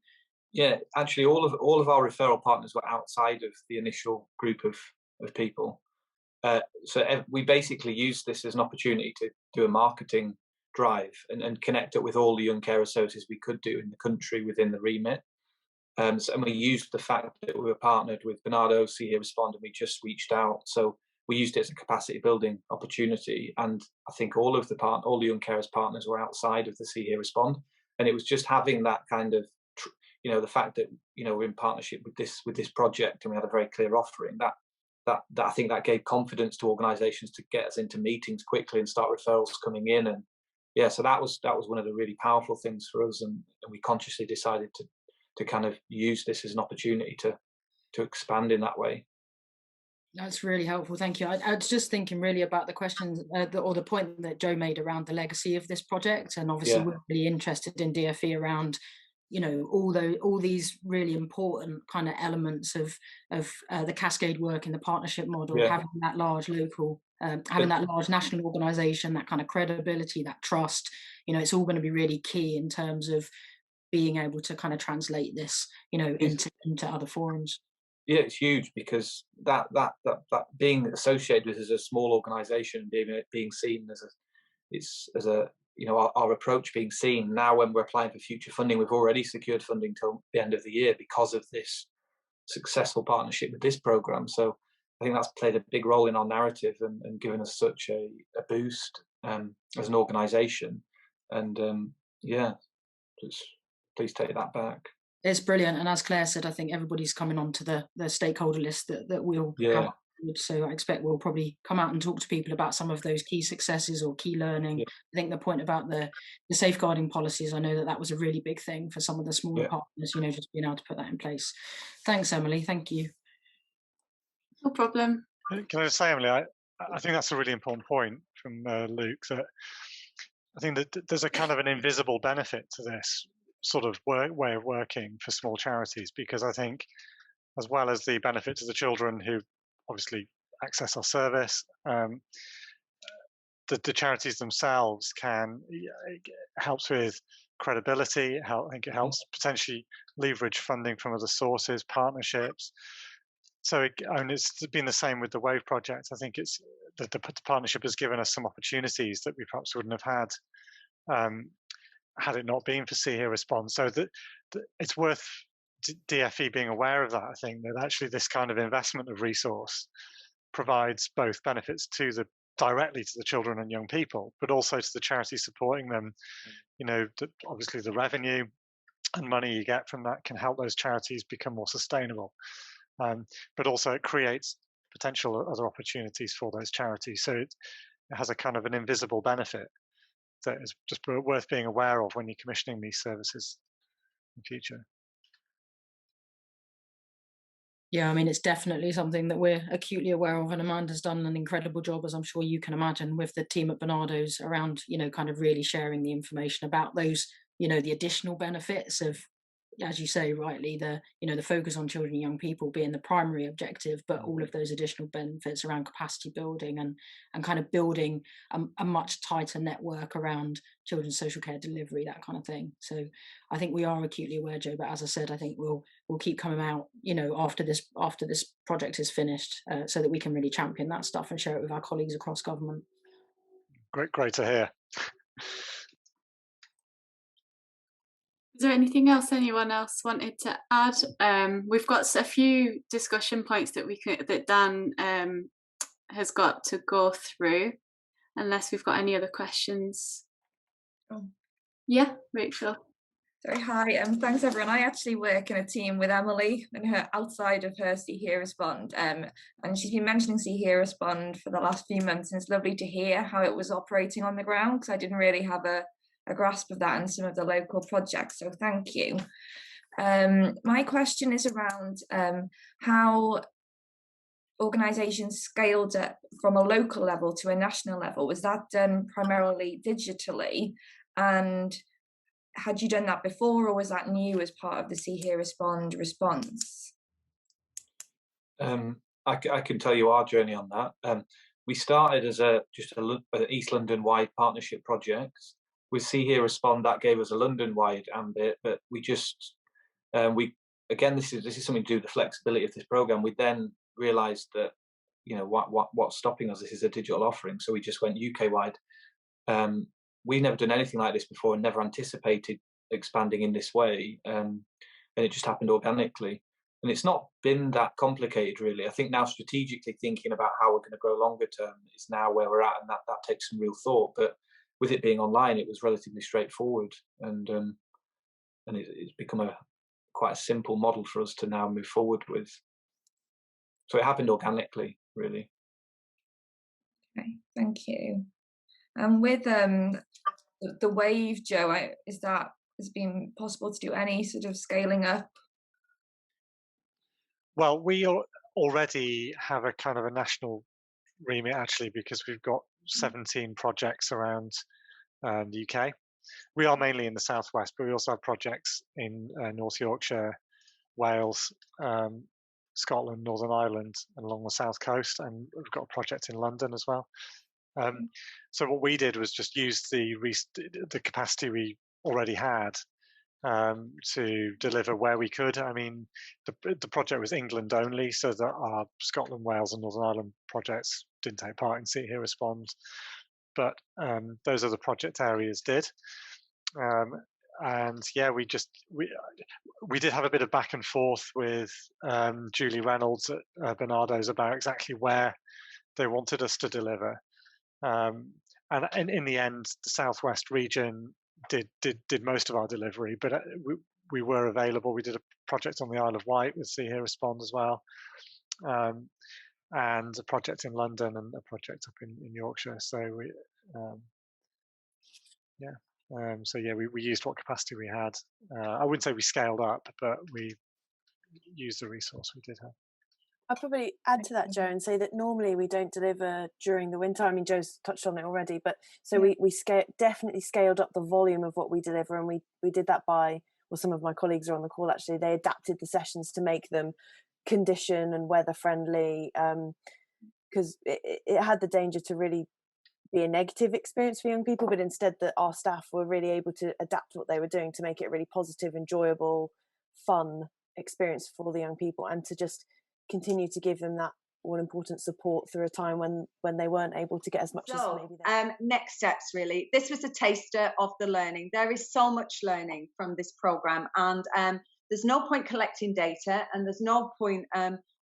Yeah, actually, all of our referral partners were outside of the initial group of people. So we basically used this as an opportunity to do a marketing drive and connect up with all the young care associates we could do in the country within the remit. And we used the fact that we were partnered with Barnardo, See Here Respond, and we just reached out. So we used it as a capacity building opportunity. And I think all the young carers partners were outside of the See Here Respond. And it was just having that kind of you know, the fact that, you know, we're in partnership with this project and we had a very clear offering, that I think that gave confidence to organisations to get us into meetings quickly and start referrals coming in. And yeah, so that was one of the really powerful things for us, and we consciously decided to kind of use this as an opportunity to expand in that way. That's really helpful. Thank you. I was just thinking really about the questions or the point that Joe made around the legacy of this project. And obviously we're really interested in DFE around, you know, all these really important kind of elements of the cascade work in the partnership model, having that large local, having that large national organisation, that kind of credibility, that trust, you know, it's all going to be really key in terms of being able to kind of translate this, you know, into other forums. Yeah, it's huge, because that being associated with as a small organisation, being seen as a you know, our approach being seen now when we're applying for future funding, we've already secured funding till the end of the year because of this successful partnership with this programme. So I think that's played a big role in our narrative and given us such a boost as an organisation. And yeah, just please take that back. It's brilliant, and as Claire said, I think everybody's coming onto the stakeholder list that we'll have. So I expect we'll probably come out and talk to people about some of those key successes or key learning. I think the point about the safeguarding policies, I know that was a really big thing for some of the smaller partners, you know, just being able to put that in place. Thanks, Emily. Thank you. No problem. Can I just say, Emily, I think that's a really important point from Luke, that I think that there's a kind of an invisible benefit to this sort of way of working for small charities, because I think, as well as the benefit to the children who obviously access our service, the charities themselves helps with credibility. I think it helps potentially leverage funding from other sources, partnerships. So it's been the same with the WAVE project. I think it's the partnership has given us some opportunities that we perhaps wouldn't have had it not been for See Here Respond. So that it's worth DFE being aware of that. I think that actually this kind of investment of resource provides both benefits directly to the children and young people, but also to the charities supporting them. You know, obviously the revenue and money you get from that can help those charities become more sustainable. But also it creates potential other opportunities for those charities. So it has a kind of an invisible benefit that is just worth being aware of when you're commissioning these services in future. Yeah, I mean, it's definitely something that we're acutely aware of, and Amanda's done an incredible job, as I'm sure you can imagine, with the team at Barnardo's around, you know, kind of really sharing the information about those, you know, the additional benefits of, as you say rightly, the focus on children and young people being the primary objective, but all of those additional benefits around capacity building and kind of building a much tighter network around children's social care delivery, that kind of thing. So I think we are acutely aware, Joe, but as I said, I think we'll keep coming out, you know, after this project is finished, so that we can really champion that stuff and share it with our colleagues across government. Great to hear. Is there anything else anyone else wanted to add? We've got a few discussion points that Dan has got to go through, unless we've got any other questions. Yeah, Rachel. Sorry, hi, thanks everyone. I actually work in a team with Emily and her outside of her See Here Respond, and she's been mentioning See Here Respond for the last few months, and it's lovely to hear how it was operating on the ground, because I didn't really have a grasp of that in some of the local projects, so thank you. My question is around how organisations scaled up from a local level to a national level. Was that done primarily digitally, and had you done that before, or was that new as part of the See Here Respond response? I can tell you our journey on that. We started as just an East London-wide partnership project. With See Here Respond, that gave us a London-wide ambit, but we just this is something to do with the flexibility of this program. We then realised that, you know, what's stopping us? This is a digital offering, so we just went UK-wide. We've never done anything like this before and never anticipated expanding in this way, and it just happened organically. And it's not been that complicated, really. I think now strategically thinking about how we're going to grow longer term is now where we're at, and that takes some real thought. But with it being online, it was relatively straightforward, and it's become quite a simple model for us to now move forward with. So it happened organically, really. Okay, thank you. And with the wave, Joe, has been possible to do any sort of scaling up? Well, we already have a kind of a national remit, actually, because we've got 17 projects around the UK. We are mainly in the southwest, but we also have projects in North Yorkshire, Wales, Scotland, Northern Ireland, and along the south coast, and we've got a project in London as well. So what we did was just use the capacity we already had to deliver where we could. I mean, the project was England only, so that our Scotland, Wales, and Northern Ireland projects didn't take part in See Hear Respond, but those other project areas did. And yeah, we did have a bit of back and forth with Julie Reynolds at Barnardo's about exactly where they wanted us to deliver. And in the end, the Southwest region did most of our delivery, but we were available. We did a project on the Isle of Wight with See Hear Respond as well, and a project in London and a project up in Yorkshire. So we, we used what capacity we had. I wouldn't say we scaled up, but we used the resource we did have. I'll probably add to that, Joe, and say that normally we don't deliver during the winter. I mean, Joe's touched on it already, but so we definitely scaled up the volume of what we deliver, and we did that by, well, some of my colleagues are on the call actually, they adapted the sessions to make them condition and weather friendly, because it had the danger to really be a negative experience for young people, but instead that our staff were really able to adapt what they were doing to make it a really positive, enjoyable, fun experience for the young people, and to just continue to give them that all-important support through a time when they weren't able to get as much as maybe they next steps, really. This was a taster of the learning. There is so much learning from this programme, and there's no point collecting data, and there's no point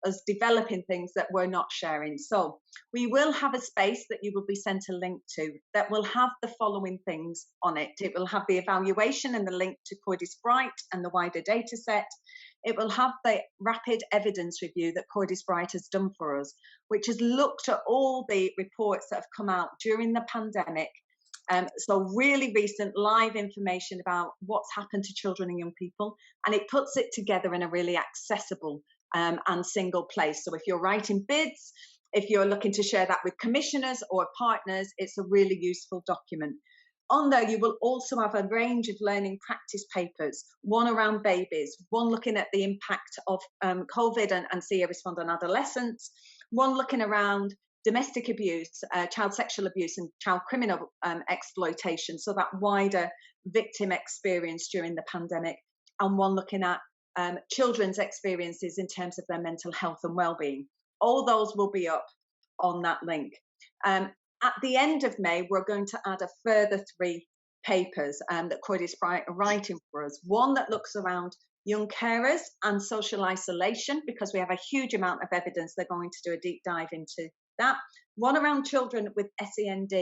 us developing things that we're not sharing. So we will have a space that you will be sent a link to that will have the following things on it. It will have the evaluation and the link to Cordis Bright and the wider data set. It will have the rapid evidence review that Cordis Bright has done for us, which has looked at all the reports that have come out during the pandemic. So really recent live information about what's happened to children and young people, and it puts it together in a really accessible and single place. So if you're writing bids, if you're looking to share that with commissioners or partners, it's a really useful document. On there, you will also have a range of learning practice papers, one around babies, one looking at the impact of COVID and See Hear Respond on adolescents, one looking around domestic abuse, child sexual abuse and child criminal exploitation, so that wider victim experience during the pandemic, and one looking at children's experiences in terms of their mental health and well-being. All those will be up on that link. At the end of May, we're going to add a further 3 papers that Cordis Bright are writing for us. One that looks around young carers and social isolation, because we have a huge amount of evidence. They're going to do a deep dive into that. One around children with SEND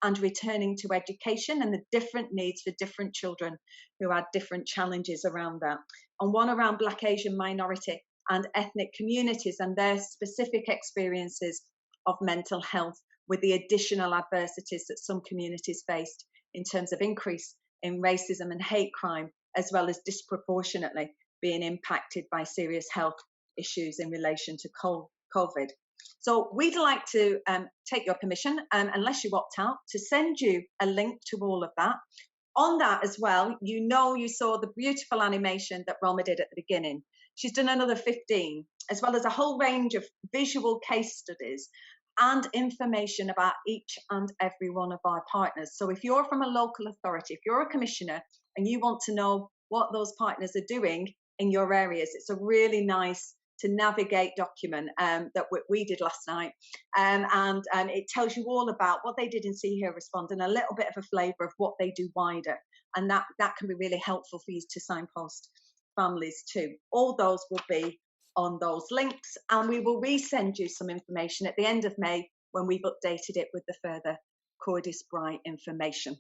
and returning to education and the different needs for different children who had different challenges around that. And one around Black, Asian, minority and ethnic communities and their specific experiences of mental health, with the additional adversities that some communities faced in terms of increase in racism and hate crime, as well as disproportionately being impacted by serious health issues in relation to COVID. So we'd like to take your permission, unless you opt out, to send you a link to all of that. On that as well, you saw the beautiful animation that Roma did at the beginning. She's done another 15, as well as a whole range of visual case studies and information about each and every one of our partners. So if you're from a local authority, if you're a commissioner and you want to know what those partners are doing in your areas, it's a really nice to navigate document that we did last night. And it tells you all about what they did in See Hear Respond and a little bit of a flavour of what they do wider. And that can be really helpful for you to signpost families too. All those will be on those links, and we will resend you some information at the end of May when we've updated it with the further Cordis Bright information.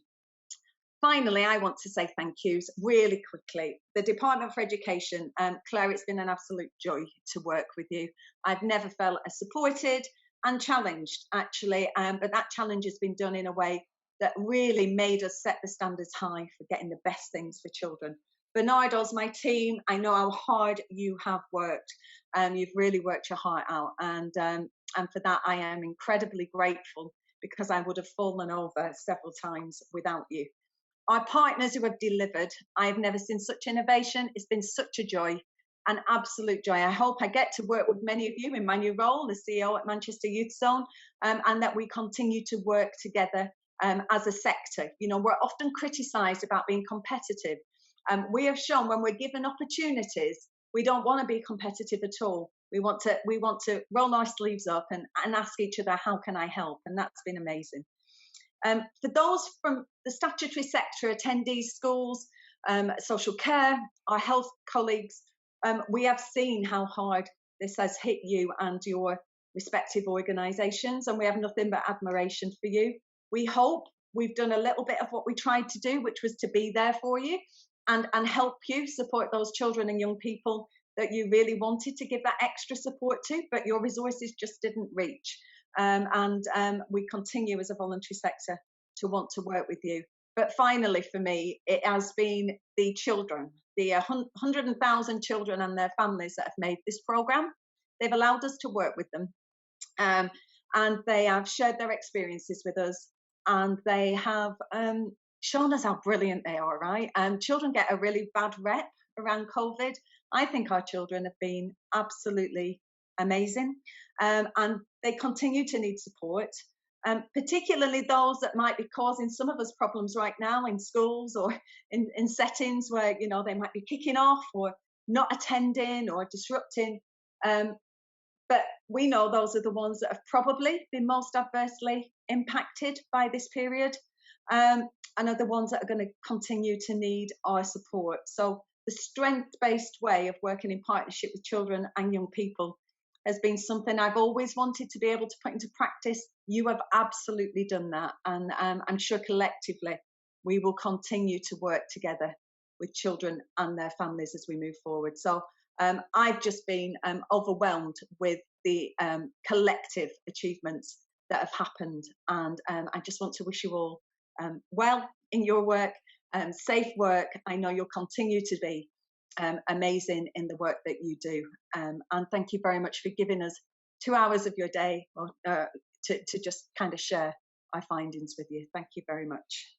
Finally, I want to say thank yous really quickly. The Department for Education, Claire, it's been an absolute joy to work with you. I've never felt as supported and challenged, actually, but that challenge has been done in a way that really made us set the standards high for getting the best things for children. Barnardo's my team. I know how hard you have worked. You've really worked your heart out, and for that I am incredibly grateful, because I would have fallen over several times without you. Our partners who have delivered, I've never seen such innovation. It's been such a joy, an absolute joy. I hope I get to work with many of you in my new role as CEO at Manchester Youth Zone, and that we continue to work together as a sector. You know, we're often criticised about being competitive. We have shown when we're given opportunities, we don't want to be competitive at all. We want to roll our sleeves up and ask each other, how can I help? And that's been amazing. For those from the statutory sector, attendees, schools, social care, our health colleagues, we have seen how hard this has hit you and your respective organisations, and we have nothing but admiration for you. We hope we've done a little bit of what we tried to do, which was to be there for you and help you support those children and young people that you really wanted to give that extra support to, but your resources just didn't reach. We continue as a voluntary sector to want to work with you. But finally, for me, it has been the children, the 100,000 children and their families that have made this programme. They've allowed us to work with them, and they have shared their experiences with us, and they have shown us how brilliant they are, right? Children get a really bad rep around COVID. I think our children have been absolutely amazing, and they continue to need support, particularly those that might be causing some of us problems right now in schools or in settings where, you know, they might be kicking off or not attending or disrupting. But we know those are the ones that have probably been most adversely impacted by this period, and are the ones that are going to continue to need our support. So the strength-based way of working in partnership with children and young people has been something I've always wanted to be able to put into practice. You have absolutely done that, and I'm sure collectively we will continue to work together with children and their families as we move forward. So I've just been overwhelmed with the collective achievements that have happened, and I just want to wish you all well in your work, safe work. I know you'll continue to be amazing in the work that you do, and thank you very much for giving us 2 hours of your day to just kind of share our findings with you. Thank you very much.